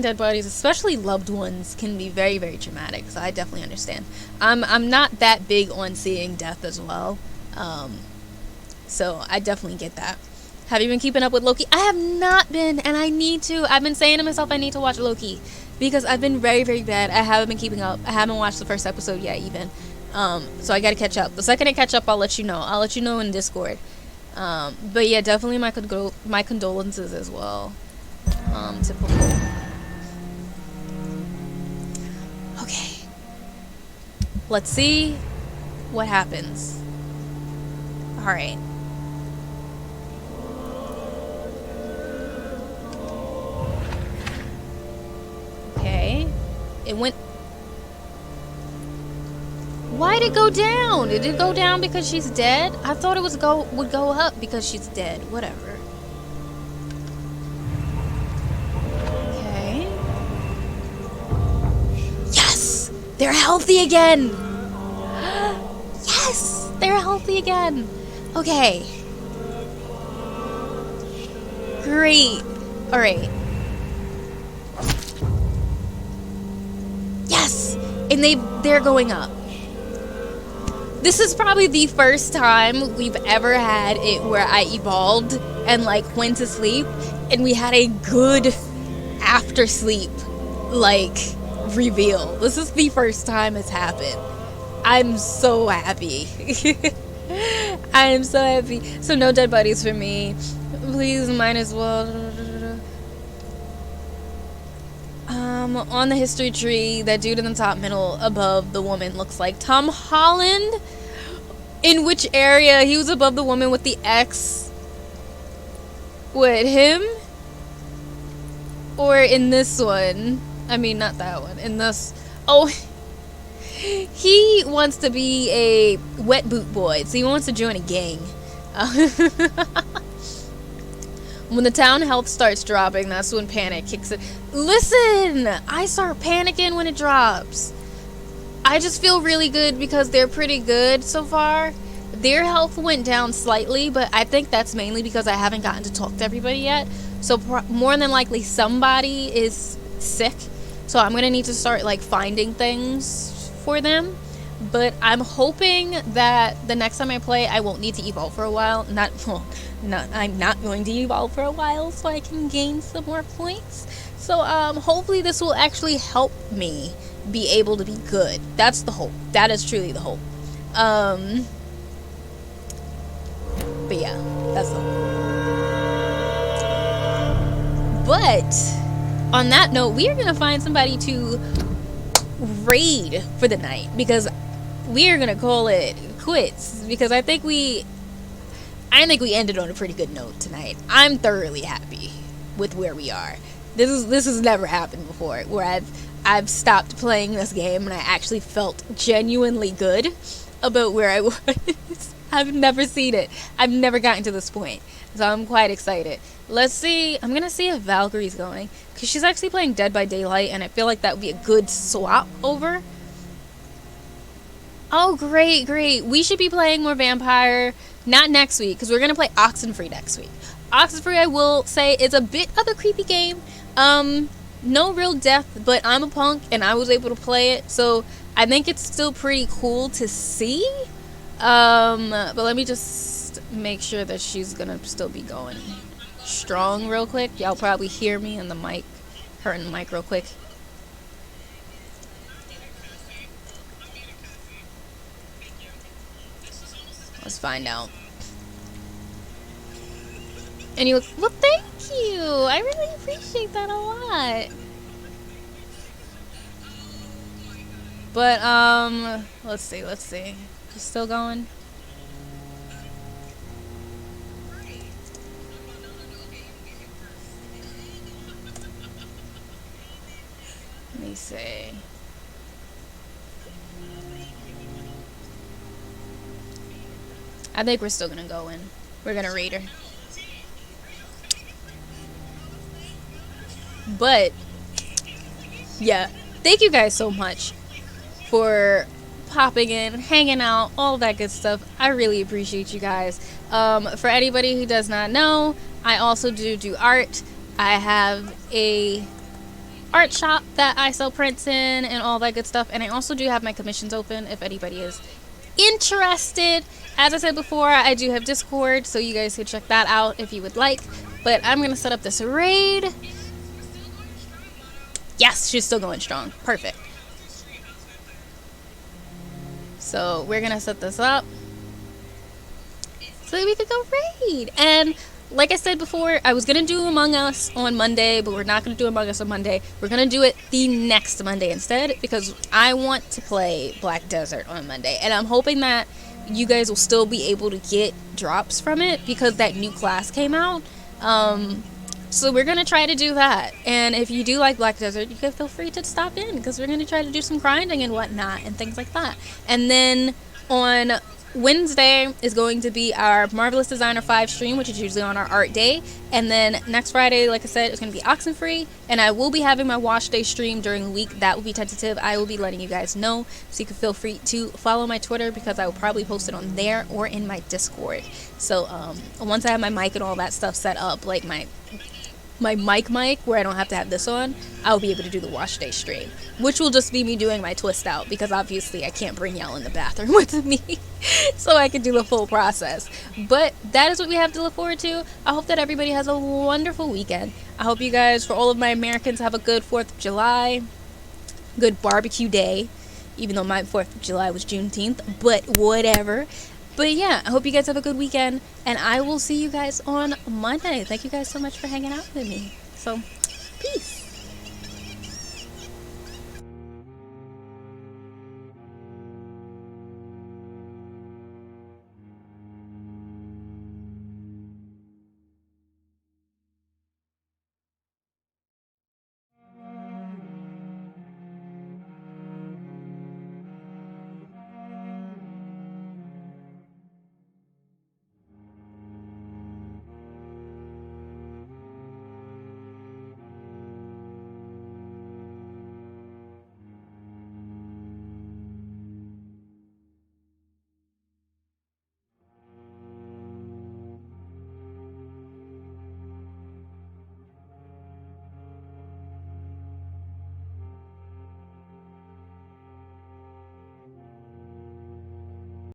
Speaker 1: dead bodies, especially loved ones, can be very, very traumatic. So I definitely understand. I'm not that big on seeing death as well. So I definitely get that. Have you been keeping up with Loki? I have not been, and I need to. I've been saying to myself I need to watch Loki because I've been very, very bad. I haven't been keeping up. I haven't watched the first episode yet even. So I gotta catch up. The second I catch up, I'll let you know. I'll let you know in Discord. But yeah, definitely my condolences as well. Typical. Okay. Let's see what happens. Alright. Okay. It went... Why'd it go down? Did it go down because she's dead? I thought it would go up because she's dead. Whatever. Okay. Yes! They're healthy again! Yes! They're healthy again! Okay. Great. Alright. Yes! And they're going up. This is probably the first time we've ever had it where I evolved and like went to sleep and we had a good after sleep like reveal. This is the first time it's happened. I'm so happy. I am so happy. So no dead bodies for me. Please, might as well. On the history tree, that dude in the top middle above the woman looks like Tom Holland. In which area? He was above the woman with the X. What, him? Or in this one? I mean, not that one. In this... Oh, he wants to be a wet boot boy, so he wants to join a gang. When the town health starts dropping, that's when panic kicks in. Listen! I start panicking when it drops. I just feel really good because they're pretty good so far. Their health went down slightly, but I think that's mainly because I haven't gotten to talk to everybody yet. So more than likely somebody is sick. So I'm going to need to start like finding things for them. But I'm hoping that the next time I play, I won't need to evolve for a while. I'm not going to evolve for a while so I can gain some more points. So hopefully this will actually help me be able to be good. That's the hope. That is truly the hope. But yeah, that's the hope. But on that note, we are going to find somebody to raid for the night because we are gonna call it quits because I think we ended on a pretty good note tonight. I'm thoroughly happy with where we are. This has never happened before where I've stopped playing this game and I actually felt genuinely good about where I was. I've never seen it. I've never gotten to this point, so I'm quite excited. Let's see. I'm gonna see if Valkyrie's going because she's actually playing Dead by Daylight and I feel like that would be a good swap over. Oh, great. We should be playing more Vampyr, not next week, because we're going to play Oxenfree next week. Oxenfree, I will say, is a bit of a creepy game. No real death, but I'm a punk, and I was able to play it, so I think it's still pretty cool to see. But let me just make sure that she's going to still be going strong real quick. Y'all probably hear me in the mic, her in the mic real quick. Let's find out. And you look, well, thank you. I really appreciate that a lot. But, let's see. She's still going. Let me see. I think we're still gonna go in. We're gonna raid her. But, yeah. Thank you guys so much for popping in, hanging out, all that good stuff. I really appreciate you guys. For anybody who does not know, I also do art. I have a art shop that I sell prints in and all that good stuff. And I also do have my commissions open if anybody is interested, as I said before, I do have Discord, so you guys could check that out if you would like. But I'm going to set up this raid. Yes, she's still going strong. Perfect. So we're going to set this up so that we could go raid. And like I said before, I was going to do Among Us on Monday, but we're not going to do Among Us on Monday. We're going to do it the next Monday instead, because I want to play Black Desert on Monday. And I'm hoping that you guys will still be able to get drops from it, because that new class came out. So we're going to try to do that. And if you do like Black Desert, you can feel free to stop in, because we're going to try to do some grinding and whatnot and things like that. And then on Wednesday is going to be our Marvelous Designer 5 stream, which is usually on our art day. And then next Friday, like I said, it's going to be Oxenfree. And I will be having my wash day stream during the week. That will be tentative. I will be letting you guys know. So you can feel free to follow my Twitter, because I will probably post it on there or in my Discord. So once I have my mic and all that stuff set up, like my mic where I don't have to have this on, I'll be able to do the wash day stream, which will just be me doing my twist out, because obviously I can't bring y'all in the bathroom with me so I can do the full process. But that is what we have to look forward to. I hope that everybody has a wonderful weekend. I hope you guys, for all of my Americans, have a good 4th of July, good barbecue day, even though my 4th of July was Juneteenth, but whatever. But yeah, I hope you guys have a good weekend, and I will see you guys on Monday. Thank you guys so much for hanging out with me. So, peace.